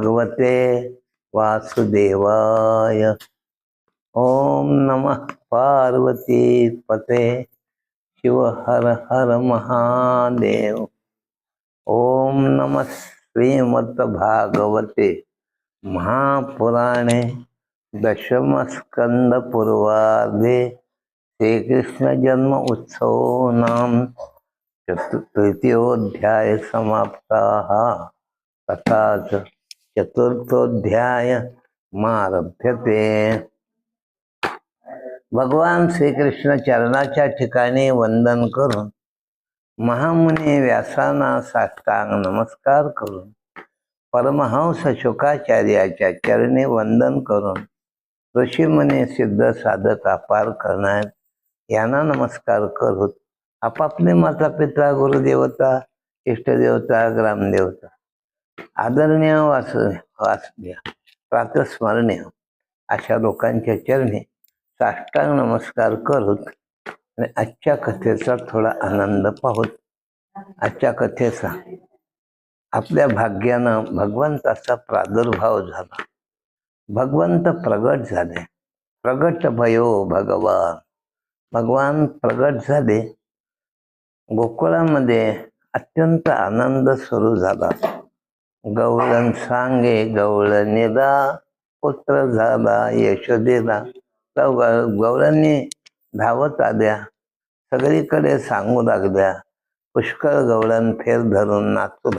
भगवते वासुदेवाय। ओम नमः पार्वती पते शिव हर हर महादेव। ओम नमः श्रीमद्भागवते महापुराणे दशम स्कंद पूर्वार्धे श्रीकृष्ण जन्म उत्सव नाम तृतीयोध्याय समाप्ताः तथा चतुर्थोध्याय आरभ्यते। भगवान श्रीकृष्ण चरणाच्या ठिकाणी वंदन करून महामुनी व्यासांना साष्टांग नमस्कार करून परमहंस शुकाचार्याच्या चरणी वंदन करून ऋषीमुनी सिद्ध साधक अपार करणार यांना नमस्कार करून आपापले माता पिता गुरुदेवता इष्टदेवता ग्रामदेवता आदरणीय वासुदेव प्रातस्मरणीय अशा लोकांच्या चरणी साष्टांग नमस्कार करून आणि आजच्या कथेचा थोडा आनंद पाहूत। आजच्या कथेचा आपल्या भाग्यानं भगवंताचा प्रादुर्भाव झाला, भगवंत प्रगट झाले। प्रगट भयो भगवान, भगवान प्रगट झाले। गोकुळामध्ये अत्यंत आनंद सुरू झाला। गवळण सांगे गवळणीला पुत्र झाला यशोदेला। गवळणी धावत आल्या, सगळीकडे सांगू लागल्या, पुष्कळ गवळण फेर धरून नाचू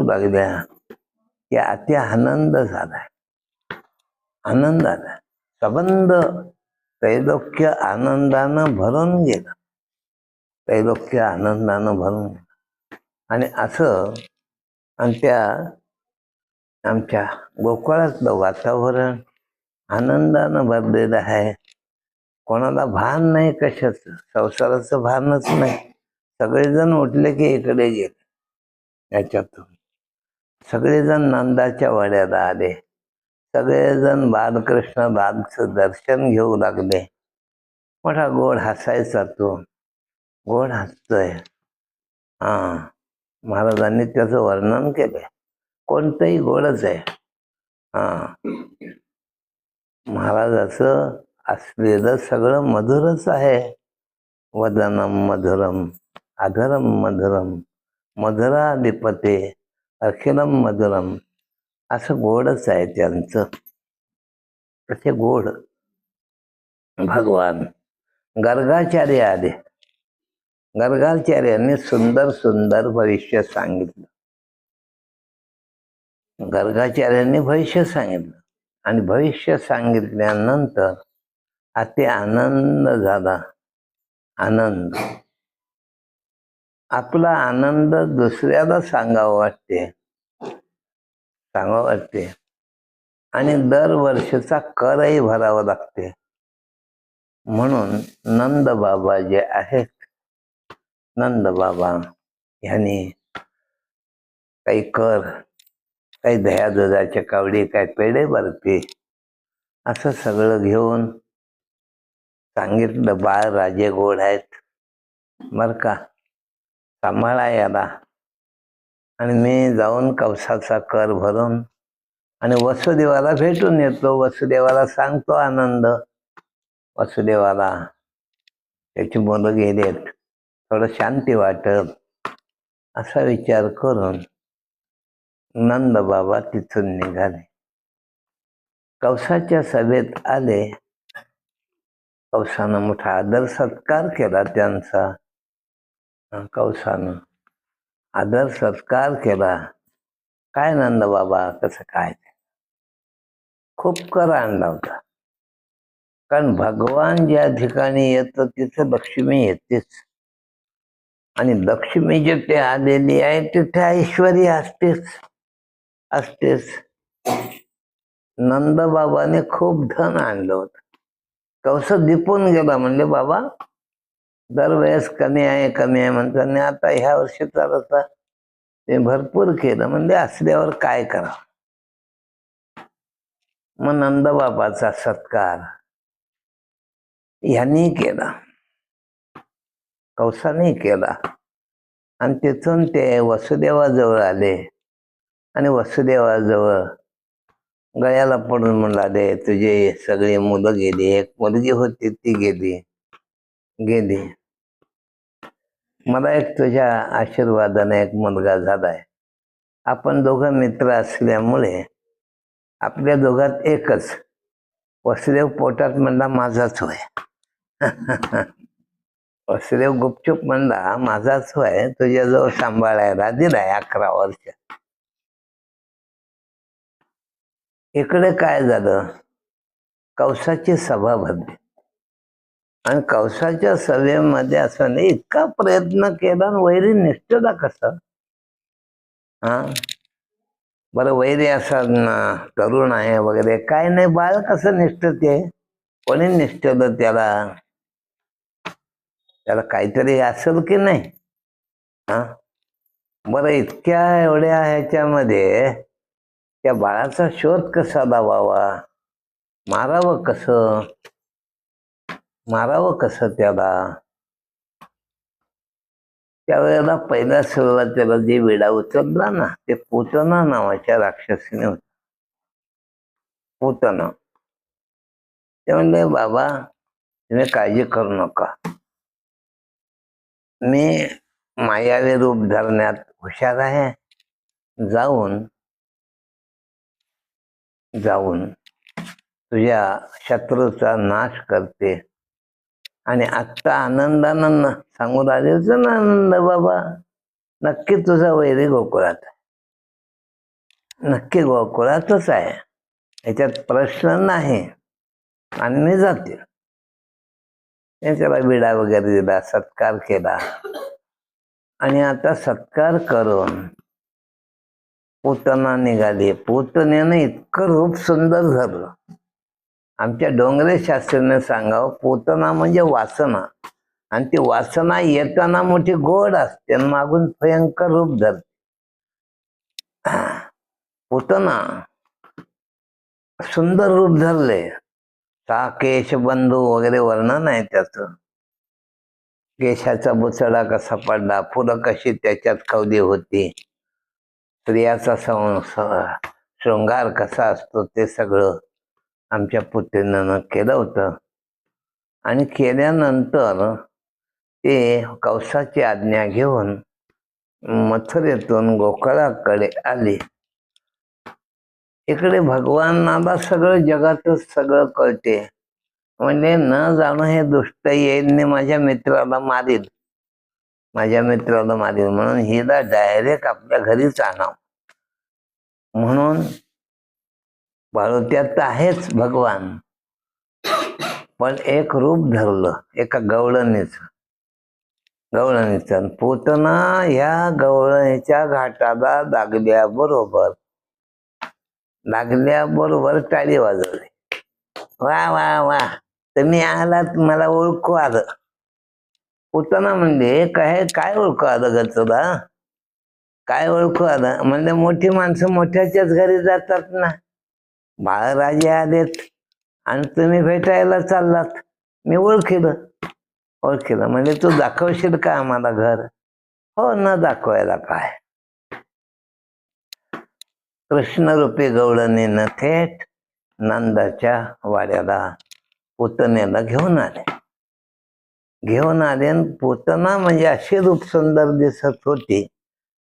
लागल्या की अति आनंद झालाय, आनंद आला। संबंध त्रैलोक्य आनंदानं भरून गेलं, त्रैलोक्य आनंदानं भरून गेलं। आणि असं त्या आमच्या गोकुळातलं वातावरण आनंदानं भरलेलं आहे। कोणाला भान नाही कशाचं, संसाराचं भानच नाही। सगळेजण उठले की इकडे गेले याच्यातून, सगळेजण नंदाच्या वाड्याला आले, सगळेजण बालकृष्ण बालचं दर्शन घेऊ लागले। मोठा गोड हसायचा तो, गोड हसतोय। महाराजांनी त्याचं वर्णन केलंय, कोणतंही गोडच आहे। महाराजाचं असलेलं सगळं मधुरच आहे। वदनम मधुरम अधरम मधुरम मधुराधिपते अखिलम मधुरम, असं गोडच आहे त्यांचं। तसे गोड भगवान गर्गाचार्य आले। गर्गाचार्यांनी सुंदर सुंदर भविष्य सांगितलं। गर्गाचार्यांनी भविष्य सांगितलं आणि भविष्य सांगितल्यानंतर अति आनंद झाला। आनंद, आपला आनंद दुसऱ्याला सांगावं वाटते आणि दरवर्षीचा करही भरावा लागते। म्हणून नंद बाबा जे आहेत, नंद बाबा ह्यांनी काही कर, काही दह्या दुधाच्या कावडी, काही पेढे बर्फी असं सगळं घेऊन सांगितलं, बाळ राजे गोड आहेत बर का, सांभाळा याला। आणि मी जाऊन कवसाचा कर भरून आणि वसुदेवाला भेटून येतो, वसुदेवाला सांगतो आनंद। वसुदेवाला त्याची मुलं गेलेत, थोडं शांती वाटत असा विचार करून नंद बाबा तिथून निघाले, कौसाच्या सभेत आले। कौसानं मोठा आदर सत्कार केला त्यांचा, कौसानं आदर सत्कार केला। काय नंद बाबा कसं काय, खूप कर आणला होता, कारण भगवान ज्या ठिकाणी येतं तिथं लक्ष्मी येतेच, आणि लक्ष्मी जिथे आलेली आहे तिथे ऐश्वर्य असतेच। नंद बाबाने खूप धन आणलं होतं। कौस दिपून गेला, म्हणले बाबा दरवेळेस कमी आहे म्हणताना आता ह्या वर्षी तर ते भरपूर केलं, म्हणजे असल्यावर काय करावं। मग नंद बाबाचा सत्कार यांनी केला, कौसाने केला। आणि तिथून ते वसुदेवाजवळ आले आणि वसुदेवाजवळ गळ्याला पडून म्हणला, दे तुझे सगळी मुलं गेली, एक मुलगी होती ती गेली गेली, मला एक तुझ्या आशीर्वादाने एक मुलगा झालाय. आपण दोघं मित्र असल्यामुळे आपल्या दोघात एकच. वसुदेव पोटात म्हणला माझाच होय. वसुदेव गुपचूप म्हणला माझाच होय, तुझ्याजवळ सांभाळायला दिलाय 11 वर्ष. इकडे काय झालं, कौसाची सभा भरली आणि कौसाच्या सभेमध्ये असं नाही, इतका प्रयत्न केला आणि वैरी निष्ठला कसं. हा बरं, वैरी असा तरुण आहे वगैरे काय नाही, बाळ कसं निष्ठते, कोणी निष्ठलं त्याला, त्याला काहीतरी असेल की नाही. हा बरं, इतक्या एवढ्या ह्याच्यामध्ये त्या बाळाचा शोध कसा लावावा, मारावं कसं त्याला. त्यावेळेला पहिल्या सुरुवातीला जे विडा उचलला ना, ते पूतना नावाच्या राक्षसीने होत. पूतना ते म्हणले, बाबा तुम्ही काळजी करू नका, मी मायावी रूप धरण्यात हुशार आहे, जाऊन तुझ्या शत्रूचा नाश करते. आणि आत्ता आनंदानं सांगू राहिलेच ना, आनंद बाबा नक्की तुझा वैरी गोकुळात आहे, नक्की गोकुळातच आहे, याच्यात प्रश्न नाही. आणि मी जाते. त्याला विडा वगैरे दिला, सत्कार केला. आणि आता सत्कार करून पूतना निघाली. पूतनेनं इतकं रूप सुंदर झालं, आमच्या डोंगरे शास्त्रीने सांगावं, पूतना म्हणजे वासना, आणि ती वासना येताना मोठी गोड असते आणि मागून भयंकर रूप धरते. पूतना सुंदर रूप धरले, सा केश बंधू वगैरे वर्णन आहे त्याचं. केशाचा बुचडा कसा पडला, फुलं कशी त्याच्यात खवली होती, स्त्रियाचा शृंगार कसा असतो, ते सगळं आमच्या पुतण्यानं केलं होतं. आणि केल्यानंतर ते कौसाची आज्ञा घेऊन मथुरेतून गोकुळाकडे आले. इकडे भगवानाला सगळं जगातच सगळं कळते, म्हणजे न जाणं हे दुष्ट येईल, माझ्या मित्राला मारील, म्हणून हिला डायरेक्ट आपल्या घरीच आणावं. म्हणून बाळोत्यात आहेच भगवान, पण एक रूप धरलं एका गवळणीचं. पूतना ह्या गवळणीच्या घाटाला लागल्याबरोबर टाळी वाजवली. वा वा वा, तुम्ही आलात, मला ओळखू आलं. पूतना म्हणजे काय ओळखू आलं ग तुला, काय ओळखू आलं म्हणजे, मोठी माणसं मोठ्याच्याच घरी जातात ना. बाळराजे आलेत आणि तुम्ही भेटायला चाललात, मी ओळखीलं म्हणजे तू दाखवशील का आम्हाला घर. हो, न दाखवायला काय. कृष्णरूपी गवळणीनं थेट नंदाच्या वाड्याला पूतनेला घेऊन आले. आणि पूतना म्हणजे अशी रूप सुंदर दिसत होती,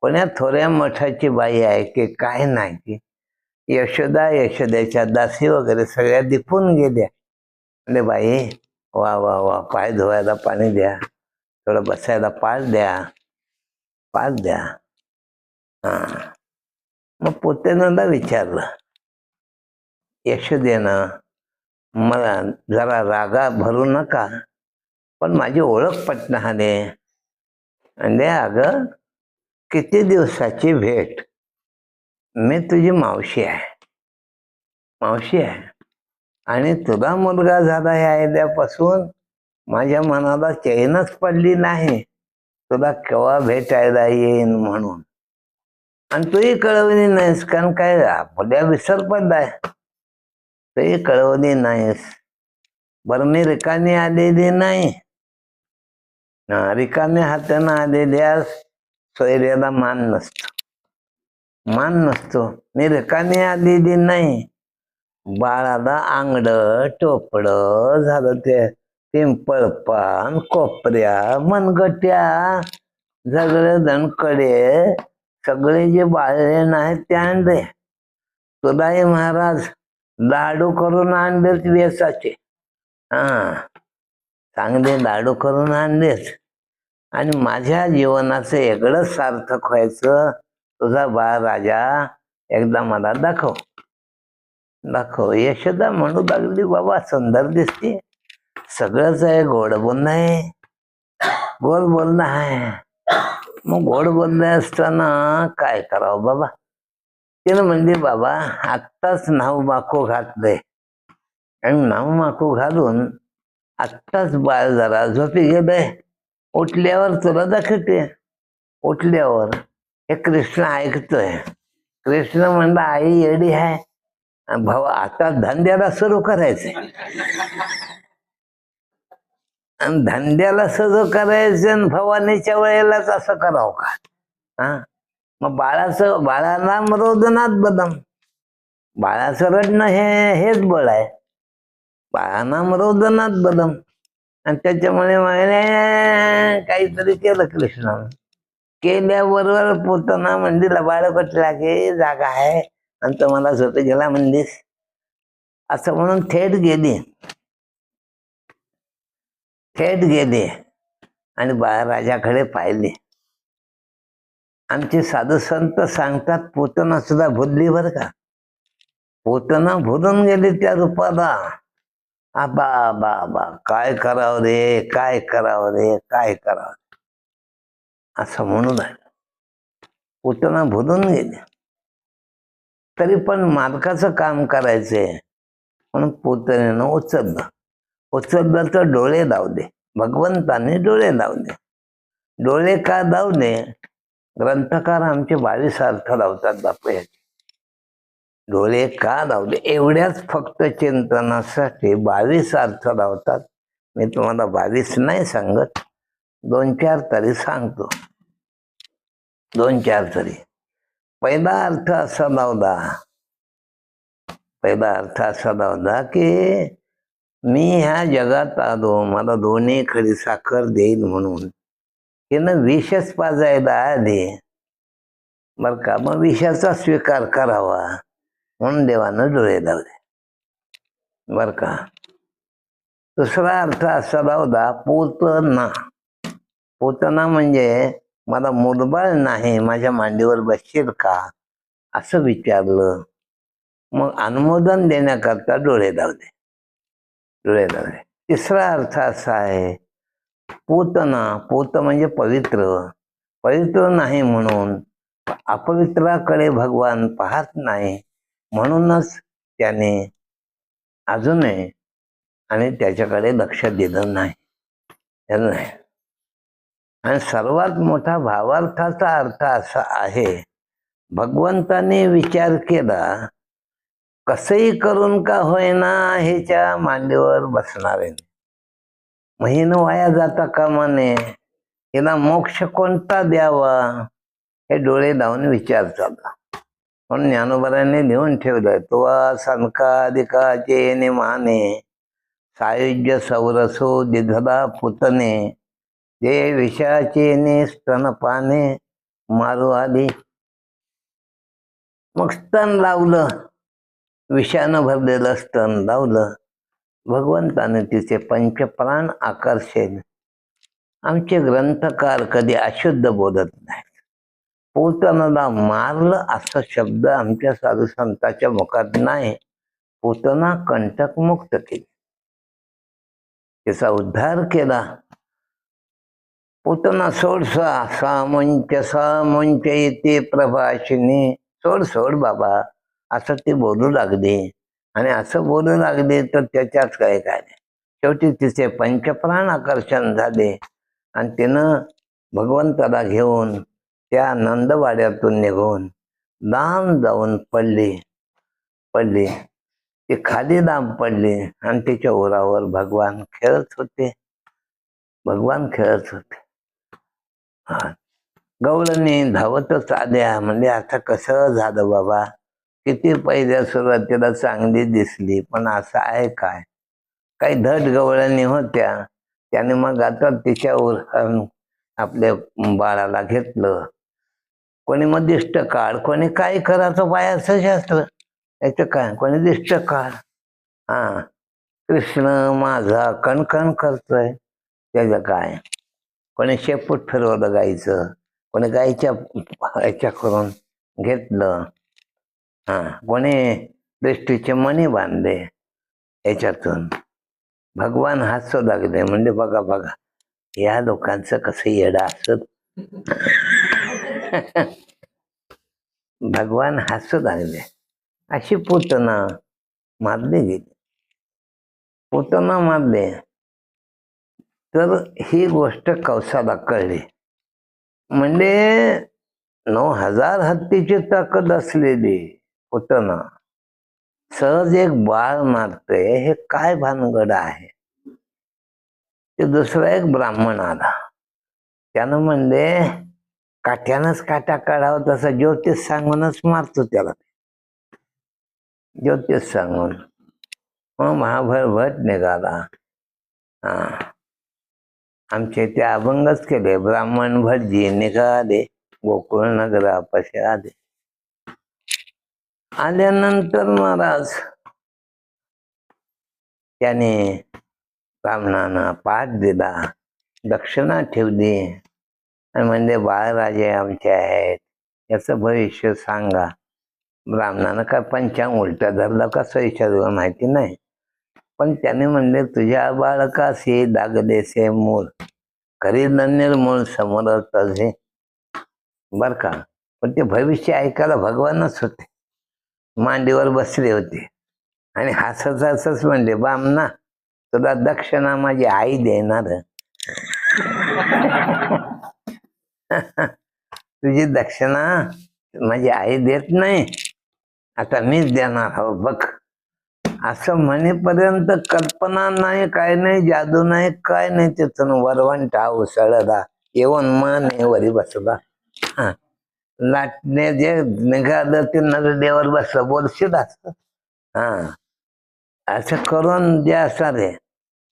पण या थोड्या मठाची बाई आहे की काय नाही की. यशोद्याच्या दासी वगैरे सगळ्या दिपून गेल्या. म्हणजे बाई, वा वा वा, पाय धुवायला पाणी द्या, थोडं बसायला पाच द्या. हा, मग पूतनेला विचारलं, यशोदेनं, मला जरा रागा भरू नका, पण माझी ओळख पटणाने. म्हणजे अगं, किती दिवसाची भेट, मी तुझी मावशी आहे आणि तुला मुलगा झाला ह्या आयल्यापासून माझ्या मनाला चैनच पडली नाही, तुला केव्हा भेटायला येईन म्हणून. आणि तूही कळवली नाहीस, कारण काय आपल्या विसर पडलाय, तूही कळवली नाहीस. बरं, मी रिकामी आलेली नाही, रिकाम्या हातानं आलेल्या सोयऱ्याला मान नसतो. मान नसतो. निरकाने आलेली नाही. बाळाला आंगड टोपड झालं, ते पिंपळ पान, कोपऱ्या, मनगट्या, सगळे दणकडे, सगळे जे बाळे नाहीत ते आणले. तुलाही महाराज लाडू करून आणलेच व्यसाचे. हा, चांगले लाडू करून आणलेच. आणि माझ्या जीवनाचं वेगळं सार्थक व्हायचं. तुझा बाळ राजा एकदा मला दाखव दाखव. यशोदा म्हणू लागली, बाबा सुंदर दिसते, सगळंच आहे, गोड बोलणं आहे, गोड बोलणं आहे. मग गोड बोलणं असताना काय करावं बाबा? तिनं म्हणली, बाबा आत्ताच नाव माकू घातलंय, आणि नाव माकू घालून आत्ताच बाळ जरा झोपी गेलंय, उठल्यावर तुला दाखवते. उठल्यावर हे कृष्ण ऐकतोय. कृष्ण म्हणला, आई येडी आहे, भाऊ आता धंद्याला सुरू करायचंय, आणि धंद्याला सुरू करायचं भवानीच्या वेळेलाच असं करावं का? हा, मग बाळाला रोदनात बदम, बाळाचं रडणं हेच बळ आहे. बाळांना रोदनात बदम, आणि त्याच्यामुळे काहीतरी केलं कृष्णानं. केल्याबरोबर पोतना मंदिरला बाळ कटला की जागा आहे आणि तो मला झोपे गेला म्हणलीस, असं म्हणून थेट गेली आणि बाळराजाकडे पाहिले. आमचे साधू संत सांगतात, पोतना सुद्धा भुलली बर का. पोतना भुलून गेली त्या रूपाला. आबा बाबा काय करावं रे, काय करावं रे, काय करावं, असं म्हणून आहे. पोतना भुलून गेली. तरी पण मालकाचं काम करायचंय म्हणून पोतनेनं उचललं तर डोळे लावले. भगवंताने डोळे लावले. डोळे का लावले? ग्रंथकार आमचे 22 अर्थ लावतात बापू याचे. डोळे का लावले? एवढ्याच फक्त चिंतनासाठी 22 अर्थ लावतात. मी तुम्हाला 22 नाही सांगत, 2-4 तरी सांगतो, 2-4 तरी. पहिला अर्थ असा लावला की मी ह्या जगात आलो, मला दोन्ही खडी साखर देईल म्हणून तिनं विषच पाजायला आली बर का. मग विषाचा स्वीकार करावा म्हणून देवानं डोळे लावले बर का. दुसरा अर्थ असा लावला, पोतना म्हणजे मला मुलबाळ नाही, माझ्या मांडीवर बसशील का, असं विचारलं. मग अनुमोदन देण्याकरता डोळे लावले. तिसरा अर्थ असा आहे, पोत म्हणजे पवित्र नाही म्हणून अपवित्राकडे भगवान पाहत नाही, म्हणूनच त्याने अजूनही आणि त्याच्याकडे लक्ष दिलं नाही. आणि सर्वात मोठा भावार्थाचा अर्थ असा आहे, भगवंताने विचार केला, कसंही करून का होईना ह्याच्या मांडीवर बसणार आहे, महिना वाया जाता कामा नये, हिला मोक्ष कोणता द्यावा, हे डोळे लावून विचार चालला. म्हणून ज्ञानोबराने लिहून ठेवलंय, तो संकादिकाचे नेमाने सायुज्य सौरसो दिधला पुतने, जे विषाचे ने स्तनपाने मारू आली. मग स्तन लावलं, विषानं भरलेलं स्तन लावलं. भगवंताने तिचे पंचप्राण आकर्षेल. आमचे ग्रंथकार कधी अशुद्ध बोलत नाहीत. पोतनाला मारलं असा शब्द आमच्या साधू संतांच्या मुखात नाही. पोतना कंटकमुक्त केली, तिचा उद्धार केला. पोतना सामुंच येते प्रभाशिनी, सोड बाबा, असं ती बोलू लागली. आणि असं बोलू लागले तर त्याच्यात काय नाही. शेवटी तिचे पंचप्राण आकर्षण झाले आणि तिनं भगवंताला घेऊन त्या नंदवाड्यातून निघून लांब जाऊन पडली. ती खाली लांब पडली आणि तिच्या उरावर भगवान खेळत होते. गवळणी धावतच आल्या. म्हणजे आता कसं झालं बाबा, किती पहिल्या सुरुवातीला चांगली दिसली, पण असं आहे काय. काही धट गवळणी होत्या, त्याने मग आता तिच्यावर आपल्या बाळाला घेतलं. कोणी मग दिष्ट काढ, कोणी काय करायचं बायाचं शास्त्र, याचं काय, कोणी दिष्ट काढ. हा, कृष्ण माझा कणकण करतोय, त्याचं काय. कोणी शेपूट फिरवलं गाईचं, कोणी गाईच्या ह्याच्या करून घेतलं. हा, कोणी दृष्टीचे मणी बांधले. याच्यातून भगवान हसू लागले. म्हणजे बघा बघा या लोकांचं कसं येडं असत. भगवान हसू लागले. अशी पूतना मारली गेली. पूतना मारले तर ही गोष्ट कौसाला कळली. म्हणजे 9,000 हत्तीची ताकद असलेली पूतना सहज एक बाळ मारते, हे काय भानगड आहे. ते दुसरा एक ब्राह्मण आला. त्यानं म्हणले काठ्यानंच काटा काढावा, तसा ज्योतिष सांगूनच मारतो त्याला. ज्योतिष सांगून मग महाभट निघाला. हा, आमचे ते अभंगच केले. ब्राह्मण भटजी निघाले, गोकुळ नगरापाशी आले. आल्यानंतर महाराज त्याने ब्राह्मणांना पाठ दिला, दक्षिणा ठेवली आणि म्हणजे बाळराजे आमचे आहेत, याचं भविष्य सांगा. ब्राह्मणानं काय पंचांग उलटा धरला का विचारलं माहिती नाही, पण त्याने म्हणले तुझ्या बाळकाशी लागलेसे मूल खरी निर्मूळ समोर तसे. बर का, पण ते भविष्य ऐकायला भगवानच होते, मांडीवर बसले होते आणि हसत हसत म्हणले बामना तुला दक्षिणा माझी आई देणार. तुझी दक्षिणा माझी आई देत नाही, आता मीच देणार हो बघ. असं म्हणेपर्यंत कल्पना नाही, काय नाही, जादू नाही, काय नाही. तिथून वरवंटा उसळला, येऊन माने वरी बसला. लाटणे जे निघालं ते नरदेवर बसलं. बोलशील असं. हा, असं करून जे असणार आहे.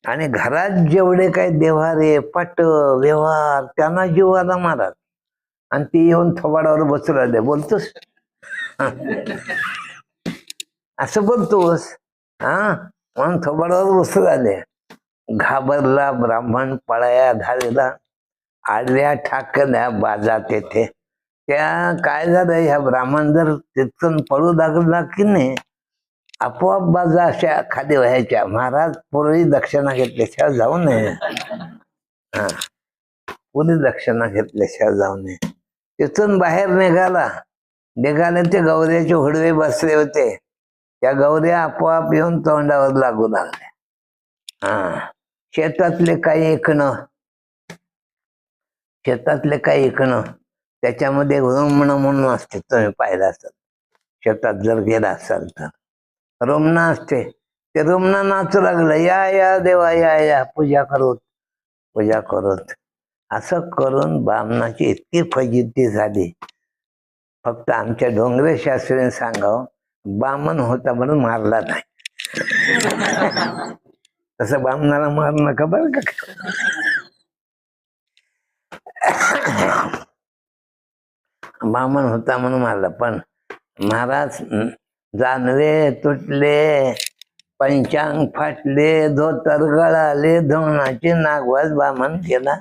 आणि घरात जेवढे काही देव्हारे पट व्यवहार त्यांना जीवाला मारत, आणि ती येऊन थोबाडावर बसू राहिले. बोलतोस असं बोलतोस. हा, म्हणून थोबाडावर बसू राहिले. घाबरला ब्राह्मण, पळाया धाडला, आडव्या ठाकल्या बाजा तेथे. त्या काय झालं, ह्या ब्राह्मण जर तिथून पळू लागला की नाही, आपोआप बाजा अशा खाली व्हायच्या. महाराज पूर्वी दक्षिणा घेतल्याशिवाय जाऊ नये. हा, पूर्वी दक्षिणा घेतल्याशिवाय जाऊ नये. तिथून बाहेर निघाले ते गौऱ्याचे हुडवे बसले होते. त्या गौऱ्या आपोआप येऊन तोंडावर लागू लागल्या. हा, शेतातले काही ऐकणं त्याच्यामध्ये रोमणं म्हणून असते. तुम्ही पाहिलं असाल, शेतात जर गेला असाल तर रोमणं असते. ते रोमणं नाचू लागलं, या या देवा या या, पूजा करत. असं करून ब्राह्मणाची इतकी फजिती झाली. फक्त आमच्या डोंगरे शास्त्रीने सांगावं, ब्राह्मण होता म्हणून मारला नाही. तसं ब्राह्मणाला मार नका बरं का. ब्राह्मण होता म्हणून मारला. पण महाराज जानवे तुटले, पंचांग फाटले, धोतर गळाले, धोणाची नागवाज ब्राह्मण केला.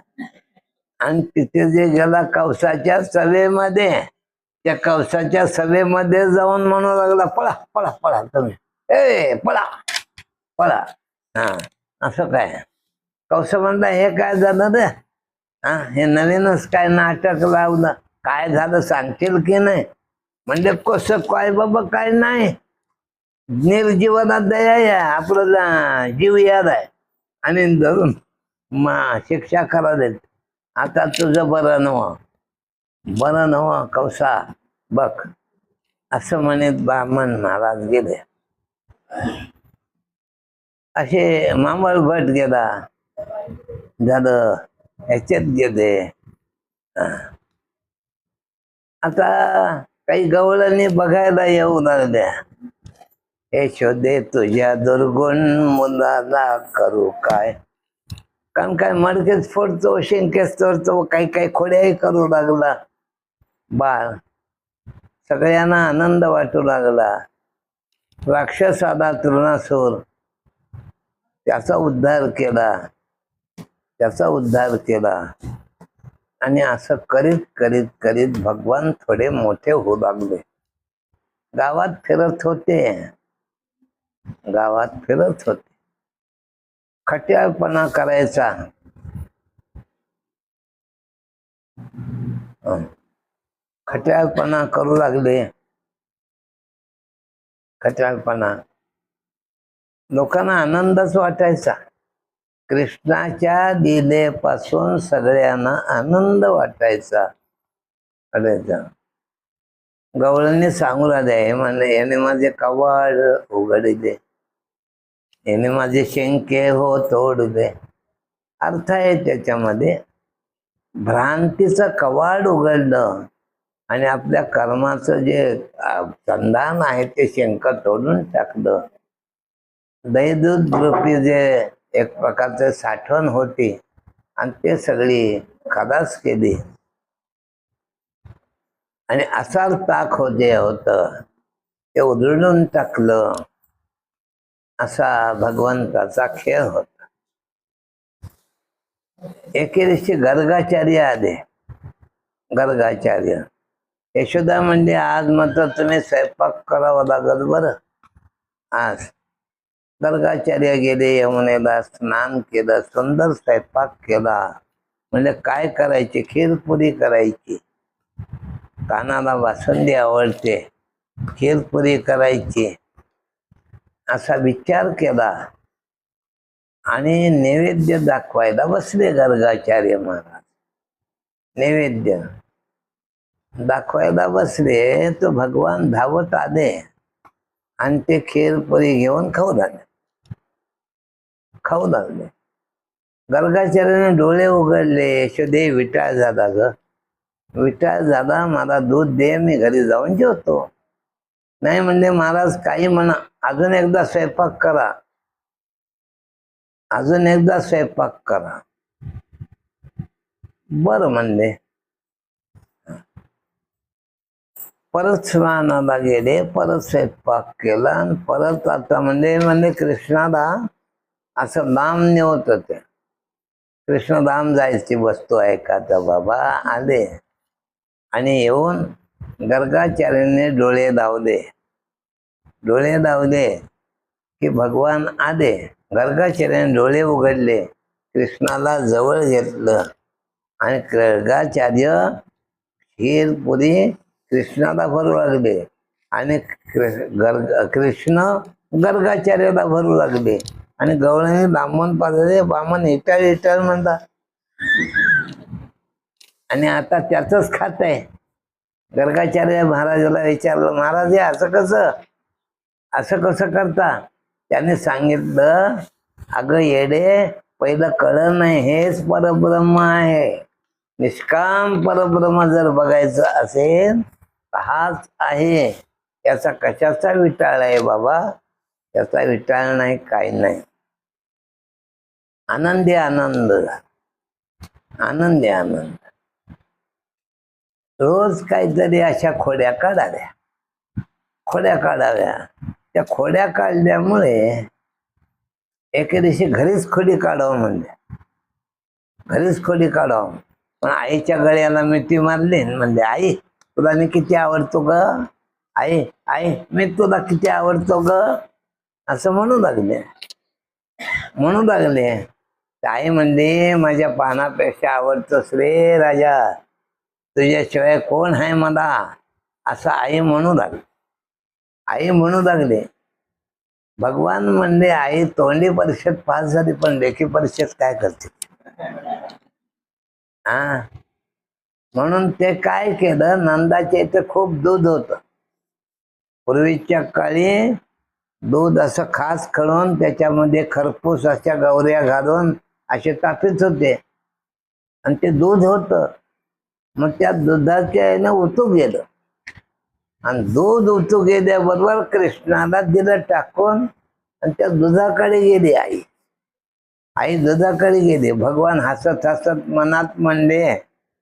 आणि तिथे जे गेला कवसाच्या सभेमध्ये, त्या कवसाच्या सभेमध्ये जाऊन म्हणू लागला पळा पळा पळा, तुम्ही पळा पळा. हा, असं काय. कौस म्हणला हे काय झालं रे. हा, हे नवीनच काय नाटक लावलं, काय झालं सांगतील की नाही. म्हणजे कसं काय बाबा, काय नाही, निर्जीवनात दया या, आपला जीव याद आहे आणि धरून शिक्षा करा देत. आता तुझं बरं नव कौसा बघ, असं म्हणत ब्राह्मण महाराज गेले. असे मामल भट गेला, झालं ह्याच्यात गेले. आता काही गवळणी बघायला येऊ लागल्या, हे शोधे तुझ्या दुर्गुण मुलाला करू काय. कारण काय मडकेच फोडतो, शेंकेच चोरतो, काही काही खोड्याही करू लागला बाळ. सगळ्यांना आनंद वाटू लागला. राक्षस आला तृणासूर, त्याचा उद्धार केला, त्याचा उद्धार केला. आणि असं करीत करीत करीत भगवान थोडे मोठे होऊ लागले. गावात फिरत होते, गावात फिरत होते. खट्याळपणा करायचा, खट्याळपणा करू लागले. खट्याळपणा, लोकांना आनंदच वाटायचा. कृष्णाच्या लीलेपासून सगळ्यांना आनंद वाटायचा. गवळणी सांगू राहिले, म्हणले याने माझे कवाड उघडले, याने माझे शेंके हो तोडले. अर्थ आहे त्याच्यामध्ये, भ्रांतीचं कवाड उघडलं आणि आपल्या कर्माचं जे संधान आहे ते शेंक तोडून टाकलं. दैदूत रूपी जे एक प्रकारचे साठवण होती आणि ते सगळी खलास केली. आणि असाल ताक जे होतं ते उधळून टाकलं. असा भगवंताचा खेळ होता. एके दिवशी गर्गाचार्य आले. गर्गाचार्य, यशोदा म्हणजे आज मात्र तुम्ही स्वयंपाक करावा लागल बरं. आज गर्गाचार्य गेले, यमुनेला स्नान केलं, सुंदर स्वयंपाक केला. म्हणजे काय करायचे, खीरपुरी करायची. कानाला बासुंदी आवडते, खीरपुरी करायची असा विचार केला. आणि नैवेद्य दाखवायला बसले गर्गाचार्य महाराज. नैवेद्य दाखवायला बसले तर भगवान धावत आले आणि ते खीरपुरी घेऊन खाऊ लागले. खाऊ लागले. गर्गाचार्याने डोळे उघडले. यशोदे विटाळ झाला ग, विटाळ झाला, मला दूध दे, मी घरी जाऊन जेवतो. नाही म्हणले महाराज काही म्हणा, अजून एकदा स्वयंपाक करा, अजून एकदा स्वयंपाक करा. बरं म्हणले. परत स्नानाला गेले, परत स्वयंपाक केला आणि परत आता म्हणजे कृष्णाला असं लांब नेवत होते. कृष्ण लांब जायची वस्तू आहे का तर बाबा आले आणि येऊन गर्गाचार्याने डोळे लावले. डोळे लावले की भगवान आले. गर्गाचार्याने डोळे उघडले, कृष्णाला जवळ घेतलं आणि गर्गाचार्य खीरपुरी कृष्णाला भरू लागले आणि कृष्ण गर्गाचार्याला भरू लागले. आणि गवळणी बामण पाजले, बामण इटाळ इटाळ म्हणता. आणि आता त्याच खात आहे. गर्गाचार्य महाराजाला विचारलं, महाराज हे असं कसं करता. त्याने सांगितलं, अगं येडे, पहिलं कळलं नाही, हेच परब्रह्म आहे. निष्काम परब्रह्म जर बघायचं असेल तर हाच आहे. याचा कशाचा विटाळ आहे बाबा, त्याचा विटाळ नाही, काही नाही. आनंदी आनंद, आनंदी आनंद. रोज काहीतरी अशा खोड्या काढाव्या, खोड्या काढाव्या. त्या खोड्या काढल्यामुळे एके दिवशी घरीच खोडी काढावं म्हणले, घरीच खोडी काढावं. पण आईच्या गळ्याला मिठी मारली म्हणले, आई तुला मी किती आवडतो ग, आई आई मी तुला किती आवडतो ग, असं म्हणू लागले. म्हणू लागले. आई म्हणले, माझ्या पानापेक्षा आवडतोस रे राजा, तुझ्याशिवाय कोण आहे मला, असं आई म्हणू लागले. आई म्हणू लागले. भगवान म्हणले, आई तोंडी परीक्षेत पास झाली पण लेखी परीक्षेत काय करते. हा, म्हणून ते काय केलं, नंदाच्या इथे खूप दूध होतं. पूर्वीच्या काळी दूध असं खास खळून त्याच्यामध्ये खरपूस अशा गवऱ्या घालून असे तापीत होते आणि ते दूध होतं. मग त्या दुधाच्या याने उतू गेलं आणि दूध उतू गेल्याबरोबर कृष्णाला दिलं टाकून आणि त्या दुधाकडे गेली आई. आई दुधाकडे गेली. भगवान हसत हसत मनात म्हणले,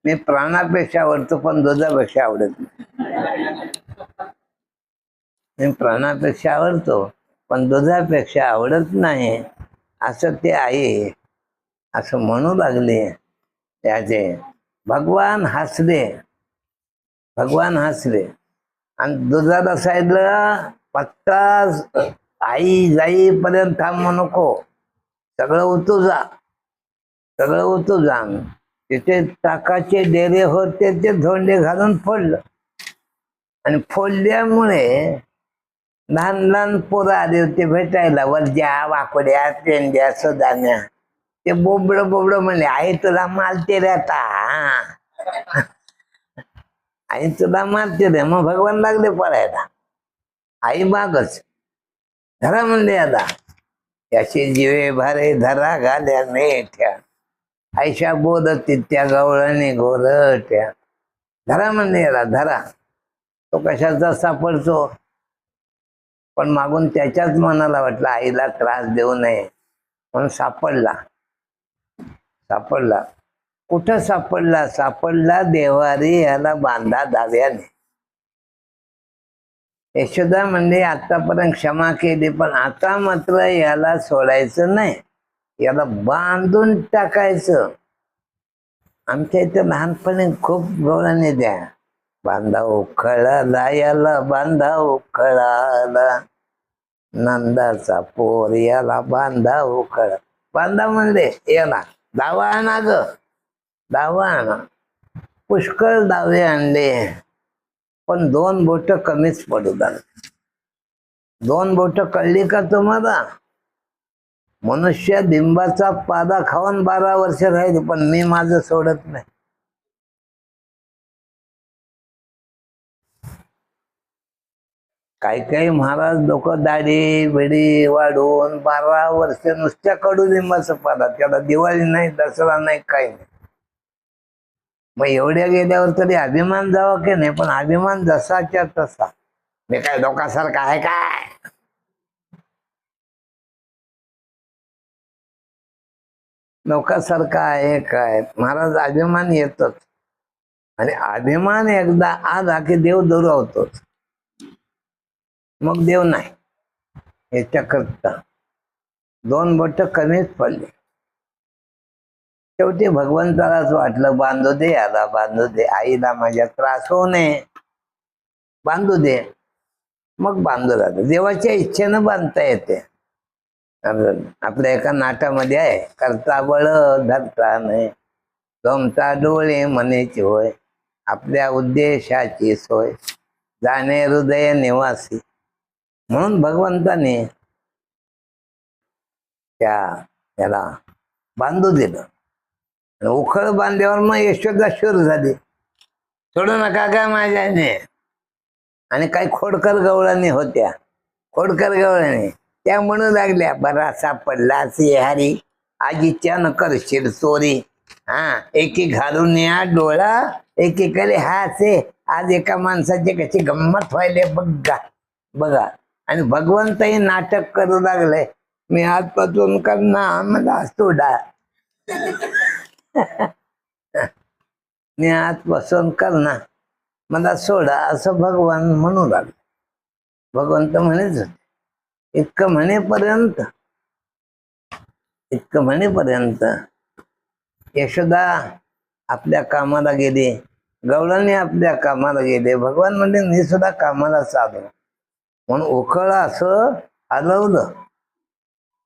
मी प्राणापेक्षा आवडतो पण दुधापेक्षा आवडत नाही. मी प्राणापेक्षा आवडतो पण दुधापेक्षा आवडत नाही, असं ते आई असं म्हणू लागले. त्याचे भगवान हसले. भगवान हसले आणि दुधाला साईडला पत्ता, आई जाईपर्यंत थांबू नको, सगळं उतू जा, सगळं उतू जा. तिथे ताकाचे डेरे होते ते धोंडे घालून फोडलं आणि फोडल्यामुळे लहान लहान पोरं आले होते भेटायला, वरज्या वाकोड्या पेंड्या सदान्या. ते बोबड बोबड म्हणले, आई तुला मारते रे आता, आई तुला मारते रे. मग भगवान लागले पळायला. आई मागच धरा म्हणले, आता त्याचे जीवे भारे धरा घाल्या मेठ्या, आयशा बोलती त्या गवळणी घोरट्या. धरा म्हणले याला, धरा. तो कशाचा सापडतो, पण मागून त्याच्याच मनाला वाटलं आईला त्रास देऊ नये म्हणून सापडला. सापडला कुठं सापडला? सापडला देवारी याला बांधा धाव्याने. यशोदा म्हणजे आतापर्यंत क्षमा केली, पण आता मात्र याला सोडायचं नाही, याला बांधून टाकायचं. आमच्या इथे लहानपणी खूप गवळणी द्या, बांधा उखळाला याला, बांधा उखळाला, नंदाचा पोर याला बांधा उखळ. बांधा म्हणले याला, दावा आणा ग, दावा आणा. पुष्कळ दावे आणले पण 2 बोट कमीच पडू लागले. 2 बोट कळली का तुम्हाला? मनुष्य लिंबाचा पादा खाऊन 12 वर्ष राहील, पण मी माझं सोडत नाही. काही काही महाराज लोक दाढी बिडी वाढवून 12 वर्ष नुसत्या कडुलिंबाचा पादा, त्याला दिवाळी नाही, दसरा नाही, काही नाही. मग एवढ्या गेल्यावर तरी अभिमान जावा की नाही? पण अभिमान जसाच्या तसा. मी काय लोकांसारखा आहे काय? लोकांसारखा आहे काय? महाराज अभिमान येतोच, आणि अभिमान एकदा आला की देव दुरावतोच. मग देव नाही. याच्याकरता 2 बोट कमीच पडले. शेवटी भगवंतालाच वाटलं बांधू दे याला, बांधू दे, आईला माझ्या त्रास होऊ नये, बांधू दे. मग बांधू लागलं. देवाच्या इच्छेनं बांधता येते. आपल्या एका नाटामध्ये आहे, करता बळ धरता नाही, जमता डोळे मनेची होय, आपल्या उद्देशाची सोय, जाणे हृदय निवासी. म्हणून भगवंताने त्याला बांधू दिलं. उखळ बांधल्यावर मग यशोदा शूर झाली, सोडू नका काय माझ्याने. आणि काही खोडकर गवळणी होत्या, खोडकर गवळणी, त्या म्हणू लागल्या, बरा सापडला हरी, आजीच्या न करशील चोरी. हा, एकी घालून या डोळा, एकीकडे हासे, आज एका माणसाची कशी गंमत व्हायले बघा बघा. आणि भगवंतही नाटक करू लागले, मी आजपासून करणार मला सोडा, मी आजपासून करणार मला सोडा, असं भगवान म्हणू लागले. भगवंत म्हणेच इतकं म्हणेपर्यंत यशोदा आपल्या कामाला गेली, गवळणी आपल्या कामाला गेले. भगवान म्हणजे मी सुद्धा कामाला चालू. म्हणून उखळ असं हलवलं,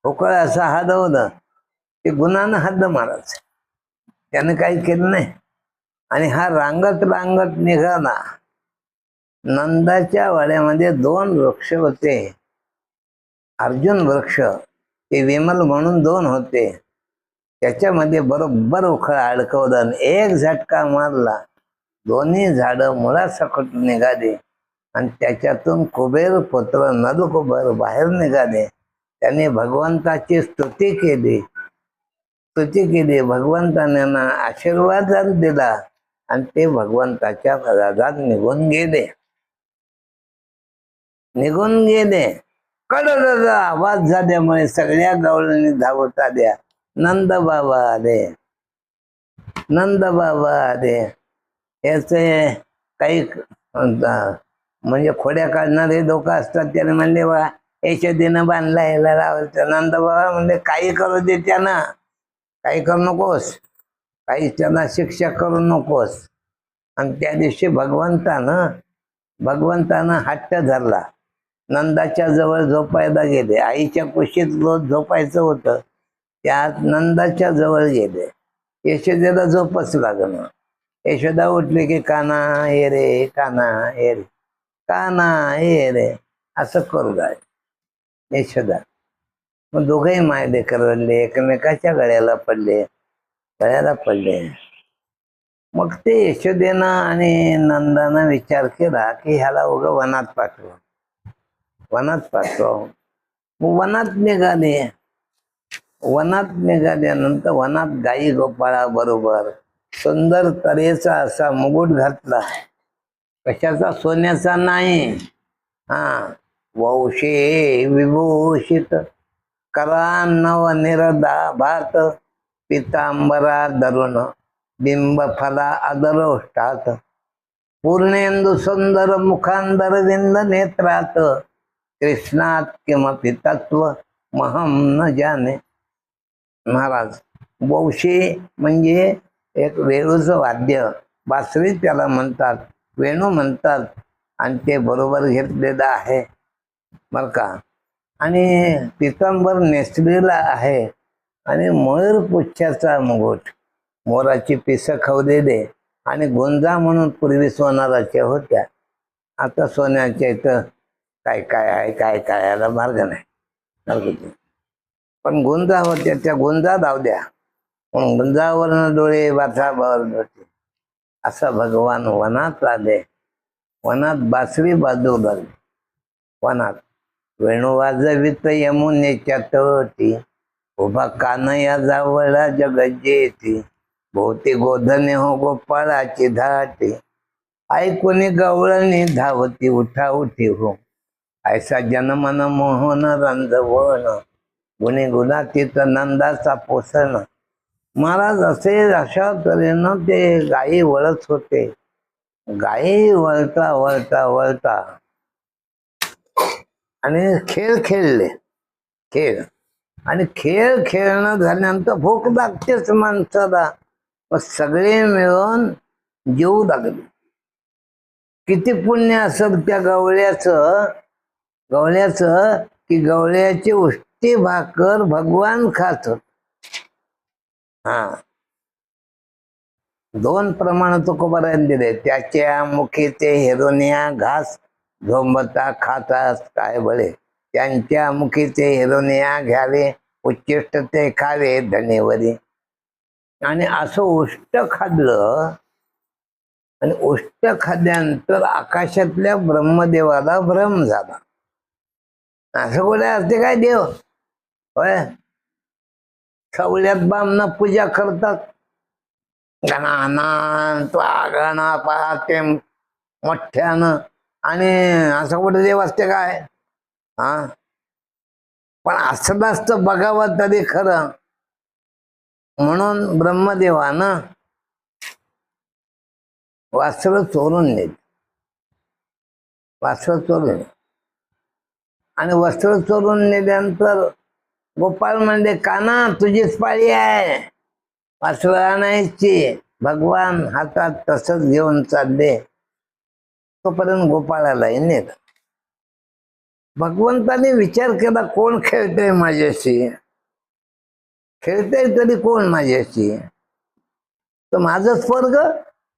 उखळ असं हलवलं ते गुणानं हद्द मारायचं, त्याने काही केलं नाही. आणि हा रांगत रांगत निघाला. नंदाच्या वाड्यामध्ये 2 वृक्ष होते, अर्जुन वृक्ष, ते विमल म्हणून 2 होते. त्याच्यामध्ये बरोबर उखळ अडकवलं, एक झटका मारला, दोन्ही झाडं मुळासकट निघाले आणि त्याच्यातून कुबेर पुत्र नलकुबर बाहेर निघाले. त्याने भगवंताची स्तुती केली. भगवंताने आशीर्वाद दिला आणि ते भगवंताच्या पदार्थात निघून गेले. कडकड आवाज झाल्यामुळे सगळ्या गवळणी धावत आल्या. नंद बाबा आले. याचे काही म्हणजे खोड्या काढणारे लोक असतात. त्याने म्हणले बा यशोदेनं बांधला याला लावायचं. नंद बाबा म्हणले काही करू दे त्यानं, काही करू नकोस, काही त्यांना शिक्षा करू नकोस. आणि त्या दिवशी भगवंतानं हट्ट धरला. नंदाच्या जवळ झोपायला गेले. आईच्या कुशीत रोज झोपायचं होतं, त्यात नंदाच्या जवळ गेले. यशोदेला झोपच लागणं. यशोदा उठले की काना ये रे, काना ये रे, काना ये रे असं करू लागले यशोदा. मग दोघंही मायले करवले, एकमेकाच्या गळ्याला पडले. मग ते यशोदेनं आणि नंदानं विचार केला की ह्याला उगं वनात पाठव. वनात निघाल्यानंतर वनात गाई गोपाळा बरोबर सुंदर तऱ्हेचा असा मुकुट घातला. कशाचा? सोन्याचा नाही. वौशे विभूषित करान्नव निरदाभात पितांबरा धरुण बिंब फला अदरोष्टात पूर्णेंदु सुंदर मुखांदर विंद नेत्रात कृष्णात किमपि तत्व महम न जाने. महाराज, वौशे म्हणजे एक वेणूचं वाद्य, बासरी त्याला म्हणतात, वेणू म्हणतात. आणि ते बरोबर घेतलेलं आहे बर का. आणि पितांबर नेसलेला आहे. आणि मयूर पुच्छाचा मुकुट, मोराची पिस खवलेले. आणि गुंजा म्हणून पूर्वी सोनाराच्या होत्या, आता सोन्याच्या इथं काय काय आहे, काय काय याला मार्ग नाही. पण गुंजा होत्या, त्या गुंजा धावल्या. गुंजावरनं डोळे वाथावर होते. असं भगवान वनात आले. वनात बासरी बाजू लागली. वनात वेणू वाजवित यमुनेच्या तटी उभा कानया जावळा जगजेती भोवती गोधने हो गोपाळाची धाटी ऐकून गवळणी धावती उठाउठी हो ऐसा जनमन मोहन रंजवण गुणी गुणातीत नंदाचा पोषण. महाराज अशा तऱ्हेनं ते गायी वळत होते. गायी वळता आणि खेळ आणि खेळ खेळणं झाल्यानंतर भूक लागतेच माणसाला. मग सगळे मिळून जेवू लागले. किती पुण्य असेल त्या गवळ्याचं की गवळ्याची उष्टी भाकर भगवान खात होत. 2 प्रमाण तुकोबारायला दिले. त्याच्या मुखी ते हिरोनिया घास झोंबता खातास काय बळे. त्यांच्या मुखी ते हिरोनिया घ्यावे उच्चिष्ट ते खावे धनेवरी. आणि असं उष्ट खाल्लं. आणि उष्ट खाल्ल्यानंतर आकाशातल्या ब्रह्मदेवाला भ्रम झाला. असं कुठे असते काय देव? होय, सवल्यात बामना पूजा करतात. गणा पाहते मोठ्यानं. आणि असं कुठे देव असते काय? पण असं असतं बघावं तरी खरं. म्हणून ब्रह्मदेवानं वस्त्र चोरून नेली. आणि वस्त्र चोरून नेल्यानंतर गोपाळ म्हणले, काना तुझीच पाळी आहे, वस्त्र आणायची. भगवान हातात तसंच घेऊन चालले. तोपर्यंत गोपाळालाही नेलं. भगवंताने विचार केला, कोण खेळतंय माझ्याशी? खेळतंय तरी कोण माझ्याशी? तर माझं स्वर्ग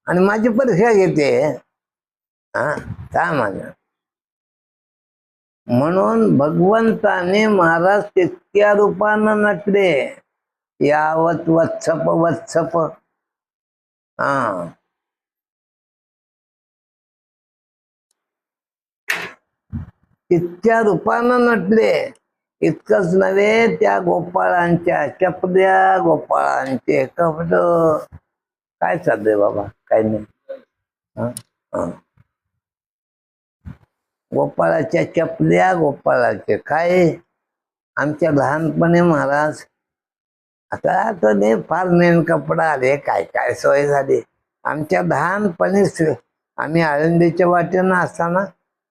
आणि माझी परीक्षा घेते. काय माझं? म्हणून भगवंताने महाराज तितक्या रूपानं नटले. यावत वत्सप तितक्या रूपानं नटले. इतकंच नव्हे, त्या गोपाळांच्या चपल्या, गोपाळांचे कपड काय चाललंय बाबा, काय नाही. हं? हं. गोपाळाच्या चपल्या, गोपाळाचे काय. आमच्या लहानपणी महाराज, आता नाही फार मेन कपडा आले, काय काय सोय झाली. आमच्या लहानपणी आम्ही आळंदीच्या वाटेनं असताना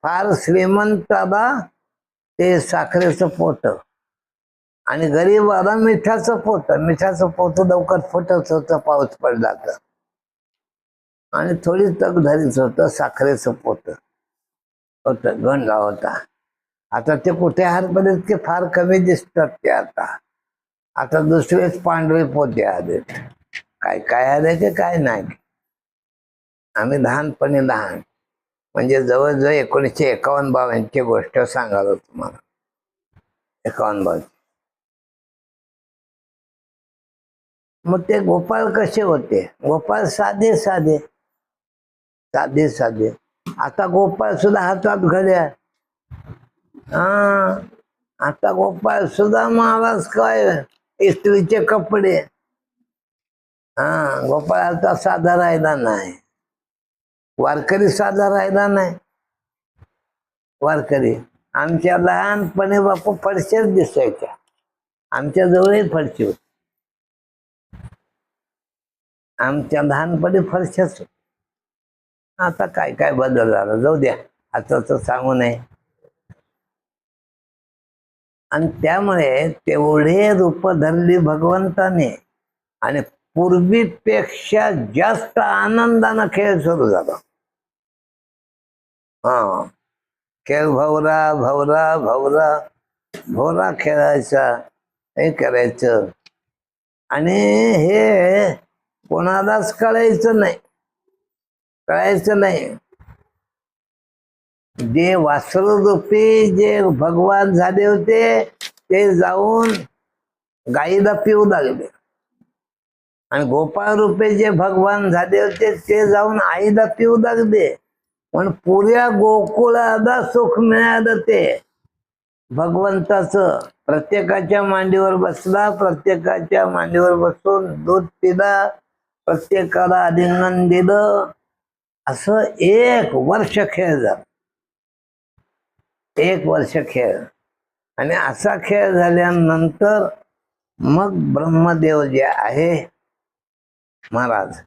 फार श्रीमंताला ते साखरेचं पोत आणि गरीबाला मिठाचं पोत लवकर फुटत होतं पाऊस पडला तर, आणि थोडी तग धरीच होतं साखरेचं पोत होतं, गंडा होता. आता ते कुठे हरपले, ते फार कमी दिसतात ते आता दुसरेच पांढरे पोते आले. काय काय आले की काय नाही. आम्ही लहानपणी लहान म्हणजे जवळजवळ 1951-52 गोष्ट सांगालो तुम्हाला. 51-52. मग ते गोपाळ कसे होते? गोपाळ साधे साधे साधे साधे. आता गोपाळ सुद्धा हातात घड्या. हा, आता गोपाळ सुद्धा महाराज काय इस्त्रीचे कपडे. हा, गोपाळ आता साधा राहिला नाही. वारकरी साधा राहिला नाही. वारकरी आमच्या लहानपणी बापू फडशेच दिसायच्या. आमच्या जवळही फडशे होते. आमच्या लहानपणी फडशेच. आता काय काय बदल झाला, जाऊ द्या, आता तर सांगू नये. आणि त्यामुळे तेवढे रूप धरली भगवंताने, आणि पूर्वीपेक्षा जास्त आनंदानं खेळ सुरू झाला. हा, खेळ भवरा भवरा भवरा भवरा खेळायचा, हे करायचं. आणि हे कोणालाच कळायचं नाही. जे वासरूपी जे भगवान झाले होते ते जाऊन गाईला पिऊ लागले, आणि गोपाळ रूपे जे भगवान झाले होते ते जाऊन आईला पिऊ लागले. पण पुऱ्या गोकुळाला सुख मिळालं ते भगवंताचं. प्रत्येकाच्या मांडीवर बसला, प्रत्येकाच्या मांडीवर बसून दूध पिला, प्रत्येकाला आलिंगन दिलं. असं 1 वर्ष खेळ झाला. 1 वर्ष खेळ. आणि असा खेळ झाल्यानंतर मग ब्रह्मदेव जे आहे महाराज,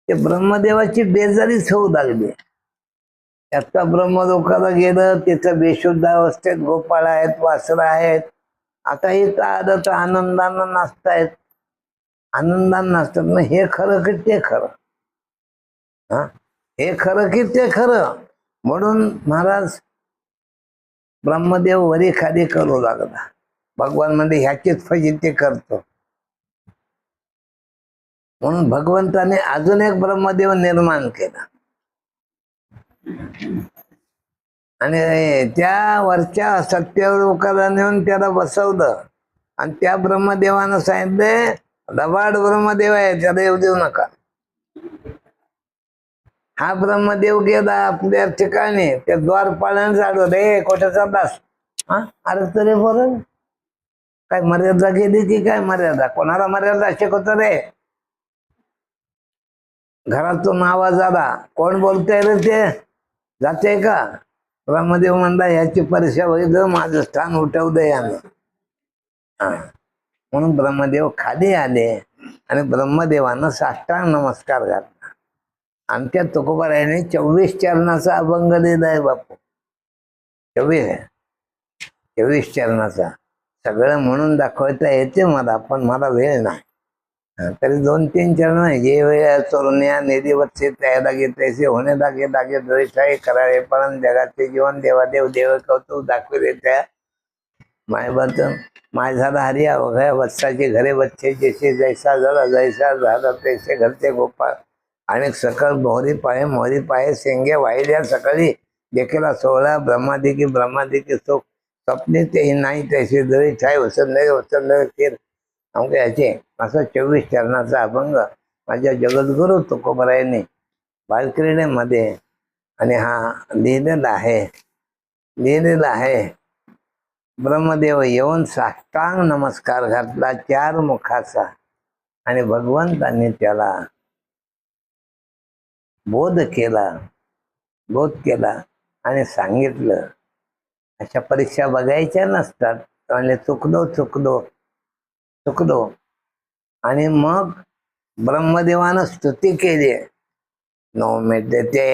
ते ब्रह्मदेवाची बेजारीच होऊ लागली. आता ब्रह्मलोकाला गेलं, तिथं बेशुद्ध अवस्थेत गोपाळ आहेत, वासर आहेत. आता इथं आलं तर आनंदानं नाचतायत, आनंदानं नाचतात. मग हे खरं की ते खरं? हा, हे खरं की ते खरं? म्हणून महाराज ब्रह्मदेव वरी खाली करू लागला. भगवान म्हणजे ह्याचीच फजिती करतो. म्हणून भगवंताने अजून एक ब्रह्मदेव निर्माण केला, आणि त्या वरच्या सत्यलोकाला नेऊन त्याला बसवलं. आणि त्या ब्रह्मदेवानं सांगितले, लबाड ब्रह्मदेव आहे, त्याला येऊ देऊ नका. हा ब्रह्मदेव गेला आपल्या ठिकाणी, त्या द्वारपाळानं झालं, रे कुठे चाललास? हा, अरे तरी बरं, काय मर्यादा गेली की काय? मर्यादा कोणाला मर्यादा शिकवतो रे? घरातून आवाज आला, कोण बोलतंय रे ते? जाते का? ब्रह्मदेव म्हणला, ह्याची परीक्षा होईल, माझं स्थान उठवलं यानं. हा, म्हणून ब्रह्मदेव खाली आले आणि ब्रह्मदेवानं साष्टांग नमस्कार घातला. आमच्या तुकोबारायाने 24 चरणाचा अभंग लिहिलाय बापू. 24 चरणाचा. सगळं म्हणून दाखवता येते मला, पण मला वेळ नाही. तरी 2-3 चरण आहे. जे वेळ चोरण्या निधीवत्से तयाला घेतैसे होणे लागे लागे द्वेषाही करावे, पण जगाचे जीवन देवादेव देव कौतुक दाखविले त्या माय झाला हरी अवघ्या वत्साचे घरे बच्चे, जैसे जैसा झाला तैसे घरचे गोपाळ. आणि सकल मोहरी पाये शेंगे वाहिल्या सकळी, देखीला 16 ब्रह्मादिकी सुख स्वप्ने तेही नाही तैसे जरी छाय वसंत खेर. अवघे याचे असं 24 चरणाचा अभंग माझ्या जगद्गुरु तुकोबारायांनी बालक्रीडेमध्ये आणि हा लिहिलेला आहे. ब्रह्मदेव येऊन साष्टांग नमस्कार घातला 4 मुखाचा. आणि भगवंतांनी त्याला बोध केला आणि सांगितलं, अशा परीक्षा बघायच्या नसतात. म्हणजे चुकलो. आणि मग ब्रह्मदेवानं स्तुती केली, नौमिद्यते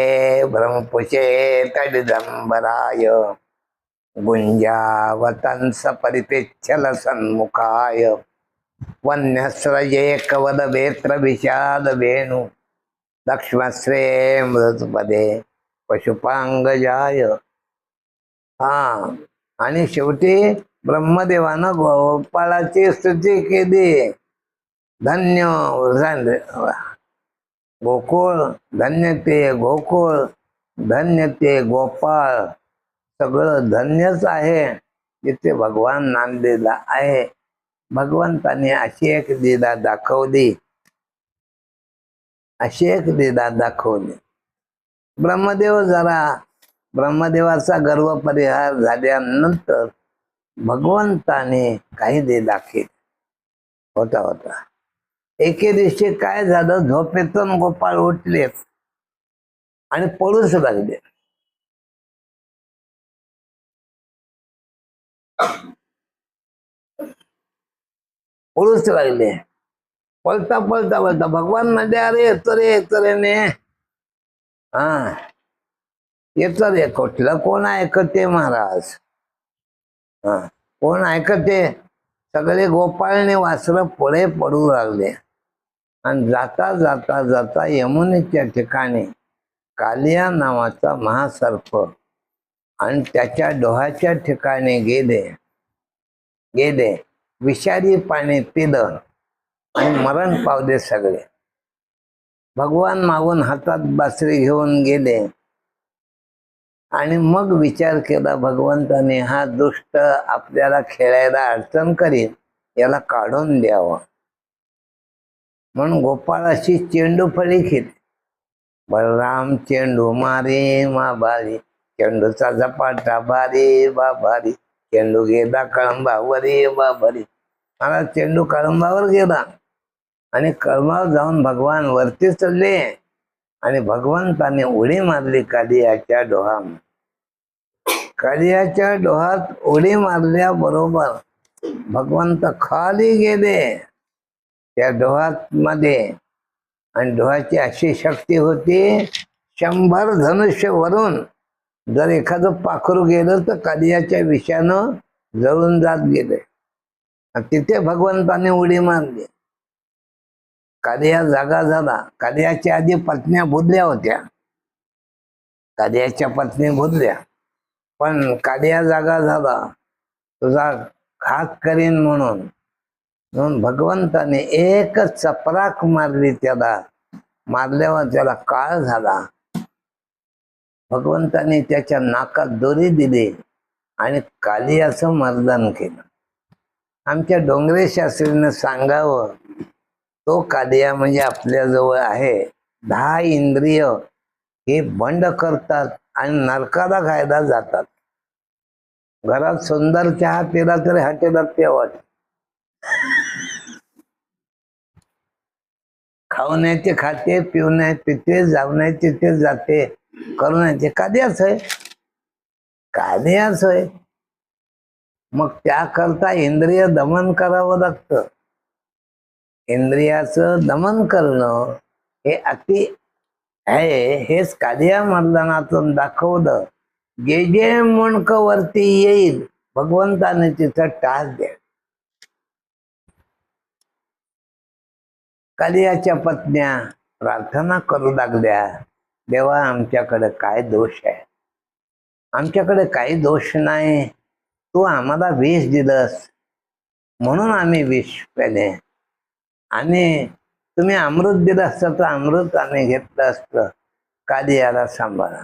ब्रह्मपुषे तडिदंबराय गुंजावतंस परिपेच्छल सन्मुखाय वन्यस्रजे कवल वेत्र विषाद वेणु लक्ष्मश्रे मृतपदे पशुपांगजाय. हा, आणि शेवटी ब्रह्मदेवानं गोपाळाची स्तुती केली. धन्य गोकुळ, धन्य ते गोकुळ, धन्य ते गोपाळ, सगळं धन्यच आहे जिथे भगवान नांदलेला आहे. भगवंताने अशी एक लीला दाखवली. ब्रह्मदेवाचा गर्व परिहार झाल्यानंतर भगवंताने काही लीला केली. होता एके दिवशी काय झालं, झोपेतून गोपाळ उठले आणि पळूच लागले. पळता भगवान म्हणजे अरे येतो रे हा येतो रे. कुठलं कोण ऐकते महाराज? हा, कोण ऐकते? सगळे गोपाळने वासरं पुढे पडू लागले. आणि जाता यमुनेच्या ठिकाणी कालिया नावाचा महासर्प आणि त्याच्या डोहाच्या ठिकाणी गेले. विषारी पाणी पिलं आणि मरण पावले सगळे. भगवान मागून हातात बासरी घेऊन गेले आणि मग विचार केला भगवंताने, हा दुष्ट आपल्याला खेळायला अडचण करीन, याला काढून द्यावं. म्हणून गोपाळाशी चेंडू फळी खेळली. बलराम चेंडू मारे मा भारी, चेंडूचा झपाटा भारी बा भारी, चेंडू गेला कळंबावरी बा भारी. मला चेंडू कळंबावर गेला आणि कळंबावर जाऊन भगवान वरती चढले आणि भगवंताने उडी मारली कालियाच्या डोहात. कालियाच्या डोहात उडी मारल्याबरोबर भगवंत खाली गेले त्या डोहात मध्ये. आणि डोहाची अशी शक्ती होती, 100 धनुष्य वरून जर एखादं पाखरू गेलं तर कालियाच्या विषानं जळून जात गेले. तिथे भगवंताने उडी मारली. कालिया जागा झाला. कालियाच्या आधी पत्न्या बुडल्या होत्या, कालियाच्या पत्नी बुडल्या, पण कालिया जागा झाला. तुझा घात करीन म्हणून भगवंताने एक चपराक मारली त्याला. मारल्यावर त्याला काळ झाला. भगवंताने त्याच्या नाकात दोरी दिली आणि कालियाचं मर्दन केलं. आमच्या डोंगरे शास्त्रीने सांगावं, तो कालिया म्हणजे आपल्या जवळ आहे. 10 इंद्रिय हे बंड करतात आणि नरकाला खायला जातात. घरात सुंदर चहा पिला तरी हॉटेलात प्यावट, खावण्याचे खाते, पिवण्या पिते, जावण्या तिथे जाते, करूण्याचे कालियाच आहे. मग त्याकरता इंद्रिय दमन करावं लागतं. इंद्रियाचं दमन करणं हे अति आहे. हेच कालिया मर्दनातून दाखवलं. जे मुंडक वरती येईल भगवंताने तिथं टाच द्या. कालियाच्या पत्न्या प्रार्थना करू लागल्या, देवा आमच्याकडे काय दोष आहे? आमच्याकडे काही दोष नाही, तू आम्हाला विष दिलंस म्हणून आम्ही विष प्याले, आणि तुम्ही अमृत दिलं असतं तर अमृत आम्ही घेतलं असतं. कालियाला सांभाळा.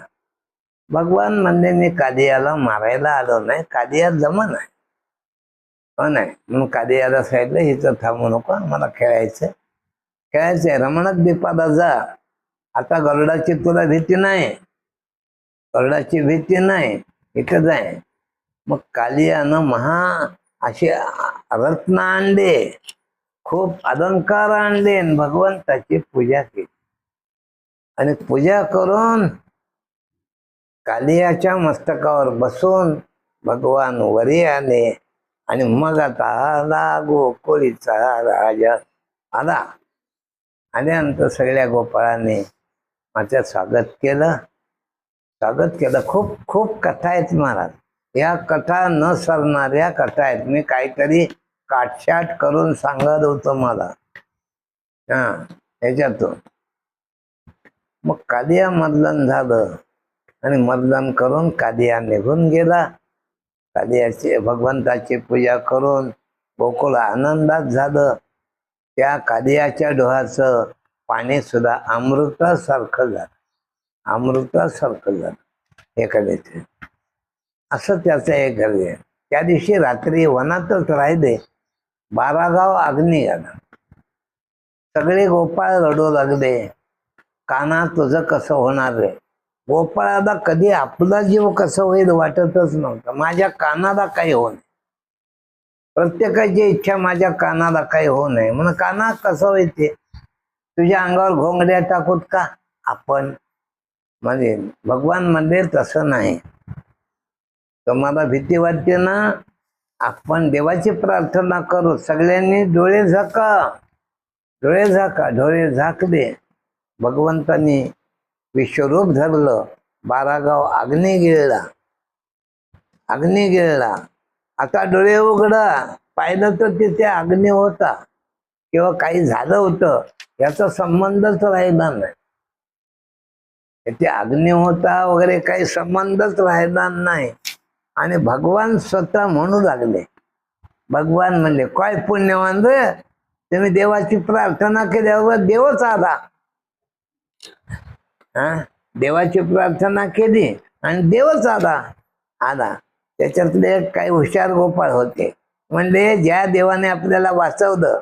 भगवान म्हणले, मी कालियाला मारायला आलो नाही, कालिया जमन आहे. हो नाही, म्हणून कालियाला सांगितलं, हिचं थांबू नको, आम्हाला खेळायचंय. रमणक द्वीपाला जा. आता गरुडाची तुला भीती नाही, गरुडाची भीती नाही, इथं जाय. मग कालियानं असे रत्न आणले खूप अलंकार आणले आणि भगवंताची पूजा केली. आणि पूजा करून कालियाच्या मस्तकावर बसून भगवान वरी आले. आणि मग आता आला गोकुळीचा राजा आला. आल्यानंतर सगळ्या गोपाळांनी माझं स्वागत केलं. खूप खूप कथा आहेत महाराज. या कथा न सरणाऱ्या कथा आहेत. मी काहीतरी काटछाट करून सांगत होतो मला ह्याच्यातून. मग कालिया मर्दन झालं आणि मर्दन करून कालिया निघून गेला. कालियाची भगवंताची पूजा करून गोकुळ आनंदात झालं. त्या कालियाच्या डोहाचं पाणी सुद्धा अमृतासारखं झालं. एखाद्याचे असं त्याचं एक घरी आहे. त्या दिवशी रात्री वनातच राहिले. 12 गाव अग्नी आला. सगळे गोपाळ रडू लागले, काना तुझं कसं होणार रे. गोपाळाला कधी आपला जीव कसं होईल वाटतच नव्हतं. माझ्या कानाला काही होऊ नये. प्रत्येकाची इच्छा माझ्या कानाला काही होऊ नये. म्हणून काना कसं होईल ते. तुझ्या अंगावर घोंगड्या टाकूत का आपण. म्हणजे भगवान म्हणजे तसं नाही. तुम्हाला भीती वाटते ना, आपण देवाची प्रार्थना करू. सगळ्यांनी डोळे झाकले. भगवंतांनी विश्वरूप धरलं. 12 गाव अग्नी गिळला. आता डोळे उघडा. पाहिलं तर तिथे अग्नी होता किंवा काही झालं होतं याचा संबंधच राहिला नाही. ते अग्नी होता वगैरे काही संबंधच राहिला नाही. आणि भगवान स्वतः म्हणू लागले. भगवान म्हणले, काय पुण्यवान रे, तुम्ही देवाची प्रार्थना केल्यावर देवच आला. देवाची प्रार्थना केली आणि देवच आला. त्याच्यातले काही हुशार गोपाळ होते. म्हणले, ज्या देवाने आपल्याला वाचवलं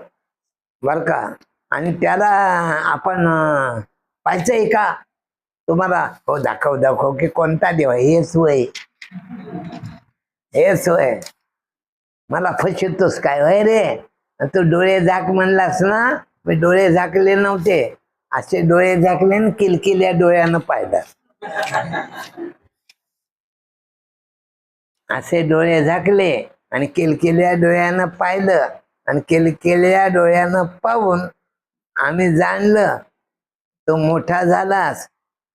बर का, आणि त्याला आपण पाहायचंय का तुम्हाला. हो, दाखव की कोणता देव आहे. हेच होय. मला फसवतोस काय होय रे. तू डोळे झाक म्हणलास ना, मी डोळे झाकले नव्हते. असे डोळे झाकले आणि किलकिल्या डोळ्यानं पाहिलं. असे डोळे झाकले आणि किलकिल्या डोळ्यानं पाहिलं. आणि किलकिल्या डोळ्यानं पाहून आम्ही जाणलं तो मोठा झालास,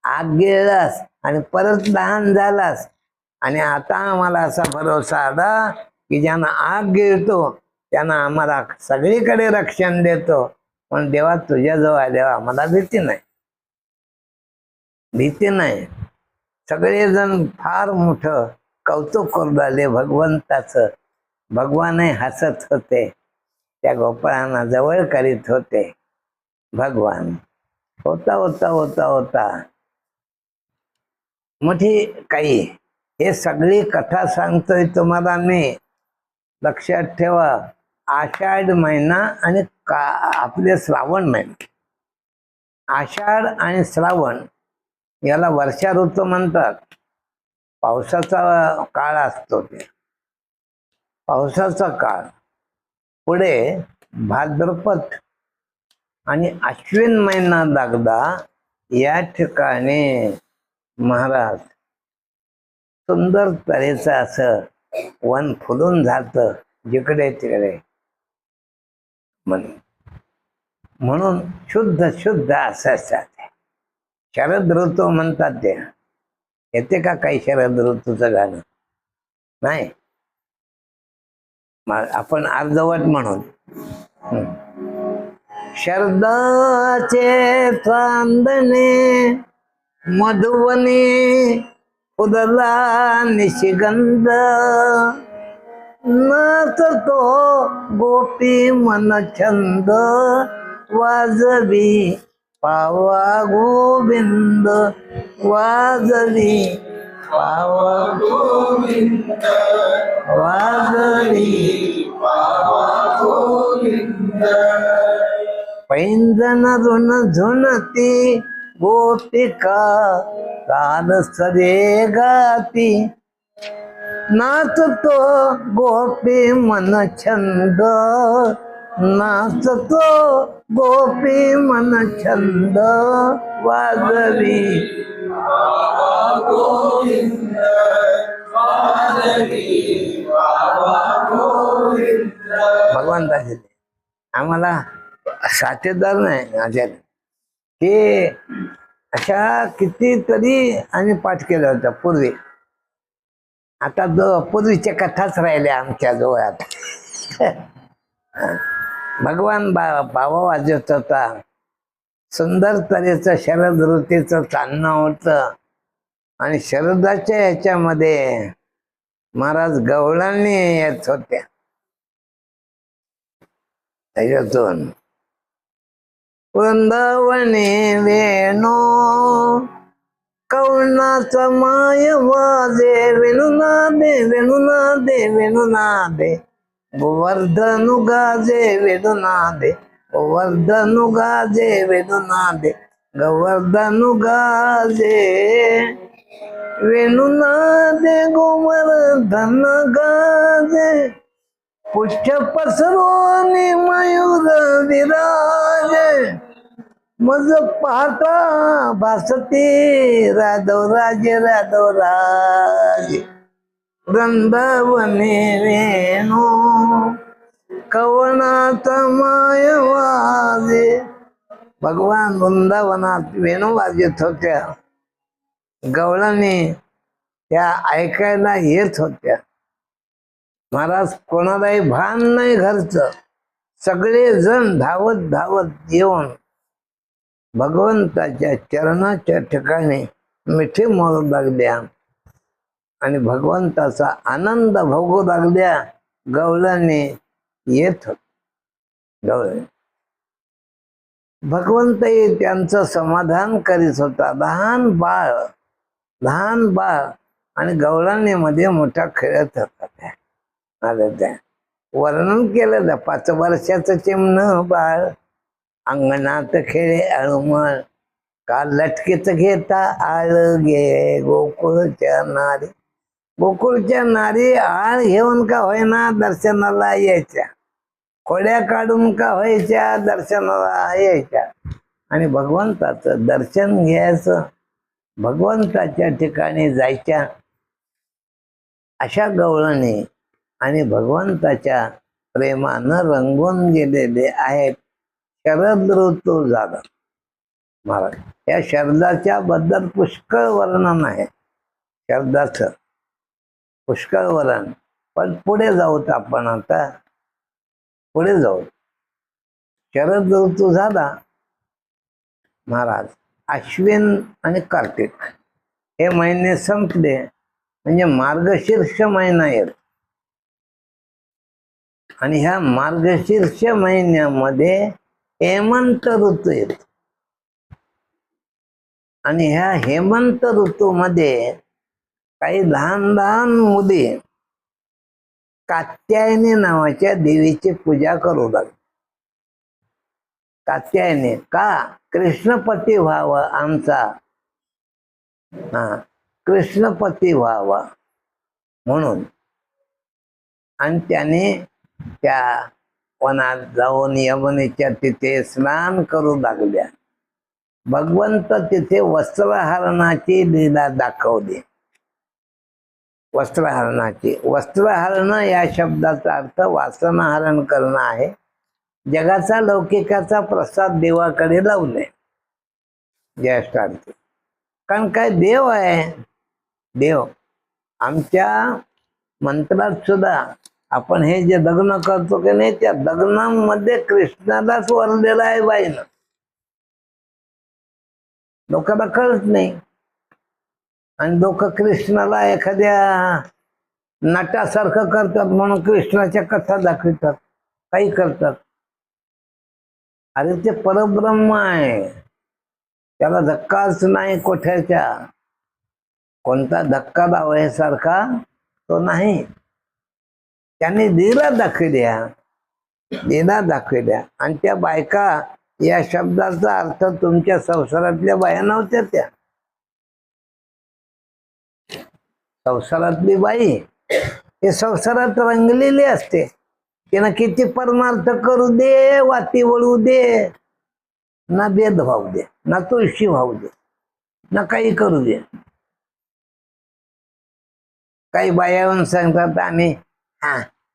आग गिळलास आणि परत लहान झालास. आणि आता आम्हाला असा भरोसा आला की ज्यांना आग गिळतो त्यांना आम्हाला सगळीकडे रक्षण देतो. पण देवा तुझ्याजवळ आल्यावर आम्हाला भीती नाही. सगळेजण फार मोठं कौतुक करू लागले भगवंताचं. भगवानही हसत होते. त्या गोपाळांना जवळ करीत होते. भगवान होता मोठी काही. हे सगळी कथा सांगतोय तुम्हाला मी. लक्षात ठेवा, आषाढ महिना आणि आपले श्रावण महिना. आषाढ आणि श्रावण याला वर्षा ऋतू म्हणतात. पावसाचा काळ असतो. ते पावसाचा काळ. पुढे भाद्रपद आणि अश्विन महिना लागला. या ठिकाणी महाराज सुंदर तऱ्हेचं असं वन फुलून जातं जिकडे तिकडे. म्हणून शुद्ध असं शरद ऋतू म्हणतात. ते येते का काही शरद ऋतूचं गाणं? नाही, आपण अर्धवट म्हणून. शरदाचे चांदणे मधुवने फुलला निशिगंध. नाचतो गोपी मन छंद वाजवी पावा गोविंद. वाजवी पावा गोविंद. पैंजण ऋण झुणती गोपिका काल सरे गाती. नाचतो गोपी मन छंद नाचतो गोपी मन छंद वाजवी. भगवंताचे आम्हाला साथीदार नाही माझ्यात. हे अशा कितीतरी आम्ही पाठ केल्या होत्या पूर्वी. आता पूर्वीच्या कथाच राहिल्या आमच्या जवळ. आता भगवान बाबा वाजत होता. सुंदर तऱ्हेचं शरद ऋतूचं चांदणं होतं आणि शरदाच्या ह्याच्यामध्ये महाराज गवळणी येत होत्या. त्याच्यातून वृंदावनी वेणू कवनाचा माय वाजे वेणुनादे वेणुनादे वेणुनादे गोवर्धनु गाजे वेणुनादे गोवर्धनु गाजे वेणुनादे गोवर्धनु गाजे वेणुनादे गोवर्धन गाजे पुष्प पसरोनी मयूर विराजे मज पाहता भासती राधवराजे राधवराजे वृंदावने वेणू कवनाचा माय वाजे. भगवान वृंदावनात वेणू वाजत होत्या. गवळणी त्या ऐकायला येत होत्या. महाराज कोणालाही भान नाही घरचं. सगळे जण धावत धावत येऊन भगवंताच्या चरणाच्या ठिकाणी मिठी मारू लागल्या आणि भगवंताचा आनंद भोगू लागल्या. गवळणी येत होत. गवळणी भगवंतही त्यांचं समाधान करीत होता. लहान बाळ आणि गवळणीमध्ये मोठा खेळत होता. त्या वर्णन केलं. 5 वर्षाचं चिमण बाळ अंगणात खेळे अळमळ का लटकेच घेता आळ घे गोकुळच्या नारी. गोकुळच्या नारी आळ घेऊन का होईना दर्शनाला यायच्या. खोड्या काढून का व्हायच्या दर्शनाला यायच्या आणि भगवंताचं दर्शन घ्यायचं. भगवंताच्या ठिकाणी जायच्या. अशा गवळणी आणि भगवंताच्या प्रेमानं रंगून गेलेले आहेत. शरद ऋतू झाला. महाराज या शरदाच्या बद्दल पुष्कळ वर्णन आहे. शरदाचं पुष्कळ वर्णन. पण पुढे जाऊत आपण. आता पुढे जाऊ. शरद ऋतू झाला महाराज. अश्विन आणि कार्तिक हे महिने संपले म्हणजे मार्गशीर्ष महिना येत. आणि ह्या मार्गशीर्ष महिन्यामध्ये हेमंत ऋतू येतो. आणि ह्या हेमंत ऋतूमध्ये काही लहान लहान मुली कात्यायनी नावाच्या देवीची पूजा करू लागली. कात्यायनी का? कृष्णपती व्हावा आमचा. कृष्णपती व्हावा म्हणून. आणि त्याने त्या वनात जाऊन यमुनेच्या तिथे स्नान करू लागल्या. भगवंत तिथे वस्त्रहरणाची लीला दाखवली. वस्त्रहरणाची. वस्त्रहरण या शब्दाचा अर्थ वासनाहरण करणं आहे. जगाचा लौकिकाचा प्रसाद देवाकडे लावणे ज्येष्ठार्थी. कारण काय देव आहे. देव आमच्या मंत्रात सुद्धा आपण हे जे लग्न करतो की नाही त्या लग्नामध्ये कृष्णालाच वरलेला आहे बाईनं. लोकांना कळत नाही. आणि लोक कृष्णाला एखाद्या नटासारखं करतात म्हणून कृष्णाच्या कथा दाखवतात. काही करतात. अरे ते परब्रह्म आहे. त्याला धक्काच नाही कोठ्याच्या. कोणता धक्का लावायसारखा तो नाही. त्याने लीला दाखवल्या. लीला दाखवल्या. आणि त्या बायका या शब्दाचा अर्थ तुमच्या संसारातल्या बाया नव्हत्या. त्या संसारातली बाई हे संसारात रंगलेली असते. तिनं किती परमार्थ करू दे, वाती वळू दे, ना भेदभाव दे, ना तुळशी भाऊ दे, ना काही करू दे. काही बायाहून सांगतात आम्ही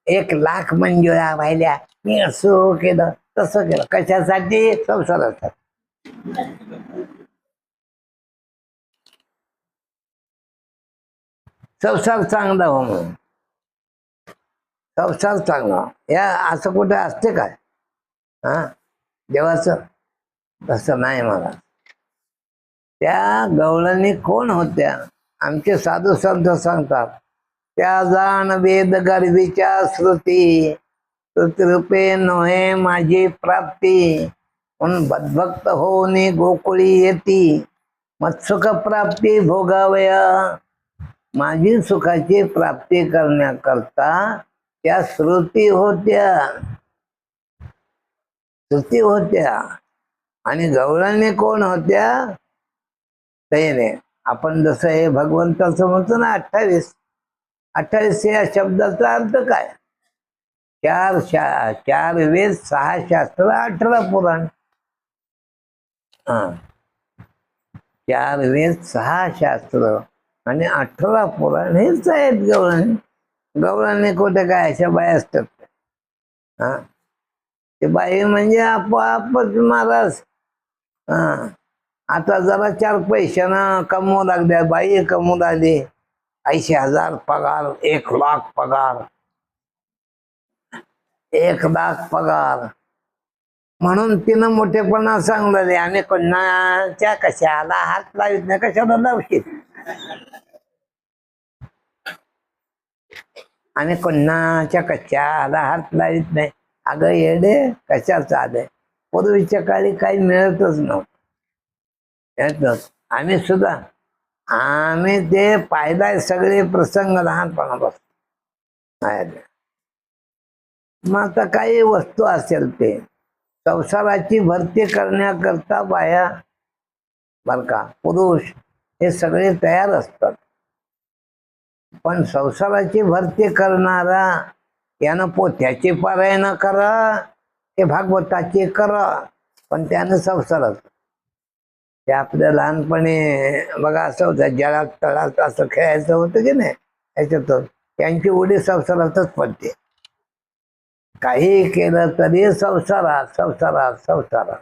1,00,000 मंजुळा व्हायल्या, मी असं केलं तसं केलं. कशासाठी? संसारासाठी. संसार चांगला हो म्हणून. संसार चांगला या असं कुठे असते काय? हा, देवाचं तसं नाही. मला त्या गवळणी कोण होत्या? आमचे साधू संत सांगतात, त्या जाण वेद गर्भीच्या श्रुती, रूपे नोहे माझी प्राप्ती, म्हणून बदभक्त होऊन गोकुळी येती, मत्सुख प्राप्ती भोगावया. माझी सुखाची प्राप्ती करण्याकरता त्या श्रुती होत्या, श्रुती होत्या. आणि गवळणी कोण होत्या? त्याने आपण जसं हे भगवंताचं म्हणतो ना 28 या शब्दाचा अर्थ काय? 4 वेद, 6 शास्त्र, 18 पुराण. 4 वेद, 6 शास्त्र आणि 18 पुराण हेच आहेत गवळणी. गवळणी कुठे काय अशा बाया असतात? ते बाई म्हणजे आपोआपच महाराज. आता जरा 4 पैशानं कमवू लागल्या बाई, कमवू लागली 80,000 पगार, 1,00,000 पगार, 1,00,000 पगार. म्हणून तिनं मोठेपणा सांगले, आणि कोणाच्या कशाला हात लावित नाही. कशाला लावशील? आणि कोणाच्या कशाला हात लावित नाही. अगं येडे, कशाचं आलंय? पूर्वीच्या काळी काही मिळतच नव्हतं. आम्ही सुद्धा ते पाहिलाय सगळे प्रसंग लहानपणापासून. मग आता काही वस्तू असेल ते संसाराची भरती करण्याकरता बाया बर का, पुरुष हे सगळे तयार असतात. पण संसाराची भरती करणारा यानं पोथ्याची पारायण करा, ते भागवताची करा, पण त्यानं संसारात. ते आपल्या लहानपणी बघा असं होतं, जळात तळात असं खेळायचं होतं की नाही, याच्यातून त्यांची उडी संसारातच पडते. काही केलं तरी संसारात संसारात संसारात,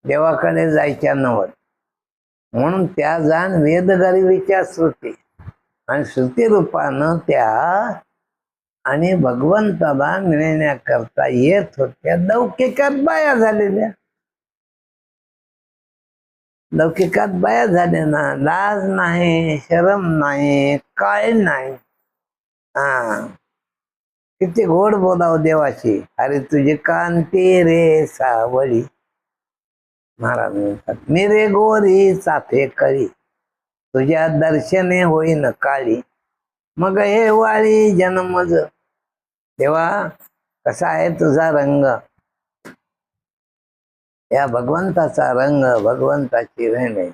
देवाकडे जायच्या नव्हत. म्हणून त्या जाण वेदगर्भीच्या श्रुती, आणि श्रुती रूपानं त्या आणि भगवंताला मिळण्याकरता येत होत्या. लौकिकात बाया झालेल्या, लौकिकात बाया झाल्या ना. लाज नाही, शरम नाही, काय नाही. किती गोड बोलाव देवाशी. अरे तुझी कांती रे सावळी, महाराज म्हणतात, मी रे गोरी चाफे कळी, तुझ्या दर्शने होईन काळी, मग हे वाळी जन्मज. देवा कसा आहे तुझा रंग? या भगवंताचा रंग, भगवंताची रेणे,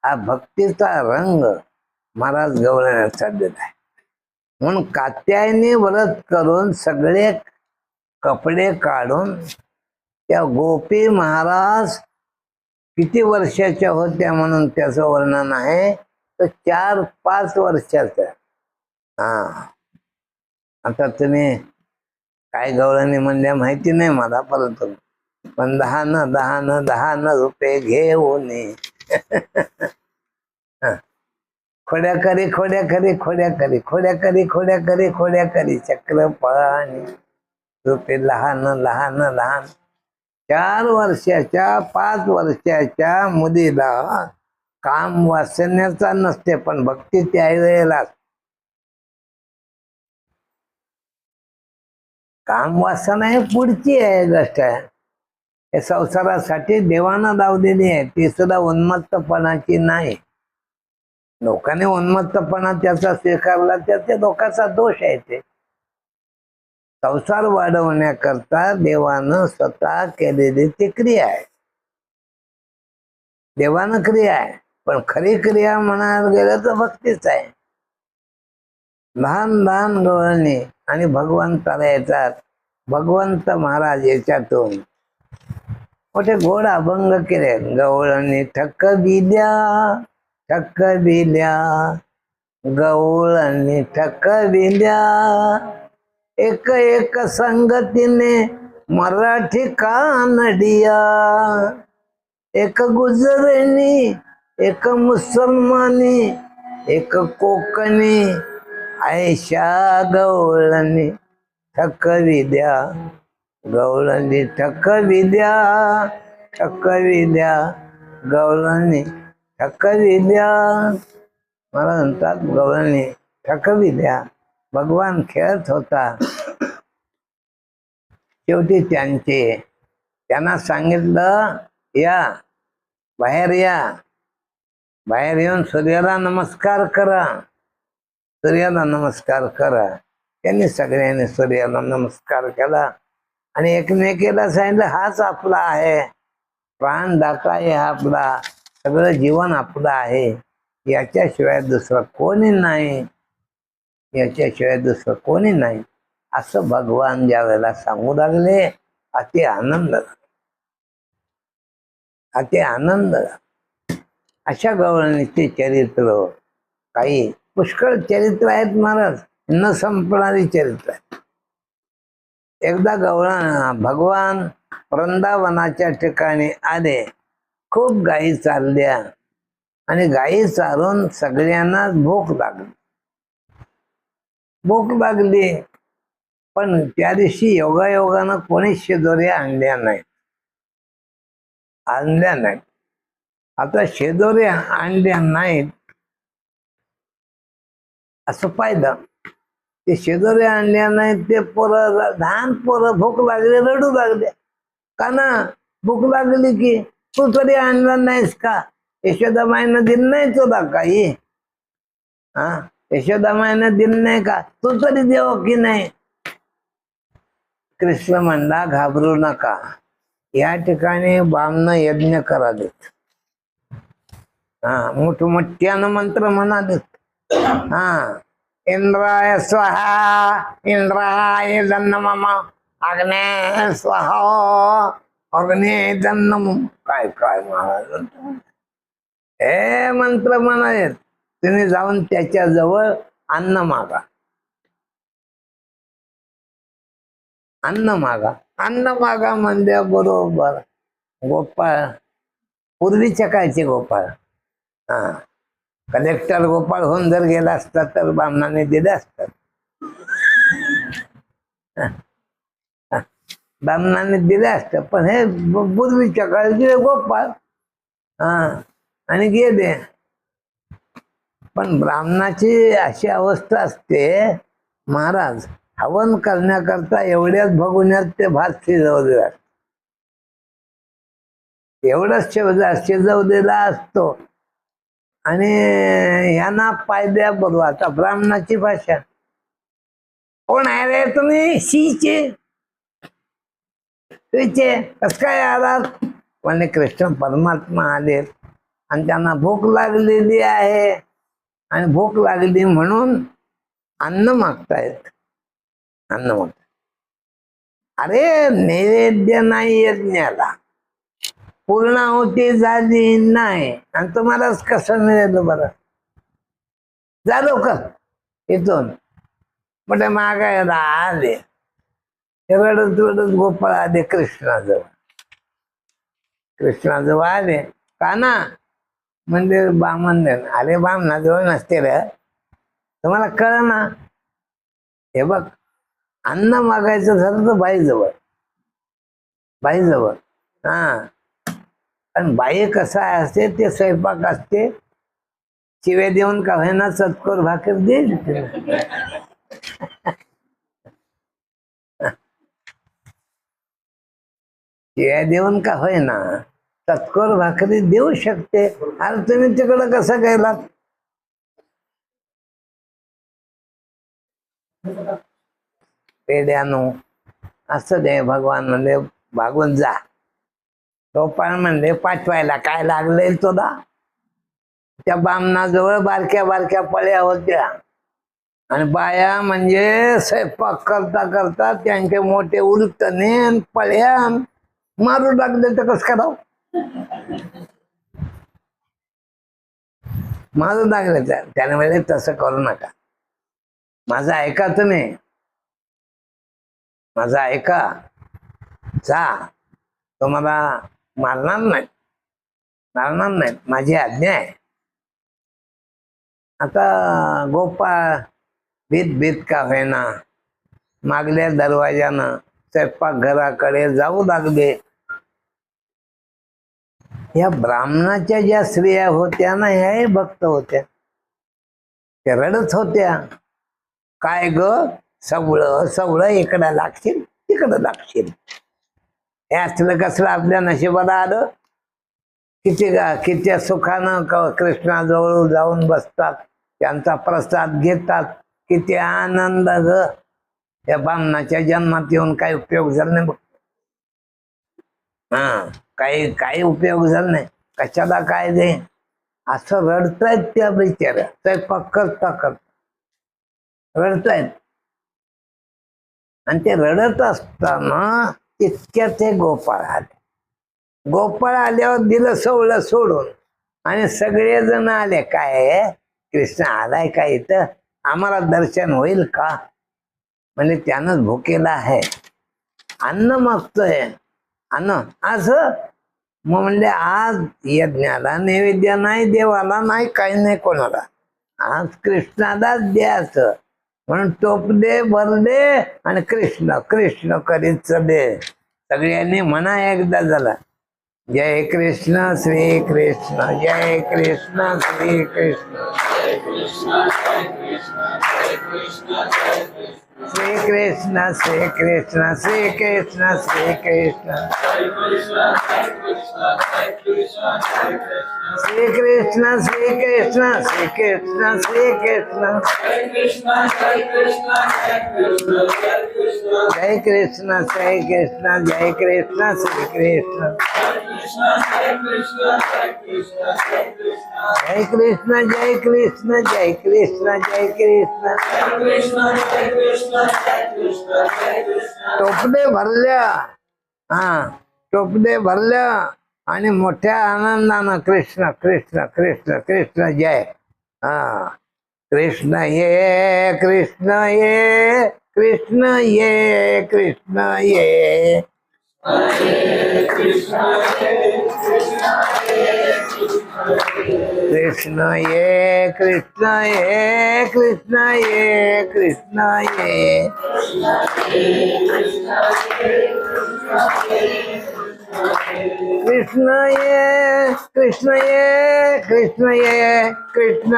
हा भक्तीचा रंग महाराज गवळण्याचा देत आहे. म्हणून कात्यायनी व्रत करून सगळे कपडे काढून त्या गोपी महाराज किती वर्षाच्या होत्या म्हणून त्याचं वर्णन आहे. तर 4-5 वर्षाच्या. आता तुम्ही काय गवळणी म्हणल्या माहिती नाही मला, परंतु पण 10 रुपये घेऊन खोड्या करी खोड्या करी खोड्या करी खोड्या करी खोड्या करी खोड्या करी चक्र पाणी रुपये लहान लहान लहान. 4 वर्षाच्या 5 वर्षाच्या मुलीला काम वासण्याचा नसते, पण भक्ती त्यावेळेला. काम वासना हे पुढची आहे गोष्ट आहे. हे संसारासाठी देवानं लावलेली आहे, ती सुद्धा उन्मत्तपणाची नाही. लोकांनी उन्मत्तपणा त्याचा स्वीकारला, त्या लोकांचा दोष आहे. ते संसार वाढवण्याकरता देवानं स्वतः केलेली ती क्रिया आहे. देवानं क्रिया आहे, पण खरी क्रिया म्हणायला गेलं तर भक्तीच आहे. लहान लहान गवळणी आणि भगवंताला येतात. भगवंत महाराज याच्यातून मोठे गोड अभंग केले. गवळणी ठक्क बिल्या, ठक्क बिल्या, गवळणी ठक्क बिल्या, एक एक संगतीने मराठी कानडिया, एक गुजरेनी, एक मुसलमानी, एक कोकणी, आयशा गवळणी ठक्क विद्या, गवळणी ठक्क विद्या, ठक्क विद्या, गवळणी ठक्क विद्या. मला म्हणतात गवळणी ठक्क विद्या. भगवान खेळत होता. शेवटी त्यांना सांगितलं, या बाहेर या, बाहेर येऊन सूर्याला नमस्कार करा, सूर्याला नमस्कार करा. त्यांनी सगळ्यांनी सूर्याला नमस्कार केला आणि एकमेकीला सांगितलं, हाच आपला आहे, प्राणदाता आहे आपला, सगळं जीवन आपलं आहे, याच्याशिवाय दुसरं कोणी नाही, याच्याशिवाय दुसरं कोणी नाही. असं भगवान ज्या वेळेला सांगू लागले, अति आनंद, अति आनंद. अशा गवळणीचे चरित्र, काही पुष्कळ चरित्र आहेत महाराज, न संपणारी चरित्र आहेत. एकदा भगवान वृंदावनाच्या ठिकाणी आले. खूप गायी चालल्या आणि गायी चालून सगळ्यांना भूक लागली. भूक लागली, पण त्या दिवशी योगायोगानं कोणी शेदोऱ्या आणल्या नाहीत, आणल्या नाहीत. आता शेदोऱ्या आणल्या नाहीत असं पाहिलं, ते शेदोरे आणल्या नाहीत. ते पोरं, लहान पोरं भूक लागले, रडू लागले. का ना, भूक लागली की तू तरी आणला नाहीस का, यशोदामाईनं दिलं नाही तुला काही, हा, यशोदामाईनं दिलं नाही का, तू तरी देव की नाही. कृष्ण म्हणला, घाबरू नका, या ठिकाणी बामनं यज्ञ करालेत, हा, मोठमोठ्यानं मंत्र म्हणालेत. हा, इंद्राय स्वाहा, इंद्राय जन्नम, अग्ने स्वाहा, अग्ने जन्नम. काय काय महाराज हे मंत्र म्हणालेत. तुम्ही जाऊन त्याच्याजवळ अन्न मागा, अन्न मागा, अन्न मागा म्हणजे बरोबर गोपाळ, पूर्वीच्या काळचे गोपाळ, हा, कलेक्टर गोपाळ होऊन जर गेला असता तर बामणाने दिले असतात, बामणाने दिले असतात. पण हे पूर्वीच्या काळचे गोपाळ, हा, आणि गेले. पण ब्राह्मणाची अशी अवस्था असते महाराज, हवन करण्याकरता एवढ्याच भगुन्यात ते भात शिजवलेला, एवढंच शिजवलेला असतो. आणि ह्यांना पायद्या बरोबर. आता ब्राह्मणाची भाषा, कोण आहे रे तुम्ही, शीचे तुझे कस काय आलात. म्हणजे कृष्ण परमात्मा आले आणि त्यांना भूक लागलेली आहे, आणि भूक लागली म्हणून अन्न मागतायत, अन्न मागतायत. अरे नैवेद्य नाही यज्ञाला, पूर्णाहुती झाली नाही, आणि तुम्हालाच कसं मिळेल बरं. जा लवकर इथून. म्हणजे मागायला आले, रडत रडत गोपाळ आले कृष्णाजवळ. कृष्णाजवळ आले, का ना, म्हणजे बामण अरे बामणाजवळ नसते रे, तुम्हाला कळ ना. हे बघ, अन्न मागायचं झालं तर बाईजवळ, बाईजवळ, हा. पण बाई कसा असते, ते स्वयंपाक असते, शिव्या देऊन का होईना चतकोर भाकर देईल. शिव्या देऊन का होईना चतकोर भाकरी देऊ शकते. अरे तुम्ही तिकडं कसं गेलात. पेड्यानो असं दे, भगवान म्हणले भागून जा. गोपाळ म्हणले पाठवायला काय लागले तुला. त्या बामणाजवळ बारक्या बारक्या पळ्या होत्या, आणि बाया म्हणजे स्वयंपाक करता करता त्यांचे मोठे उलटणे पळ्या मारू लागले तर कसं करावं, मारू लागले त्याने म्हणजे तसं करू नका, माझं ऐका तुम्ही, माझं ऐका, जा, तुम्हाला मारणार नाही, माझी आज्ञा आहे. आता गोपाळ भीत का होईना मागल्या दरवाजानं स्वयंपाकघराकडे जाऊ लागले. या ब्राह्मणाच्या ज्या स्त्रिया होत्या ना, ह्याही भक्त होत्या, त्या रडत होत्या. काय ग, सवळं इकडं लागशील तिकडं लागशील, हे असलं कसलं आपल्या नशिबाला आलं. किती सुखानं कृष्णाजवळ जाऊन बसतात, त्यांचा प्रसाद घेतात, किती आनंद ग. या ब्राह्मणाच्या जन्मात येऊन काही उपयोग झाला नाही बघ. काही उपयोग झाला नाही. कशाला काय दे, असं रडतायत त्या बिचाऱ्या, स्वयंपाक करता रडतायत. आणि ते रडत असताना इतक्यात ते गोपाळ आल्यावर दिलं सवळं सोडून, आणि सगळेजण आले. काय कृष्ण आलाय का इथं, आम्हाला दर्शन होईल का, म्हणजे त्यानंच भुकेला आहे, अन्न मागतोय, अन्न असं. मग म्हणले आज यज्ञाला नैवेद्य नाही, देवाला नाही, काही नाही कोणाला, आज कृष्णालाच द्यायचं. म्हणून टोपले भरले आणि कृष्ण करीत चले. सगळ्यांनी म्हणा एकदा झाला, जय कृष्ण श्री कृष्ण, जय कृष्ण श्री कृष्ण, श्री कृष्ण श्री कृष्ण, श्री कृष्ण श्री कृष्ण, श्री कृष्ण श्री कृष्ण, श्री कृष्ण श्री कृष्ण, जय कृष्ण श्री कृष्ण, जय कृष्ण श्री कृष्ण, जय कृष्ण जय कृष्ण, जय कृष्ण जय कृष्ण, टोपले भरल्या. टोपले भरल्या आणि मोठ्या आनंदानं कृष्ण कृष्ण कृष्ण कृष्ण जय. कृष्ण ये कृष्ण ये कृष्ण ये कृष्ण ये, कृष्ण ये कृष्ण ये कृष्ण ये कृष्ण ये, कृष्ण ये कृष्ण ये कृष्ण ये कृष्ण ये,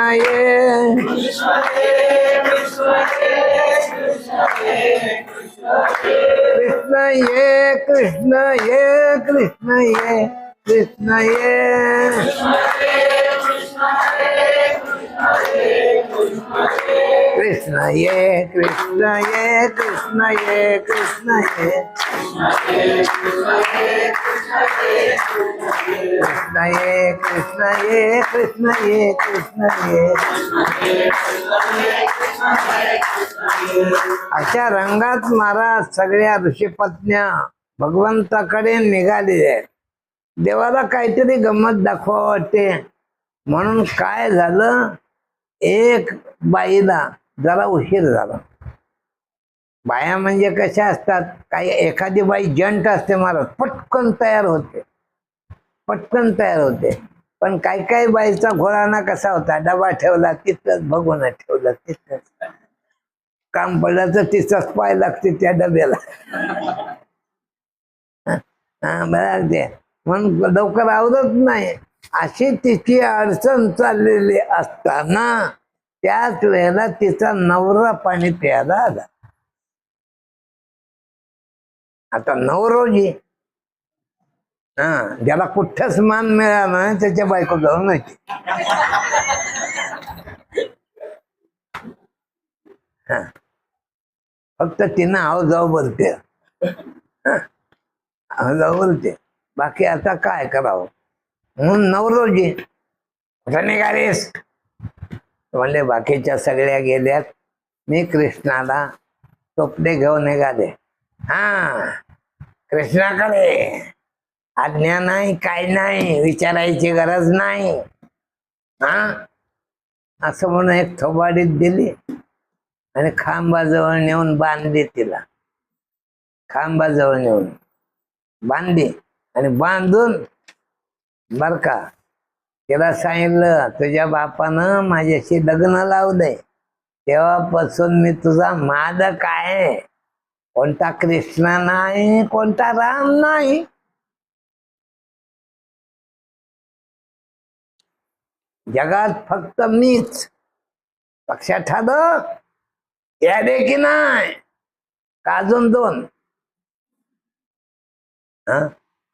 कृष्ण ये कृष्ण ये कृष्ण ये कृष्ण ये, कृष्ण ये कृष्ण ये कृष्ण ये कृष्ण ये, कृष्ण ये कृष्ण ये कृष्ण ये कृष्ण ये. अशा रंगात महाराज सगळ्या ऋषीपत्न्या भगवंताकडे निघालेल्या आहेत. देवाला काहीतरी गंमत दाखवा वाटते, म्हणून काय झालं, एक बाईला जरा उशीर झाला. बाया म्हणजे कशा असतात, काही एखादी बाई जंट असते महाराज, पटकन तयार होते. पण काही बाईचा घोळाना कसा होता, डबा ठेवला तिथंच, भगवान ठेवला तिथंच, काम पडलं तर तिथंच पाय लागते त्या डब्याला. बरं ते म्हणून लवकर आवडत नाही. अशी तिची अडचण चाललेली असताना त्याच वेळेला तिचा नवरा पाणी प्यायला आला. आता नवरोजी ज्याला कुठंच मान मिळाला नाही त्याच्या बायको जाऊन नाही. फक्त तिनं आव जाऊ बोलते, बोलते, बाकी आता काय करावं. म्हणून नवरोजी कुठं निघालीस म्हणले, बाकीच्या सगळ्या गेल्यात, मी कृष्णाला टोपले घेऊन निघाले. हा, कृष्णाकडे आज्ञा नाही, काय नाही, विचारायची गरज नाही. हा, असं म्हणून एक थोबाडीत दिली आणि खांबाजवळ नेऊन बांधली. तिला खांबाजवळ नेऊन बांधली आणि बांधून बर का तिला सांगितलं, तुझ्या बापानं माझ्याशी लग्न लावलंय, तेव्हापासून मी तुझा मालक आहे. कोणता कृष्ण नाही, कोणता राम नाही. जगात फक्त मीच. लक्षात आलं? यादे की नाही? का अजून दोन?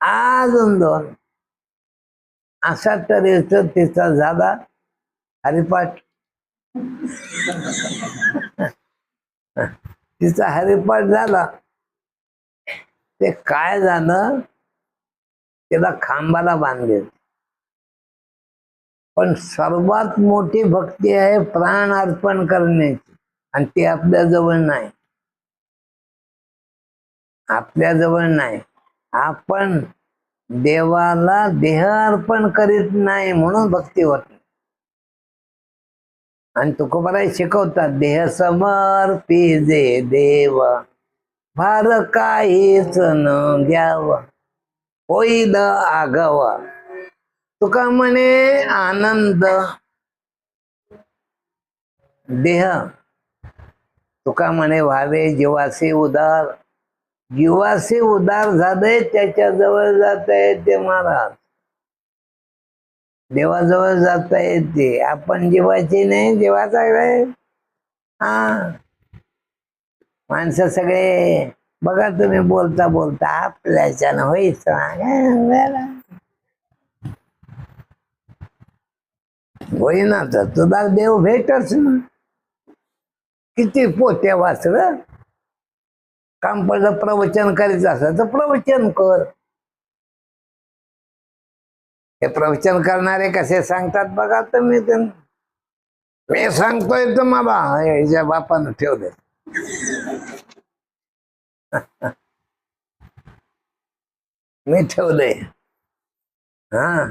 अजून दोन. अशा तऱ्हेच तिचा झाला हरिपाठ. तिचा हरिपाठ झाला. ते काय झालं, तिला खांबाला बांधले. पण सर्वात मोठी भक्ती आहे प्राण अर्पण करण्याची, आणि ती आपल्या जवळ नाही. आपल्या जवळ नाही. आपण देवाला देह अर्पण करीत नाही म्हणून भक्ती होत नाही. आणि तुकोबाराय शिकवतात, देह समर्पी जे देव, भार काहीच न घ्याव, होईल आगाव. तुका म्हणे आनंद देह, तुका म्हणे व्हावे जीवासे उदार. जीवासे उदार झाले त्याच्याजवळ जाता येते महाराज, देवाजवळ जाता येते. आपण जीवाची नाही, देवाचा आहे. हा, माणसं सगळे बघा तुम्ही बोलता बोलता आपल्याच्यानं व्हायचं होईना, तर तुला देव भेटच ना. किती पोत्या वाचलं, काम पडलं प्रवचन करायचं असं तर प्रवचन कर. हे प्रवचन करणारे कसे सांगतात बघा तुम्ही. मी सांगतोय तुम्हाला, ह्याच्या बापानं ठेवले. मी ठेवलंय. हा,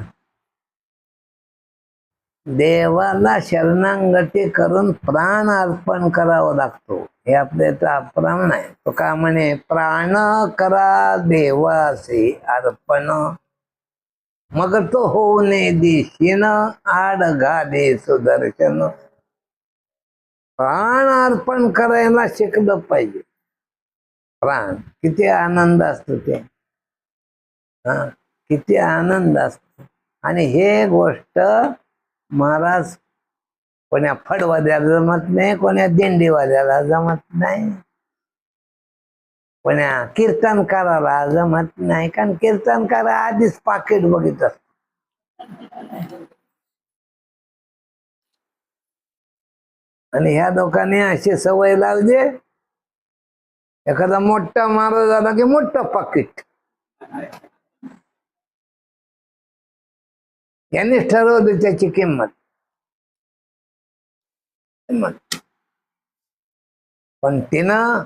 देवाला शरणांगती करून प्राण अर्पण करावं लागतो. हे आपल्या इथं अप्रमाण आहे. तो का म्हणे, प्राण करा देवासे अर्पण, मग तो होऊने दिशीन आड घाले सुदर्शन. प्राण अर्पण करायला शिकलं पाहिजे. प्राण किती आनंद असतो ते. हा, किती आनंद असतो. आणि हे गोष्ट महाराज कोण्या फडवाद्याला जमत नाही, कोण्या दिंडीवाद्याला जमत नाही, कोण्या कीर्तनकाराला जमत नाही. कारण कीर्तनकार आधीच पाकिट बघित असत. आणि ह्या लोकांनी अशी सवय लावली, एखादा मोठा महाराज झाला की मोठं पाकिट. यांनीच ठरवली त्याची किंमत. पण तिनं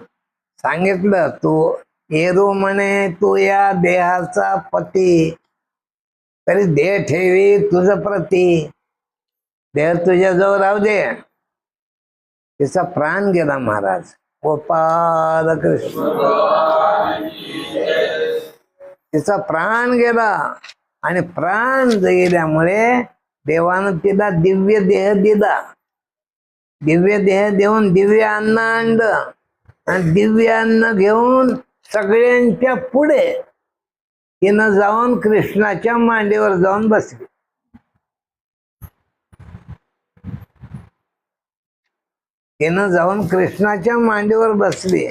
सांगितलं, तू येरू म्हणे तू या देहाचा पती, तरी देह ठेवी तुझ प्रती. देह तुझ्या जवळ राहू दे. तिचा प्राण गेला महाराज. गोपाल कृष्ण, तिचा प्राण गेला. आणि प्राण गेल्यामुळे देवानं तिला दिव्य देह दिला. दिव्य देह देऊन दिव्य अन्न आणलं, आणि दिव्य अन्न घेऊन सगळ्यांच्या पुढे तिनं जाऊन कृष्णाच्या मांडीवर जाऊन बसली. तिनं जाऊन कृष्णाच्या मांडीवर बसली.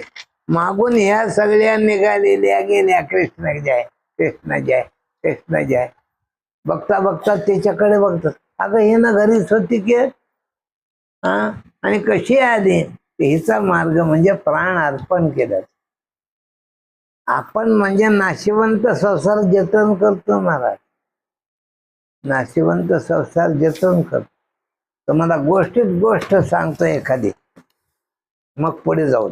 मागून ह्या सगळ्या निघालेल्या गेल्या, कृष्ण जय, कृष्ण जय, कृष्ण जय. बघता बघता त्याच्याकडे बघतात, अगं हे ना घरीच होती की. हा, आणि कशी आली? हिचा मार्ग म्हणजे प्राण अर्पण केलं. आपण म्हणजे नाशिवंत संसार जतन करतो महाराज. नाशिवंत संसार जतन करतो. तुम्हाला गोष्टीत गोष्ट सांगतो एखादी. मग पुढे जाऊ.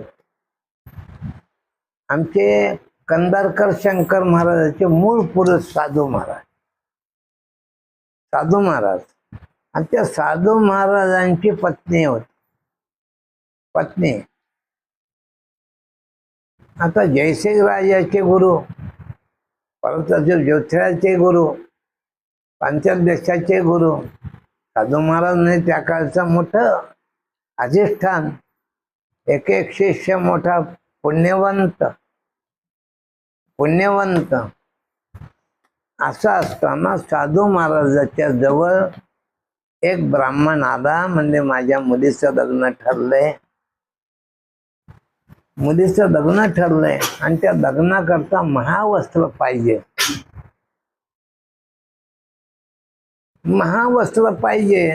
आमचे कंधारकर शंकर महाराजांचे मूळ पुरुष साधू महाराज. साधू महाराज आणि त्या साधू महाराजांची पत्नी होती. पत्नी आता जयसिंग राजाचे गुरु, परत ज्योतिराचे गुरु, पांचाल देशाचे गुरु साधू महाराज त्या काळचं मोठं अधिष्ठान, एक एक शिष्य मोठा पुण्यवंत पुण्यवंत असं असताना साधू महाराजाच्या जवळ एक ब्राह्मण आला. म्हणजे माझ्या मुलीचं लग्न ठरलंय, मुलीचं लग्न ठरलंय आणि त्या लग्नाकरता महावस्त्र पाहिजे, महावस्त्र पाहिजे.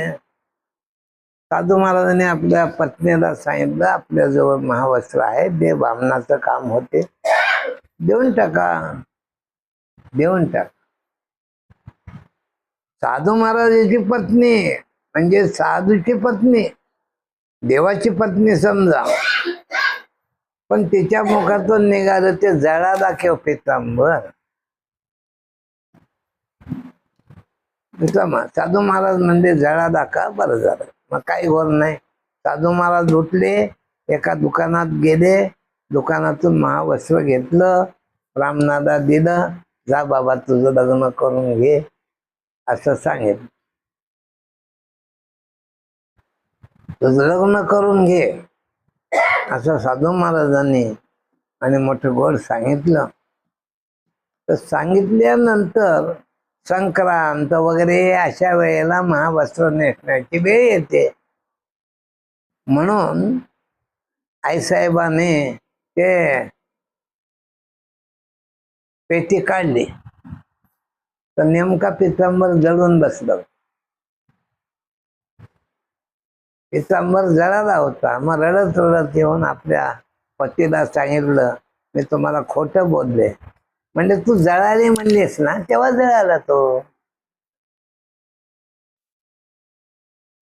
साधू महाराजांनी आपल्या पत्नीला सांगितलं, आपल्याजवळ महावस्त्र आहे, दे, बामणाचं काम होते, देऊन टाका, देऊन टाका. साधू महाराजाची पत्नी म्हणजे साधूची पत्नी, देवाची पत्नी समजा, पण तिच्या मुखातून निघालं ते जळा दाखव पितांबर. साधू महाराज म्हणजे जळा दाखा, बरं झालं. मग काही गोर नाही. साधू महाराज उठले, एका दुकानात गेले, दुकानातून महावस्त्र घेतलं, ब्राह्मणाला दिलं, जा बाबा तुझं लग्न करून घे असं सांगितलं. तुझं लग्न करून घे असं साधू महाराजांनी आणि मोठं गोड सांगितलं. तर सांगितल्यानंतर संक्रांत वगैरे अशा वेळेला महावस्त्र नेसण्याची वेळ येते. म्हणून आईसाहेबाने ते पेटी काढली तर नेमका पितांबर जळून बसलं. पितांबर जळाला होता. मग रडत रडत येऊन आपल्या पतीला सांगितलं, मी तुम्हाला खोटं बोलले. म्हणजे तू जळाली म्हणलीस ना, तेव्हा जळाला तो.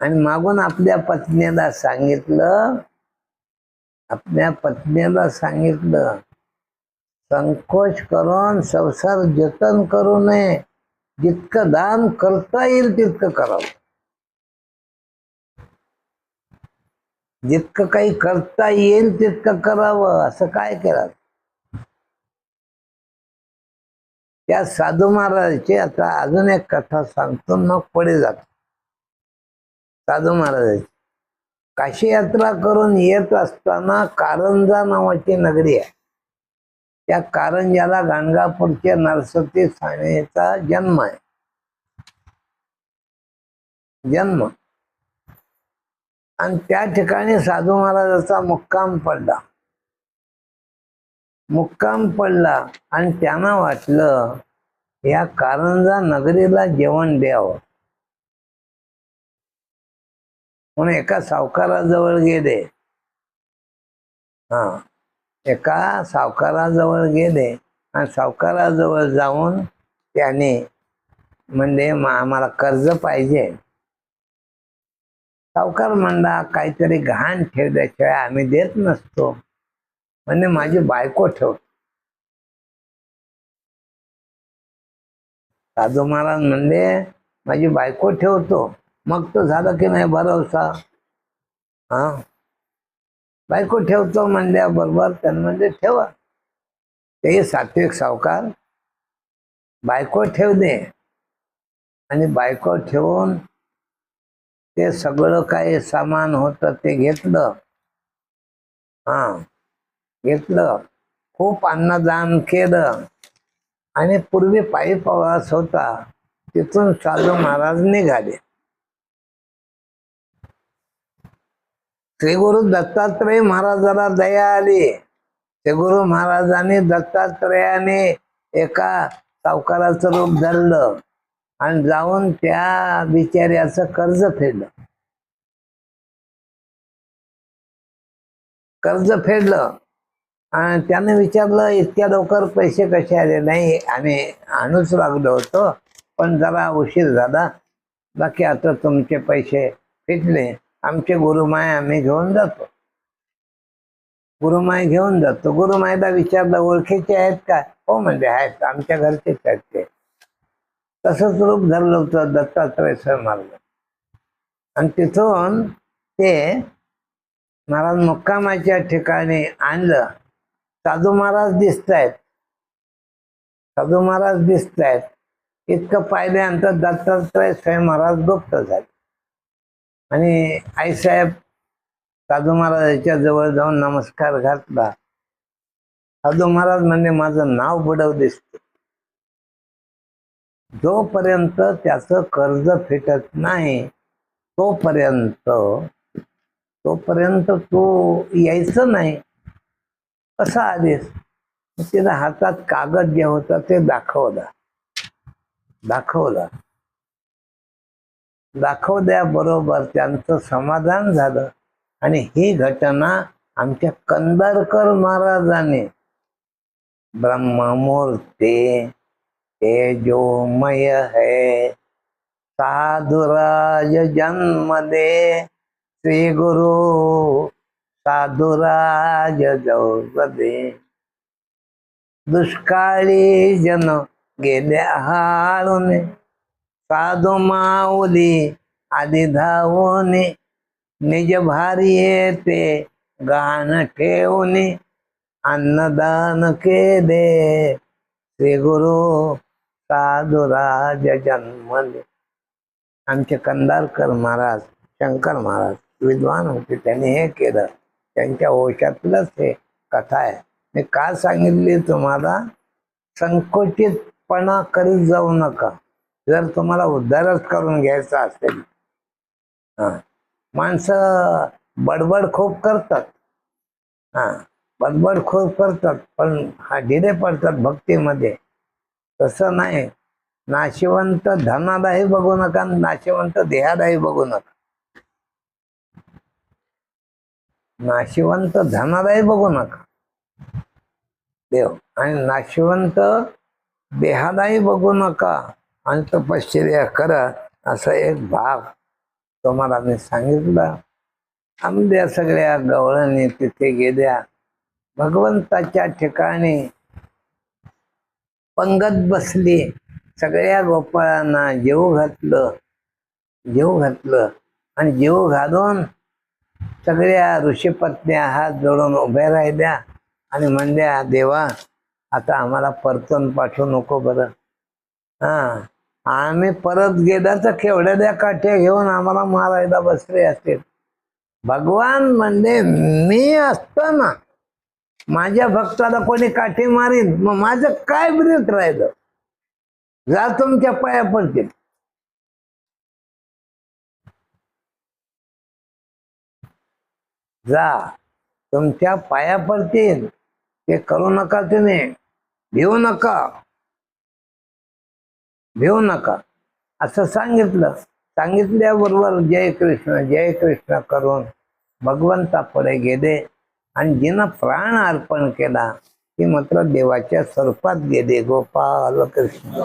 आणि मागून आपल्या पत्नीला सांगितलं, आपल्या पत्नीला सांगितलं, संकोच करून संसार जतन करू नये, जितकं दान करता येईल तितकं करावं. जितकं काही करता येईल तितकं करावं. असं काय केलं? त्या साधू महाराजाची आता अजून एक कथा सांगतो, मग पुढे जातो. साधू महाराजाची काशी यात्रा करून येत असताना कारंजा नावाची नगरी आहे. त्या कारंजाला गाणगापूरच्या नरसती सानेचा जन्म आहे. जन्म आणि त्या ठिकाणी साधू महाराजाचा मुक्काम पडला. मुक्काम पडला आणि त्यांना वाटलं या कारंजा नगरीला जेवण द्यावं. म्हणून एका सावकाराजवळ गेले. एका सावकाराजवळ गेले आणि सावकाराजवळ जाऊन त्याने म्हणजे आम्हाला कर्ज पाहिजे. सावकार म्हणला, काहीतरी गहाण ठेवल्याशिवाय आम्ही देत नसतो. म्हणजे माझी बायको ठेव. साधू महाराज म्हणले, माझी बायको ठेवतो. मग तो झालं की नाही भरोसा. बायको ठेवतो म्हणल्याबरोबर त्यांना म्हणजे ठेवा. ते सात्विक सावकार बायको ठेवले आणि बायको ठेवून ते सगळं काही सामान होतं ते घेतलं. घेतलं, खूप अन्नदान केलं आणि पूर्वी पायी प्रवास होता, तिथून साधू महाराज निघाले. श्री गुरु दत्तात्रय महाराजाला दया आली. श्री गुरु महाराजांनी दत्तात्रयाने एका सावकाराचं रूप धरलं आणि जाऊन त्या बिचाऱ्याचं कर्ज फेडलं. कर्ज फेडलं आणि त्याने विचारलं, इतक्या लवकर पैसे कसे आले? नाही, आम्ही आणूच लागलो होतो, पण जरा उशीर झाला, बाकी आता तुमचे पैसे फिटले, आमचे गुरुमाय आम्ही घेऊन जातो. गुरुमाई घेऊन जातो. गुरुमाईला विचारलं ओळखीचे आहेत का? हो म्हणजे आहेत, आमच्या घरचेच आहेत ते. तसंच रूप धरलं होतं दत्तात्रय सर मार्ग. आणि तिथून ते महाराज मुक्कामाच्या ठिकाणी आणलं. साधू महाराज दिसतायत, साधू महाराज दिसतायत. इतकं पाहिल्यानंतर दत्तात्रय स्वयं महाराज गुप्त झाले आणि आईसाहेब साधू महाराजांच्या जवळ जाऊन नमस्कार घातला. साधू महाराज म्हणजे माझं नाव बुडव दिसत. जोपर्यंत त्याचं कर्ज फिटत नाही तोपर्यंत तू यायचं नाही. कसं आलीस? तिला हातात कागद जे होता ते दाखवल्याबरोबर त्यांचं समाधान झालं. आणि ही घटना आमच्या कंदारकर महाराजांनी ब्रह्ममूर्ती तेजोमय है साधुराज जन्म दे श्री गुरु साधुराज जव दे दुष्काळी जन गेल्या हारून साधू माऊली आधी धावून निज भारी येते गाण ठेवून अन्नदान केले श्री गुरु साधुराज जन्मले. आमचे कंदारकर महाराज, शंकर महाराज विद्वान होते, त्यांनी हे केलं. त्यांच्या ओशातलंच हे कथा आहे. मी का सांगितली तुम्हाला? संकोचितपणा करीत जाऊ नका. जर तुम्हाला उद्धारच करून घ्यायचा असेल. माणसं बडबड खूप करतात, बडबड खूप करतात, पण ढिले पडतात भक्तीमध्ये. तसं नाही. नाशिवंत धनालाही बघू नका, नाशिवंत देहालाही बघू नका. नाशिवंत धनालाही बघू नका देव, आणि नाशिवंत देहालाही बघू नका. आणि तपश्चर्या करा. असा एक भाग तुम्हाला मी सांगितलं. आमच्या सगळ्या गवळणी तिथे गेल्या. भगवंताच्या ठिकाणी पंगत बसली. सगळ्या गोपाळांना जेवू घातलं आणि जेवू घालून सगळ्या ऋषीपत्न्या हात जोडून उभ्या राहिल्या आणि म्हणल्या, देवा आता आम्हाला परतून पाठवू नको बरं. आम्ही परत गेला तर केवढ्या काठ्या घेऊन आम्हाला मारायला बसले असतील. भगवान म्हणजे मी असताना माझ्या भक्ताला कोणी काठी मारीन, मग माझं काय ब्रीत राहिलं? जा तुमच्या पाया पडतील. जा तुमच्या पाया पडतील. ते करू नका. तुम्ही भिवू नका असं सांगितलं. सांगितल्याबरोबर जय कृष्ण करून भगवंतापुढे गेले. आणि जिनं प्राण अर्पण केला ती मात्र देवाच्या स्वरूपात गेले. गोपाल कृष्ण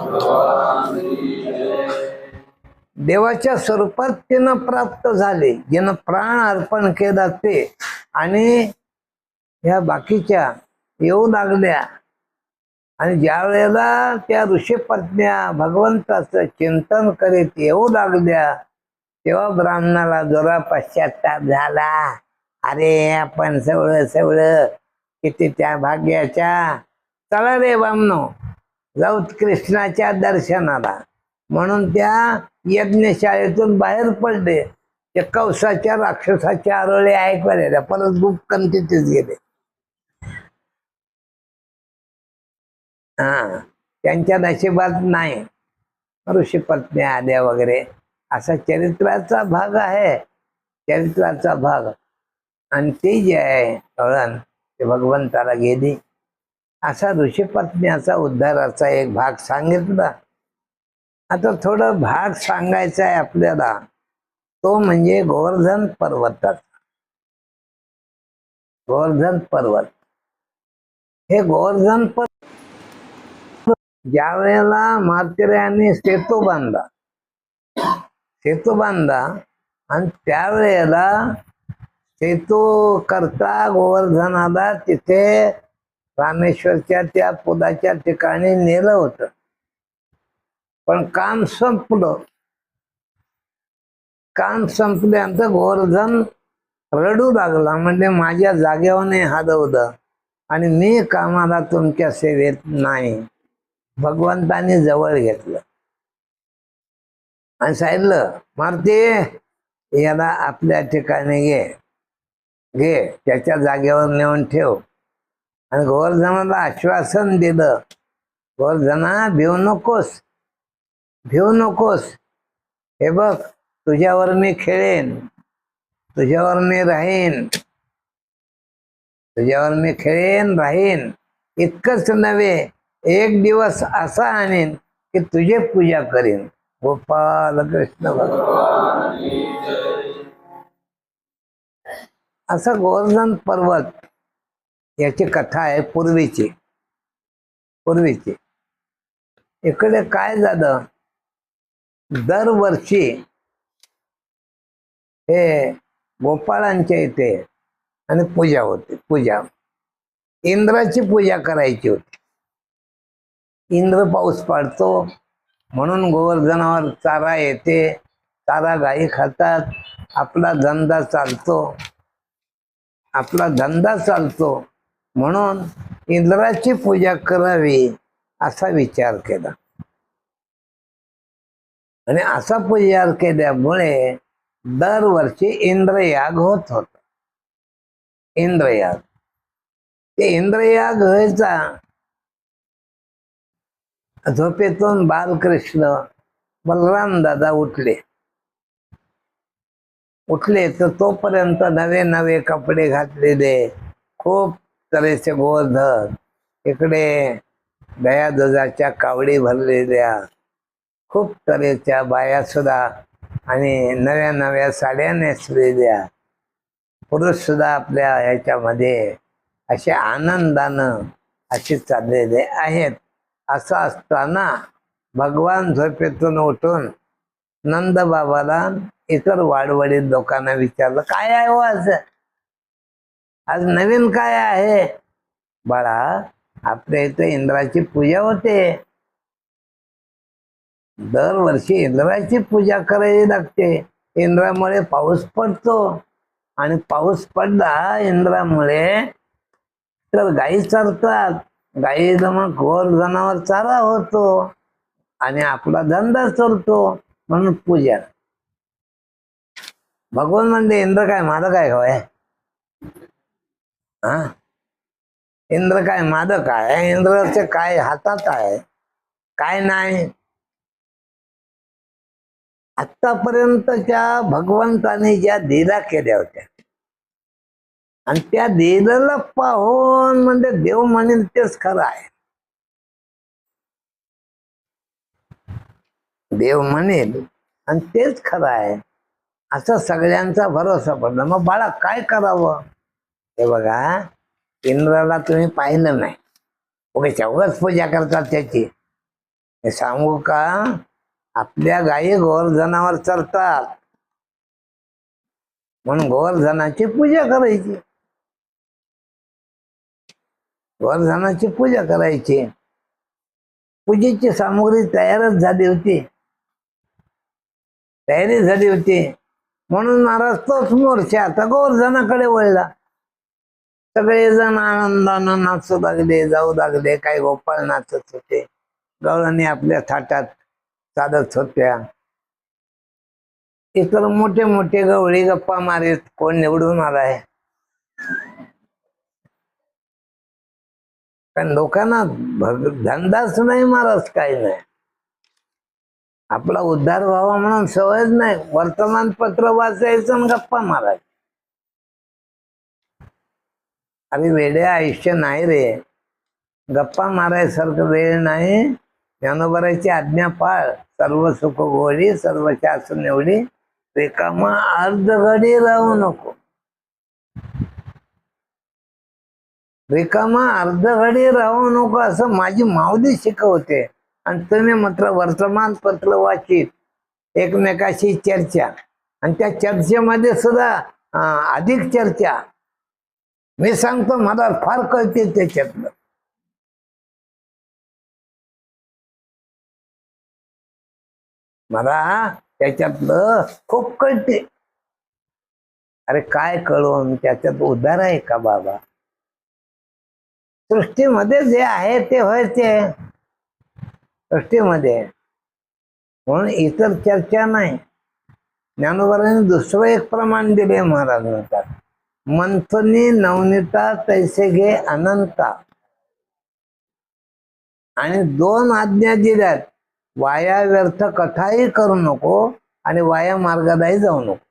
देवाच्या स्वरूपात तिनं प्राप्त झाले, जिनं प्राण अर्पण केला ते. आणि ह्या बाकीच्या येऊ लागल्या. आणि ज्या वेळेला त्या ऋषीपत्न्या भगवंताचं चिंतन करीत येऊ लागल्या तेव्हा ब्राह्मणाला जरा पश्चाताप झाला. अरे आपण सवळं किती त्या भाग्याच्या. चला रे बामनो जाऊ कृष्णाच्या दर्शनाला. म्हणून त्या यज्ञशाळेतून बाहेर पडले. ते कौसाच्या राक्षसाच्या आरोळे ऐकवायला परत गुप्तकन तिथेच गेले. त्यांच्या नशिबात नाही ऋषीपत्न्या आल्या वगैरे. असा चरित्राचा भाग आहे, चरित्राचा भाग. आणि ते जे आहे कळण ते भगवंताला गेली. असा ऋषीपत्न्याचा उद्धाराचा एक भाग सांगितला. आता थोडं भाग सांगायचा आहे आपल्याला. तो म्हणजे गोवर्धन पर्वताचा. गोवर्धन पर्वत हे गोवर्धन पर्वत ज्या वेळेला मार्तिर्यांनी सेतू बांधला आणि त्यावेळेला ते तो करता गोवर्धनाला तिथे रामेश्वरच्या त्या पुलाच्या ठिकाणी नेलं होतं, पण काम संपलं. काम संपल्यानंतर गोवर्धन रडू लागला, म्हणजे माझ्या जागेवर नाही हलवलं आणि मी कामाला तुमच्या सेवेत नाही. भगवंताने जवळ घेतलं आणि सांगितलं, मारुती याला आपल्या ठिकाणी घे, त्याच्या जागेवर नेऊन ठेव. आणि गोवर्धनाला आश्वासन दिलं, गोवर्धना भिवू नकोस, हे बघ तुझ्यावर मी खेळेन, तुझ्यावर मी राहीन. इतकंच नव्हे, एक दिवस असा आणीन की तुझे पूजा करीन. गोपाल कृष्ण भगवान. असा गोवर्धन पर्वत याची कथा आहे पूर्वीची. इकडे काय झालं, दरवर्षी हे गोपाळांच्या इथे आणि पूजा इंद्राची पूजा करायची होती. इंद्र पाऊस पाडतो म्हणून गोवर्धनावर चारा येते, चारा गायी खातात, आपला धंदा चालतो. म्हणून इंद्राची पूजा करावी असा विचार केला. आणि असा पूजा केल्यामुळे दरवर्षी इंद्रयाग होत होता. ते इंद्रयाग व्हायचा. झोपेतून बालकृष्ण बलराम दादा उठले तर तोपर्यंत नवे कपडे घातलेले खूप तऱ्हेचे गोवर्धन, इकडे दयादुधाच्या कावडी भरलेल्या खूप तऱ्हेच्या बाया सुद्धा, आणि नव्या साड्या नेसलेल्या पुरुष सुद्धा आपल्या ह्याच्यामध्ये असे आनंदानं असे चाललेले आहेत. असं असताना भगवान झोपेतून उठून नंद बाबाला इतर वाडवडील लोकांना विचारलं, काय आहे हो आज नवीन काय आहे? बाळा, आपल्या इथे इंद्राची पूजा होते, दरवर्षी इंद्राची पूजा करावी लागते. इंद्रामुळे पाऊस पडतो, आणि पाऊस पडला इंद्रामुळे तर गायी चरतात, गायीला मग गोवर्धनावर चारा होतो आणि आपला धंदा चालतो, म्हणून पूजा. भगवान म्हणते, इंद्र काय माझं काय हवंय? इंद्र काय माझं काय? इंद्राचे काय हातात आहे, काय नाही. आतापर्यंतच्या भगवंताने ज्या लीला केल्या होत्या, आणि त्या लीलेला पाहून म्हणजे देव म्हणेल तेच खरं आहे. देव म्हणेल आणि तेच खरं आहे असं सगळ्यांचा भरोसा पडला. मग बाळा काय करावं? हे बघा, इंद्राला तुम्ही पाहिलं नाही, उगाच पूजा करतात त्याची. हे सांगू का, आपल्या गायी गोवर्धनावर चरतात म्हणून गोवर्धनाची पूजा करायची. गोवर्धनाची पूजा करायची. पूजेची सामुग्री तयारी झाली होती म्हणून महाराज तोच मोर्चा आता गोवर्धनाकडे वळला. सगळेजण आनंदानं नाचू लागले, जाऊ लागले. काही गोपाळ नाचत होते, गवळणी आपल्या थाटात चालत होत्या. इतर मोठे गवळी गप्पा मारीत, कोण निवडून आलाय. कारण लोकांना धंदाच नाही महाराज, काही नाही. आपला उद्धार व्हावा म्हणून सवयच नाही. वर्तमानपत्र वाचायचं आणि गप्पा मारायचं. अरे वेडे, आयुष्य नाही रे, गप्पा मारायसारखं वेळ नाही. ज्ञानोबराची आज्ञा पाळ, सर्व सुख गोडी, सर्व शासन निवडी, रिकामा अर्धघडी राहू नको. रिकामा अर्धघडी राहू नको असं माझी माऊली शिकवते. आणि तुम्ही मात्र वर्तमानपत्र वाचित, एकमेकाशी चर्चा, आणि त्या चर्चेमध्ये सुद्धा अधिक चर्चा मी सांगतो, मला फार कळते त्याच्यातलं. मला त्याच्यातलं खूप कळते. अरे काय कळून त्याच्यात उद्धार आहे का बाबा? सृष्टीमध्ये जे आहे ते व्हायचे सृष्टीमध्ये, म्हणून इतर चर्चा नाही. ज्ञानोबाने दुसरं एक प्रमाण दिले महाराज म्हणतात, मंथनी नवनीता तैसे घे अनंता. आणि 2 आज्ञा दिल्यात, वाया व्यर्थ कथाही करू नको आणि वाया मार्गालाही जाऊ नको.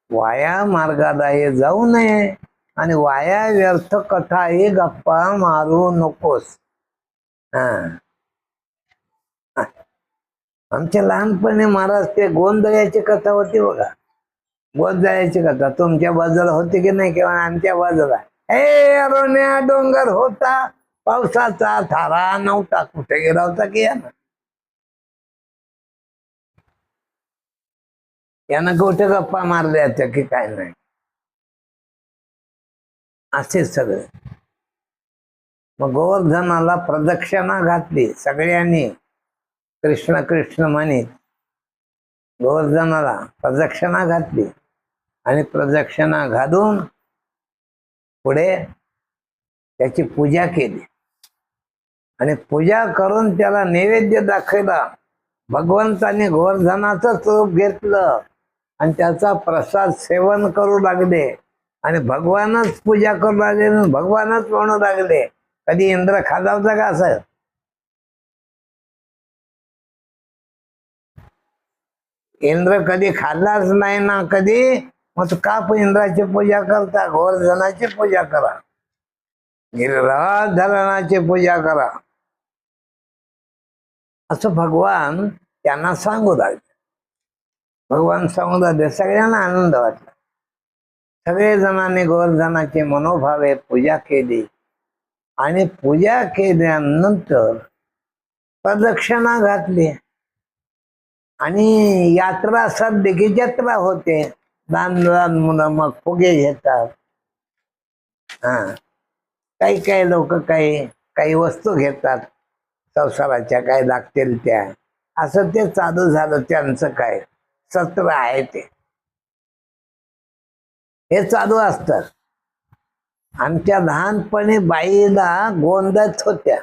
वाया मार्गालाही जाऊ नये आणि वाया व्यर्थ कथाही गप्पा मारू नकोस. आमच्या लहानपणी महाराज ते गोंधळ्याची कथा होती बघा. गोंधळ्याची कथा तुमच्या बाजूला होती की नाही? किंवा आमच्या बाजूला, हे अरोण्या डोंगर होता, पावसाचा थारा नव्हता. कुठे गेला होता की यानं कुठे गप्पा मारल्या की काय नाही. असे सगळे. मग गोवर्धनाला प्रदक्षिणा घातली सगळ्यांनी, कृष्ण कृष्ण म्हणत गोवर्धनाला प्रदक्षिणा घातली. आणि प्रदक्षिणा घालून पुढे त्याची पूजा केली. आणि पूजा करून त्याला नैवेद्य दाखवला. भगवंताने गोवर्धनाचं रूप घेतलं आणि त्याचा प्रसाद सेवन करू लागले. आणि भगवानच पूजा करू लागले, भगवानच म्हणू लागले. कधी इंद्र खाल्ला होता का असं? इंद्र कधी खाल्लाच नाही ना कधी. मग का इंद्राची पूजा करता? गोवर्धनाची पूजा करा, गिरिराज धरणाची पूजा करा, असं भगवान त्यांना सांगू लागले. भगवान सांगू लागले, सगळ्यांना आनंद वाटला. सगळे जणांनी गोवर्धनाची मनोभावे पूजा केली. आणि पूजा केल्यानंतर प्रदक्षिणा घातली. आणि यात्रा सध्या की जत्रा होते. लहान मुलं मग फुगे घेतात. काही काही लोक काही वस्तू घेतात संसाराच्या, काय लागतील त्या. असं ते चालू झालं त्यांचं. काय सत्र आहे ते, हे चालू असतात. आमच्या लहानपणी बाईला गोंधत होत्या.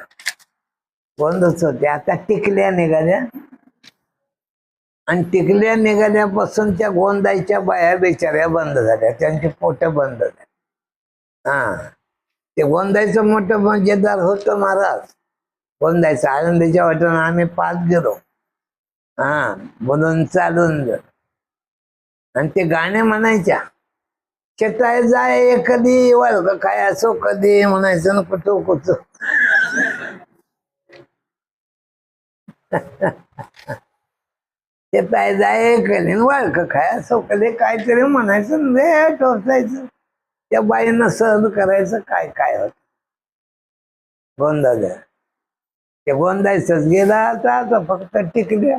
आता टिकल्या निघाल्या. आणि टिकल्या निघाल्यापासून त्या गोंदायच्या बाया बिचाऱ्या बंद झाल्या, त्यांचे पोट बंद झाले. ते गोंदायचं मोठं मजेदार होतं महाराज. गोंदायचं आनंदीच्या वाटेनं आम्ही 5 गेलो. बोलून चालून. आणि ते गाणे म्हणायच्या, शेताय जाय कधी वर्ग काय असो कधी म्हणायचं ना, कुठं कुठं. शेताय जाय कधी वर्ग काय असो कधी काहीतरी म्हणायचं, रे टोचायचं. त्या बाईंना सहन करायचं काय काय होत. गोंधळ ते गोंधायचंच गेला. आता फक्त टिकल्या.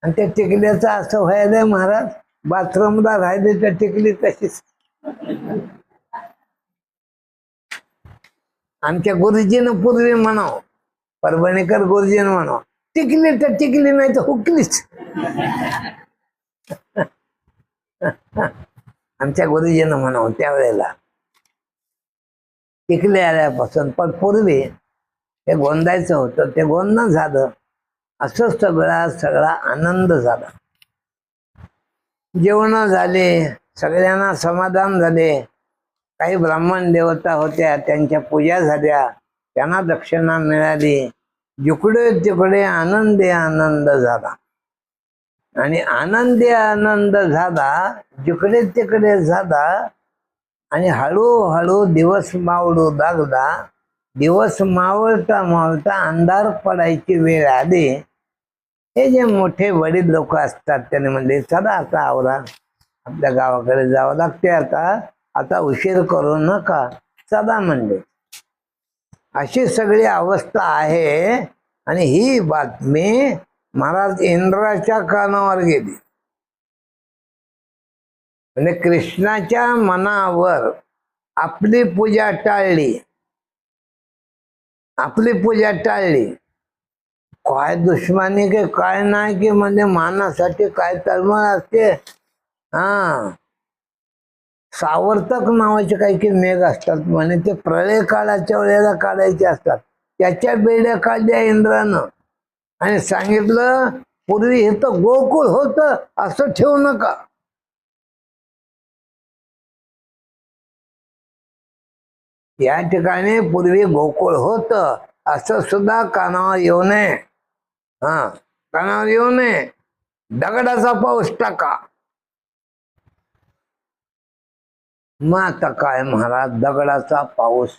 आणि त्या टिकल्याचं असं व्हायलंय महाराज, बाथरूमला राहिले त्या टिकली तशीच. आमच्या गुरुजीनं पूर्वी म्हणाव, परभणीकर गुरुजीनं म्हणाव, टिकली तर टिकली, नाही तर हुकलीच. आमच्या गुरुजीनं म्हणाव त्यावेळेला टिकले आल्यापासून. पण पूर्वी ते गोंधायचं होतं, ते गोंधन झालं. असं सगळा आनंद झाला. जेवण झाले, सगळ्यांना समाधान झाले. काही ब्राह्मण देवता होत्या, त्यांच्या पूजा झाल्या, त्यांना दक्षिणा मिळाली. जिकडे तिकडे आनंदी आनंद झाला. आणि आनंदी आनंद झाला जिकडे तिकडे झाला. आणि हळूहळू दिवस मावळू लागला. दिवस मावळता मावळता अंधार पडायची वेळ आली. हे जे मोठे वडील लोक असतात त्याने म्हणले, चला आता आवरा, आपल्या गावाकडे जावं लागते. आता उशीर करू नका, चला म्हणले. अशी सगळी अवस्था आहे. आणि ही बातमी महाराज इंद्राच्या कानावर गेले. म्हणजे कृष्णाच्या मनावर आपली पूजा टाळली, आपली पूजा टाळली. काय दुश्मनी के काय नाही की म्हणजे मानासाठी काय तळमळ असते. हा, सावर्तक नावाचे काही की मेघ असतात म्हणे, ते प्रलय काळाच्या वेळेला काढायचे असतात. त्याच्या बेड्या काढल्या इंद्रानं आणि सांगितलं, पूर्वी हे तर गोकुळ होत, असं ठेवू नका. या ठिकाणी पूर्वी गोकुळ होत असं सुद्धा कानावर येऊ नये. हा, कानावर येऊ नये. दगडाचा पाऊस टाका. मग आता काय महाराज, दगडाचा पाऊस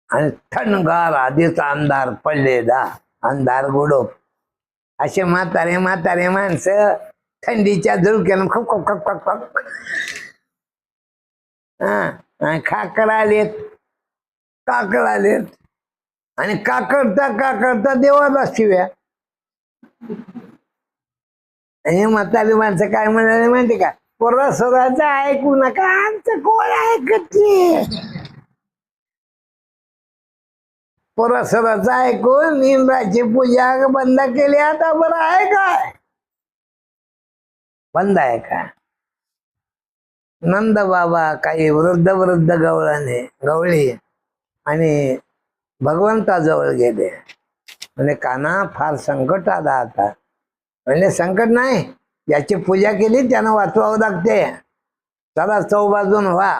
आणि थंडगार आधीच अंधार पडलेला, अंधार गुडप. असे म्हातारे म्हातारे माणसं थंडीच्या झुळक्यानं खप खप खप खप खप. हा, काकड आलेत, काकड आलेत आणि काकडता काकडता देवाला शिव्या. हे म्हातारी माणसं काय म्हणाले माहिती का, परस्वराचं ऐकू नका, आमचं कोण ऐकते. परस्वराचं ऐकून इंद्राची पूजा बंद केली. आता बरं आहे काय, बंद आहे का? नंद बाबा काही वृद्ध वृद्ध गवळी आणि भगवंताजवळ गेले. म्हणजे काना फार संकट आला आता. म्हणजे संकट नाही, याची पूजा केली त्यानं वाचवावं लागते. चला चौबाजून व्हा,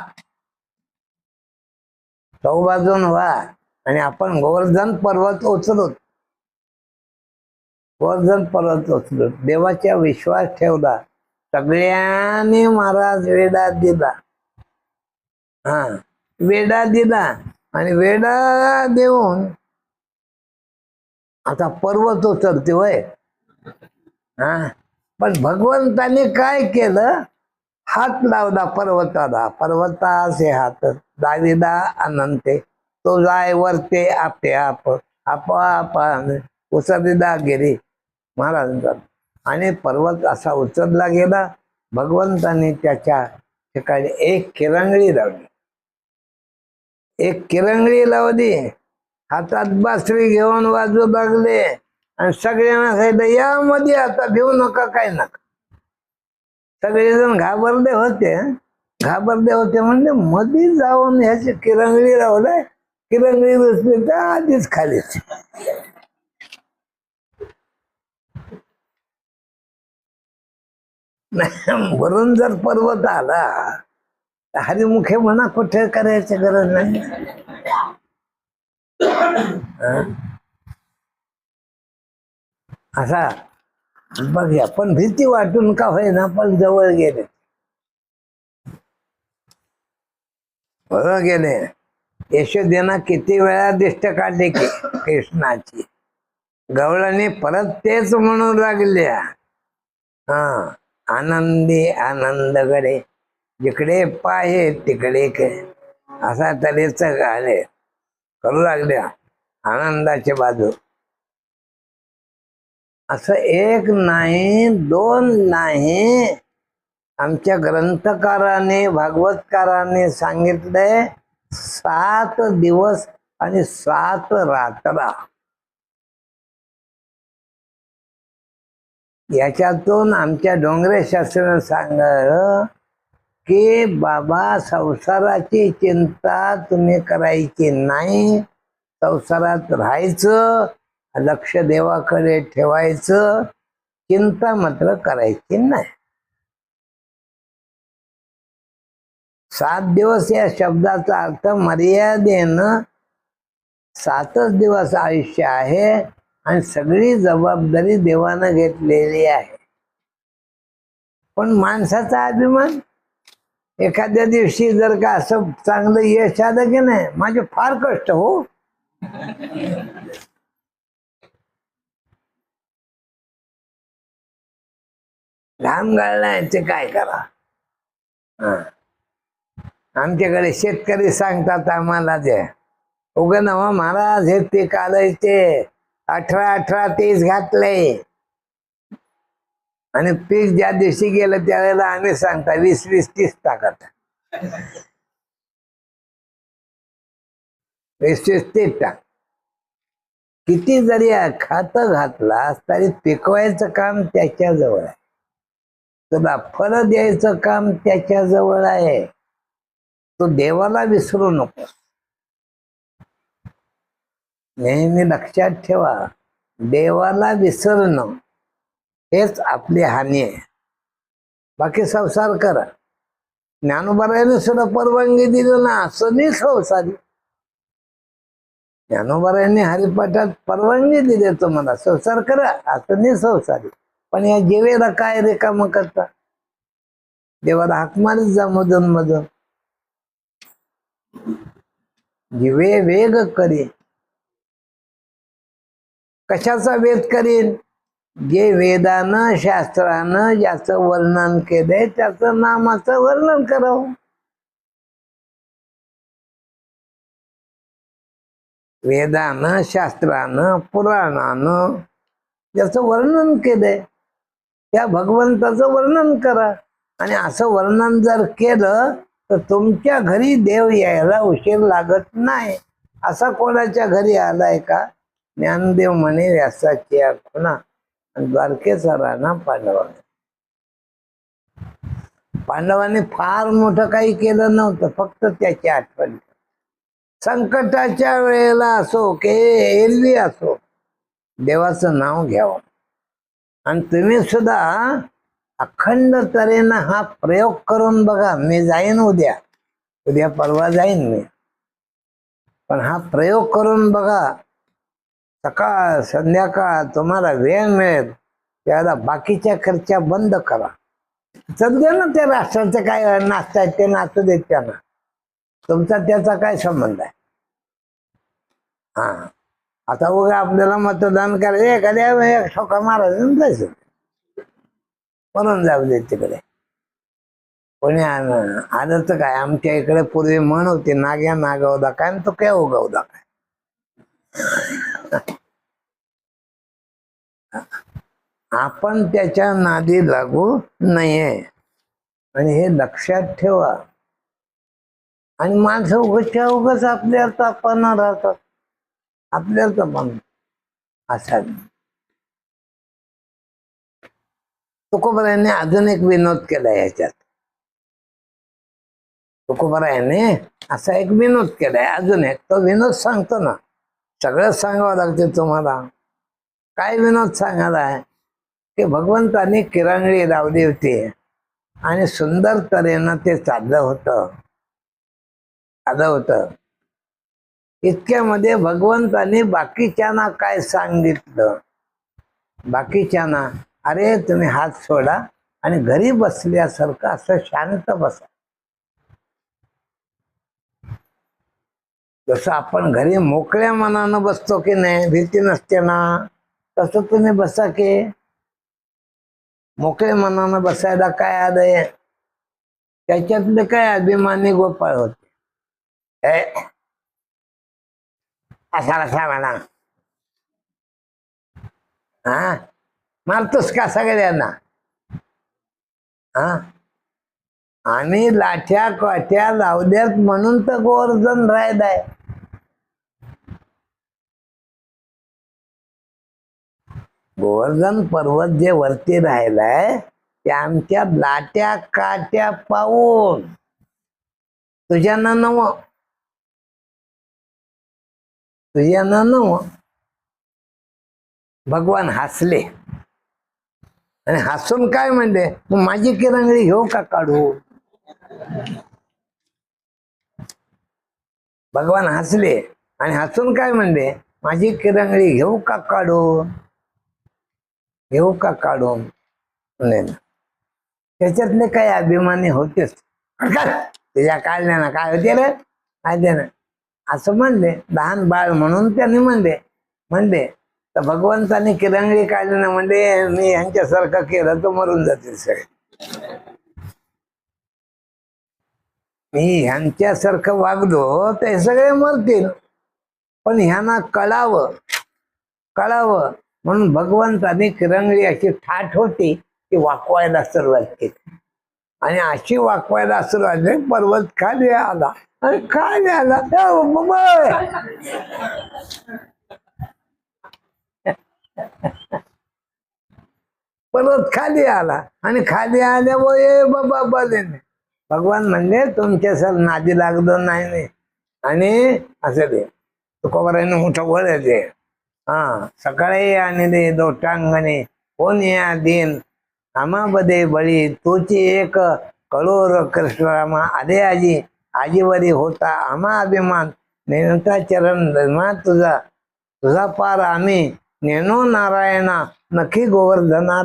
चौबाजून व्हा आणि आपण गोवर्धन पर्वत उचलू. गोवर्धन पर्वत उचलू. देवाच्या विश्वास ठेवला. सगळ्यांनी महाराज वेडा दिला. हा, वेडा दिला आणि वेडा देऊन आता पर्वत उचलते वय. हा, पण भगवंताने काय केलं, हात लावला पर्वताला. पर्वताचे हात दाविदा अनंते, तो जाय वरते आपे आप आपोआप उचलला गेली महाराजांचा. आणि पर्वत असा उचलला गेला. भगवंताने त्याच्या ठिकाणी एक किरंगळी लावली. एक किरंगळी लावली, हातात बासरी घेऊन वाजू लागले आणि सगळ्यांना सांगितलं, यामध्ये आता भिवू नका, काय नका. सगळेजण घाबरले होते. घाबरले होते म्हणजे मध्ये जाऊन ह्याची किरंगळी लावलाय. किरंगळी बसली तर आधीच खालीच. वरून जर पर्वत आला, हरिमुखे म्हणा, कुठे करायची गरज नाही. असा बघूया, पण भीती वाटून का होईना पण जवळ गेले. बरोबर गेले. यशोदेना किती वेळा दिष्ट काढली की कृष्णाची. गवळणी परत तेच म्हणू लागल्या. हा, आनंदी आनंदकडे जिकडे पाहे तिकडे असा तऱ्हेच गाणे करू लागल्या. आनंदाचे बाजू असं एक नाही, दोन नाही, आमच्या ग्रंथकाराने भागवतकाराने सांगितलंय 7 दिवस आणि 7 रात्रा. याच्यातून आमच्या डोंगरे शास्त्रानं सांगलं की बाबा, संसाराची चिंता तुम्ही करायची नाही. संसारात राहायचं, लक्ष देवाकडे ठेवायचं, चिंता मात्र करायची नाही. 7 दिवस या शब्दाचा अर्थ मर्यादेनं 7च दिवस आयुष्य आहे आणि सगळी जबाबदारी देवानं घेतलेली आहे. पण माणसाचा अभिमान, एखाद्या दिवशी जर का असं चांगलं यश आलं की नाही, माझे फार कष्ट हो, घाम गाळलाय ते काय करा. आमच्याकडे शेतकरी सांगतात आम्हाला, ते उगं नवा महाराज हे पीक आलंय ते 18-18-30 घातलंय, आणि पीक ज्या दिवशी गेलं त्यावेळेला आम्ही सांगता 20-20, 30 टाकत. 20-20, 30 टाक. किती जरी खत घातला तरी पिकवायचं काम त्याच्याजवळ आहे. तुला फळ द्यायचं काम त्याच्याजवळ आहे. तो देवाला विसरू नको. नेहमी लक्षात ठेवा, देवाला विसरणं हेच आपली हानी आहे. बाकी संसार करा. ज्ञानोबारायाने सुद्धा परवानगी दिली ना, असं नाही संसारी. ज्ञानोबारायांनी हरिपाठात परवानगी दिली तुम्हाला, संसार करा, असं नाही संसारी. पण या जीवेला काय रिकामं करता? देवाला हाक मारीत जा मधून मधून. जीवे वेग करी. कशाचा वेद करीन? जे वेदानं शास्त्रानं ज्याचं वर्णन केलंय त्याचं नामाचं वर्णन करावं. वेदानं शास्त्रानं पुराणानं ज्याचं वर्णन केलंय त्या भगवंताचं वर्णन करा. आणि असं वर्णन जर केलं तर तुमच्या घरी देव यायला उशीर लागत नाही. असा कोणाच्या घरी आलाय का? ज्ञानदेव म्हणे व्यासाची खुणा आणि द्वारकेचा राणा पांडवाने. पांडवांनी फार मोठं काही केलं नव्हतं, फक्त त्याची आठवण. संकटाच्या वेळेला असो की एरवी असो देवाचं नाव घ्यावं. आणि तुम्ही सुद्धा अखंड तऱ्हेनं हा प्रयोग करून बघा. मी जाईन उद्या परवा जाईन मी, पण हा प्रयोग करून बघा. सकाळ संध्याकाळ तुम्हाला वेळ मिळेल त्याला बाकीच्या खर्चा बंद करा. सध्या ना त्या राष्ट्राचे काय नाचत आहेत ते नाचू देत त्यांना. तुमचा त्याचा काय संबंध आहे? हा, आता उगा आपल्याला मतदान करायचं, एखाद्या ठोका मारायचं जायचं, म्हणून जाऊ दे तिकडे. कोणी आलं तर काय? आमच्या इकडे पूर्वी म्हण होती, नाग्या नागवदा काय आणि तो काय उगवदा काय. आपण त्याच्या नादी लागू नये आणि हे लक्षात ठेवा. आणि माणसं उगच आपल्याला तापणं राहतात, आपल्याला पण असा. तुकोबारायांनी अजून एक विनोद केला याच्यात. तुकोबारायांनी असा एक विनोद केलाय, अजून एक. तो विनोद सांगतो ना, सगळं सांगावं लागते तुम्हाला. काय विनोद सांगायला की भगवंतानी किरांगडी लावली होती आणि सुंदर तऱ्हेनं ते चाललं होतं. इतक्यामध्ये भगवंतानी बाकीच्यांना काय सांगितलं? बाकीच्यांना, अरे तुम्ही हात सोडा आणि घरी बसल्यासारखं असं शांत बसा. जसं आपण घरी मोकळ्या मनानं बसतो की नाही, भीती नसते ना, तसं तुम्ही बसा की. मोकळ्या मनानं बसायला काय आलंय? त्याच्यातले काय अभिमानी गोपाळ होते. असा म्हणा, हा मारतोस का सगळ्यांना? हा, आणि लाठ्या काठ्या लावल्यात म्हणून तर गोवर्धन राहिलाय. गोवर्धन पर्वत जे वरती राहिलाय ते आमच्या लाट्या काट्या पाहून, तुझ्याना नव भगवान हसले आणि हसून काय म्हणले, मग माझी किरंगळी घेऊ का काढू? भगवान हसले आणि हसून काय म्हणले, माझी किरंगळी घेऊ का काढून? त्याच्यातले काही अभिमानी होतेच. तुझ्या काढण्यानं काय होते रे, काय ना असं म्हणले. लहान बाळ म्हणून त्यांनी म्हणले तर भगवंतानी किरंगळी काढली ना, म्हणले मी ह्यांच्यासारखं केलं तर मरून जातील सगळे. मी ह्यांच्यासारखं वागलो तर हे सगळे मरतील. पण ह्यांना कळावं म्हणून भगवंतानी किरंगळी अशी ठाठ होती ती वाकवायला सुरुवात केली आणि अशी वाकवायला सुरुवात झाली, पर्वत खाली आला आणि खाली आला. पर्वत खाली आला आणि खाली आल्यामुळे बाबा बोले भगवान म्हणले तुमच्या सर नादी लागलं नाही. आणि असं ते तुकोबाराने मोठं वळ येते. सकाळी आणि दे दोटांगणे कोण या दिन आमाबदे बळी तोची एक कळोर कृष्णरामा आदे आजी आजीवरी होता आम्हा अभिमान नेनता चरण धर्मा तुझा पार आम्ही नेनो नारायणा नक्की गोवर्धना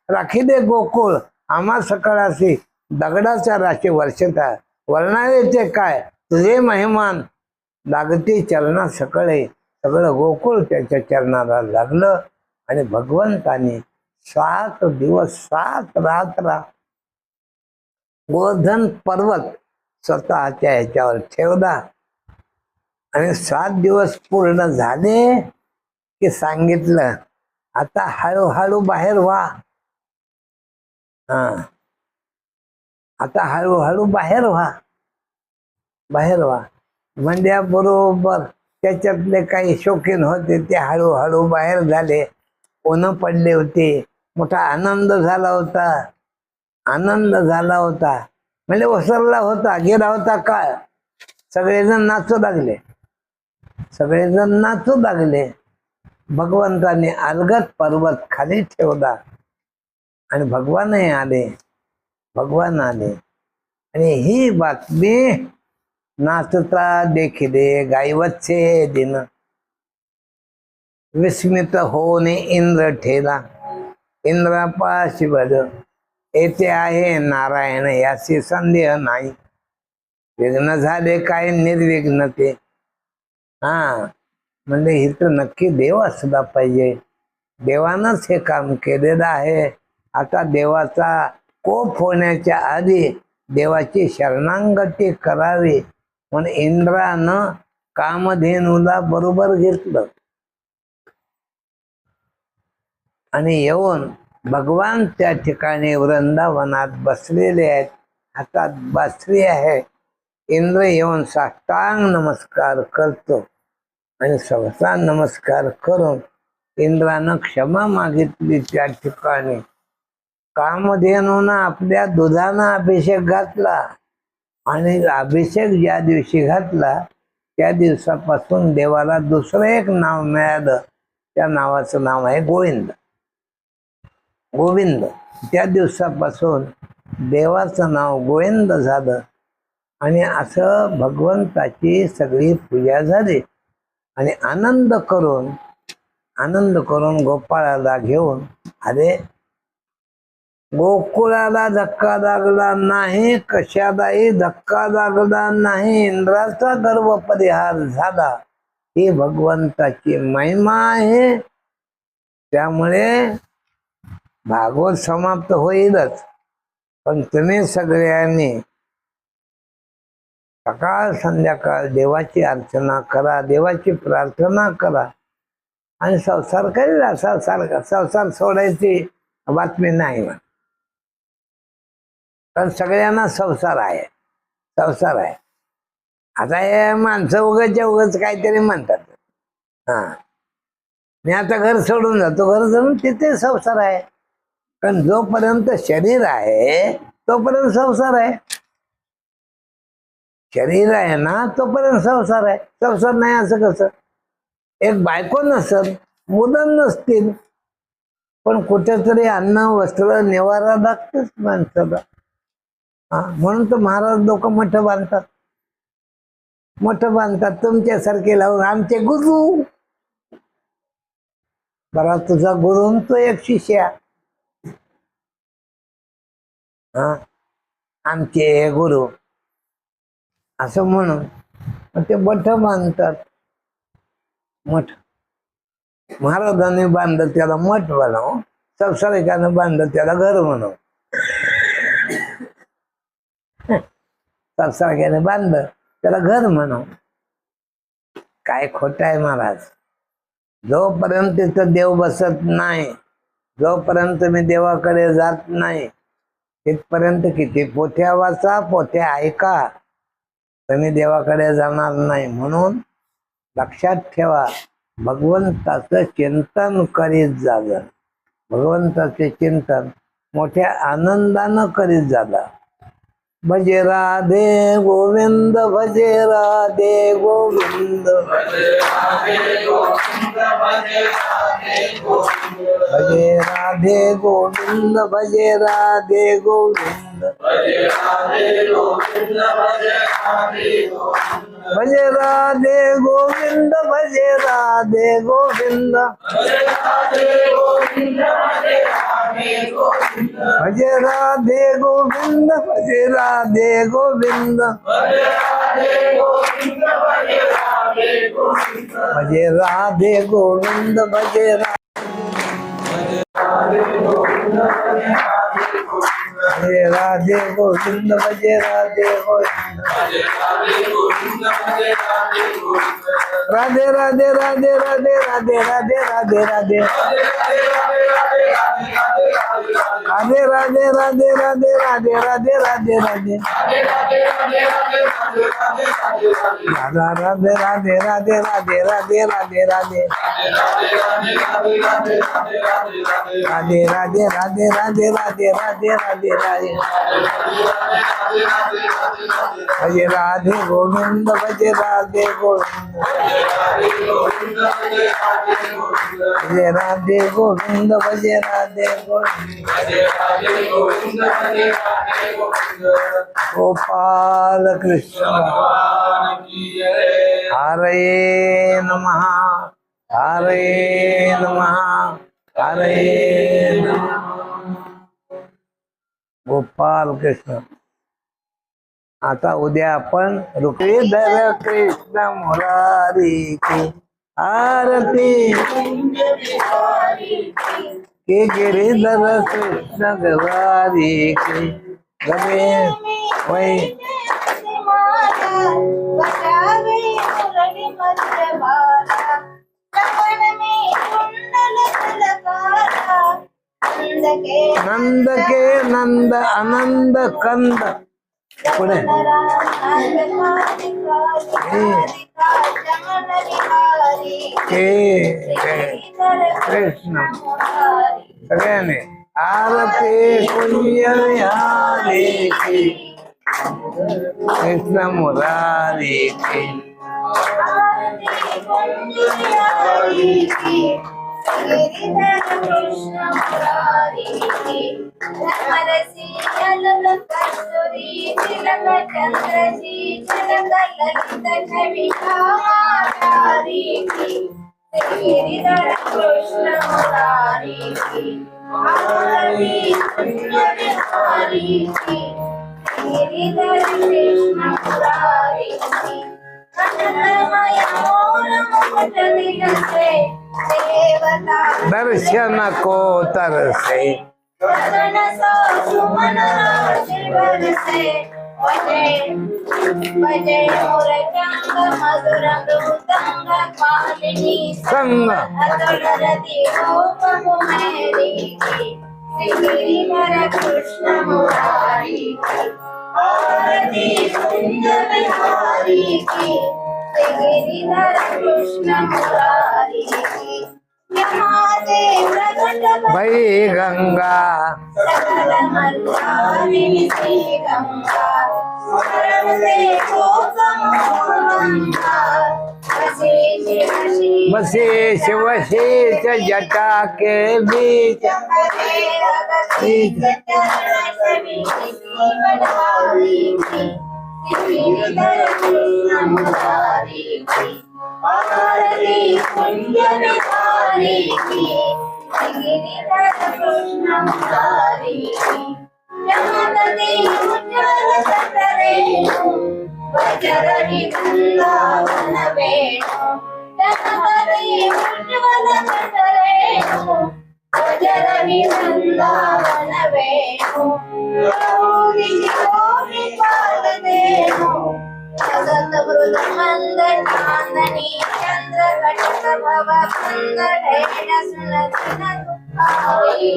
राखी दे गोकुळ आम्हा सकाळाशी दगडाच्या राशी वर्षता वर्णारे ते काय तुझे महिमान लागती चरणा सगळं गोकुळ त्याच्या चरणाला लागलं. आणि भगवंताने 7 दिवस 7 रात्र गोवर्धन पर्वत स्वतःच्या ह्याच्यावर ठेवला. आणि 7 दिवस पूर्ण झाले की सांगितलं आता हळूहळू बाहेर व्हा. आता हळूहळू बाहेर व्हा. म्हणल्याबरोबर त्याच्यातले काही शौकीन होते ते हळूहळू बाहेर झाले. ऊन पडले होते. मोठा आनंद झाला होता. म्हणजे ओसरला होता गेला होता काळ. सगळेजण नाचू लागले. भगवंताने अलगद पर्वत खाली ठेवला आणि भगवान आले आणि ही बातमी नाचता देखिले गायवच्छे दिन विस्मित होणे इंद्र ठेला. इंद्रापाशी बद येथे आहे नारायण याची संदेह नाही. विघ्न झाले काय निर्विघ्न ते. म्हणजे ही तर नक्की देव असला पाहिजे. देवानंच हे काम केलेलं आहे. आता देवाचा कोप होण्याच्या आधी देवाची शरणागती करावी म्हणून इंद्रानं कामधेनूला बरोबर घेतलं आणि येऊन भगवान त्या ठिकाणी वृंदावनात बसलेले आहेत. हातात बासरी आहे. इंद्र येऊन साष्टांग नमस्कार करतो आणि सहसा नमस्कार करून इंद्रानं क्षमा मागितली. त्या ठिकाणी कामधेनूनं आपल्या दुधानं अभिषेक घातला आणि अभिषेक ज्या दिवशी घातला त्या दिवसापासून देवाला दुसरं एक नाव मिळालं. त्या नावाचं नाव आहे गोविंद. त्या दिवसापासून देवाचं नाव गोविंद झालं. आणि असं भगवंताची सगळी पूजा झाली. आणि आनंद करून गोपाळाला घेऊन आले. गोकुळाला धक्का लागला नाही. कशालाही धक्का लागला नाही. इंद्राचा गर्व परिहार झाला. ही भगवंताची महिमा आहे. त्यामुळे भागवत समाप्त होईलच. पण तुम्ही सगळ्यांनी सकाळ संध्याकाळ देवाची अर्चना करा, देवाची प्रार्थना करा आणि संसार करील. संसार सोडायची बातमी नाही. कारण सगळ्यांना संसार आहे. आता हे माणसं उगाच काहीतरी म्हणतात. मी आता घर सोडून जातो. घर सोडून तिथे संसार आहे. कारण जोपर्यंत शरीर आहे तोपर्यंत संसार आहे. शरीर आहे ना तोपर्यंत संसार आहे. संसार नाही असं कसं. एक बायको नसल, मुलं नसतील, पण कुठेतरी अन्न वस्त्र निवारा लागतेच माणसाला. म्हणून तर महाराज लोक मठ बांधतात. तुमच्यासारखे लावून आमचे गुरु. बरा तुझा गुरु तो एक शिष्या. आमचे गुरु असं म्हणून ते मठ बांधतात. मठ महाराजांनी बांधलं त्याला मठ बनाव. संसारिकानं बांधलं त्याला घर म्हणाव. संसारिकाने बांधलं त्याला घर म्हणाव. काय खोट आहे महाराज. जोपर्यंत तिथं देव बसत नाही जोपर्यंत मी देवाकडे जात नाही तिथपर्यंत किती पोथ्या वाचा, पोथ्या ऐका, तुम्ही देवाकडे जाणार नाही. म्हणून लक्षात ठेवा, भगवंताचं चिंतन करीत जागा. भगवंताचे चिंतन मोठ्या आनंदानं करीत जागा. भजे राधे गोविंद, भजे राधे गोविंद, भजे राधे गोविंद, भजे राधे गोविंद, भजे राधे गोविंद, भजे राधे गोविंद, भजे राधे गोविंद, भजे राधे गोविंद, भजे राधे गोविंद, भजे राधे गोविंद, भजे राधे गोविंद, भजे राधे गोविंद, भजे राधे गोविंद, भजे राधे गोविंद, राधे राधे राधे राधे राधे राधे राधे राधे राधे राधे राधे राधे राधे राधे राधे राधे राधा राधे राधे राधे राधे राधे राधे राधे राधे राधे राधे राधे राधे राधे राधे राधे भजे राधे गोविंद, भजे राधे गोविंद, भजे राधे गोविंद, भजे राधे गोविंद, गोपाल कृष्ण हरे नमः, हरे नमः, हरे नमः. गोपाल कृष्ण. आता उद्या आपण रुक्मीधर कृष्ण मुरारी की आरती, के गिरिधर कृष्ण गवारी की गवे वै नंद के नंद आनंद कंद पुढे कृष्ण सगळ्याने आरती कुंज विहारी की कृष्ण मुरारी की दर्शन को तरसे संग कृष्ण मुरारी भई गंगा बसे शिवशेष जटा के बीच मुरारी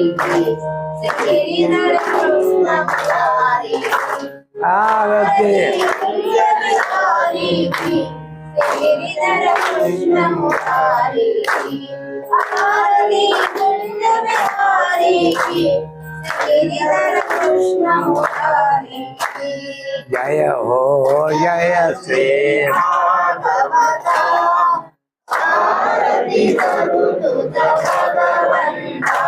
श्रीधर कृष्ण मुरारी आरती कुंज बिहारी श्रीधर कृष्ण मुरारी आरती कुंज बिहारी श्रीधर कृष्ण मुरारी जय हो जय श्री भागवता आरती करू तुझा भगवंता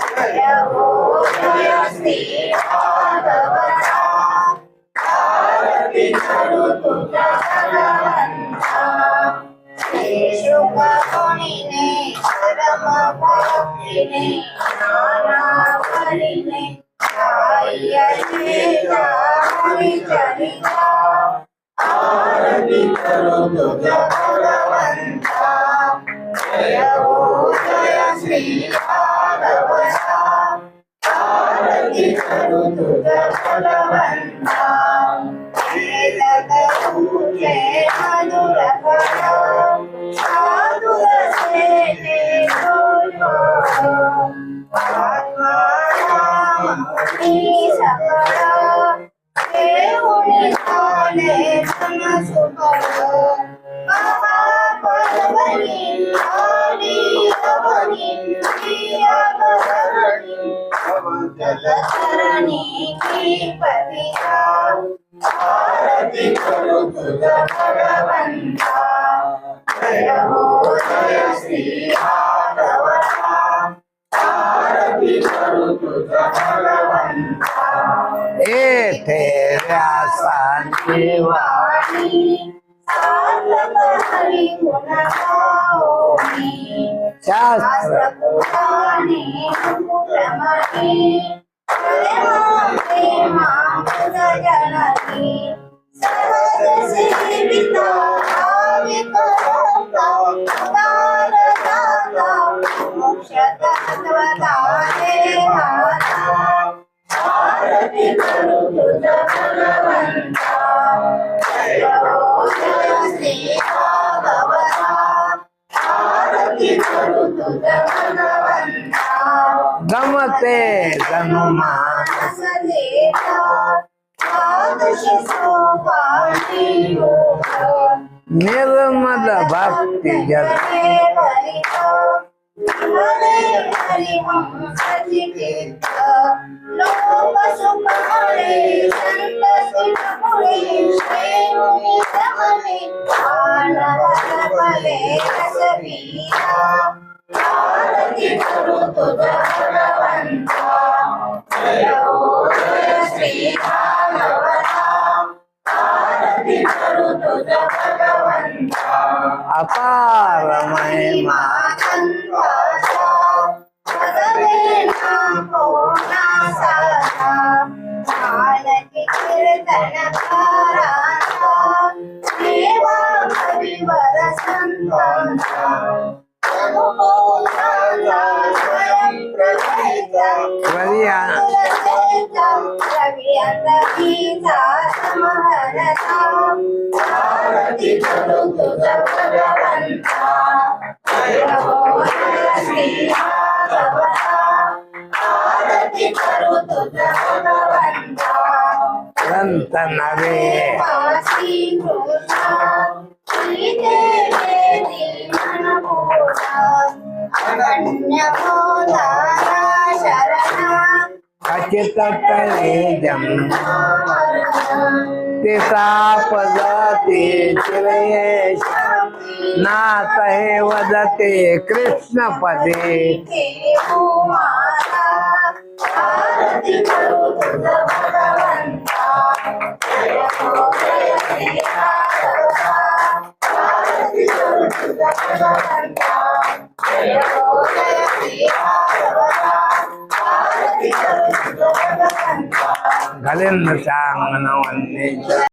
जय हो जय श्री भागवता आरती करू तुझा भगवंता श्री शुक मुनीने परम भक्तीने नाना परीने गायले हरी चरिता आरती करू तुझा भगवंता जय हो जय श्री भागवता आरती करू तुझा भगवंता वेद करूचे मधुर फळ साधुर सेने आत्मा नामी सकळ देऊनी झाले मन सुफळ महापर्वणी आली अवनी प्रियवरणी जलधरणी की पतिता आरती करू तुझा भगवंता जय हो जय श्री भागवता आरती करू तुझा भगवंता येथे व्यासांची वाणी सार्थक हरी गुण गाओनी शास्त्र पुराणे मुकुटमणी प्रेमा जननी सहज सेविता भाविकरता उदार दाता मोक्ष तत्वता देहाता आरती करू तुझा भगवंता जय हो जय श्री भागवता आरती करू तुझा भगवंता गमते जनुमान सदेता द्वादश सोपानी योग निर्मल भक्ति जल हरे हरि हम सचित लोक सुख हरे संत सुख मुनि श्री मुनि रमणे मानव भले रस पीरा आरती करू तुझा भगवंता जय हो जय श्री भागवता आरती करू तुझा भगवंता अपार महिमा आरती करू तुझा भगवंता जय हो जय श्री भागवता आरती करू तुझा भगवंता ग्रंथ नवे श्री कृष्ण श्री देवी मन बोधा अनन्य बोधाना शरणा खचित तळे जम तिसा पदते चिरयेश नाथ हे वदते कृष्ण पदे आरती करू तुझा भगवंता जय हो जय श्री भागवता आरती करू तुझा भगवंता जय हो जय श्री भागवता आरती करू तुझा भगवंता घलेंद्र सांगन वंदे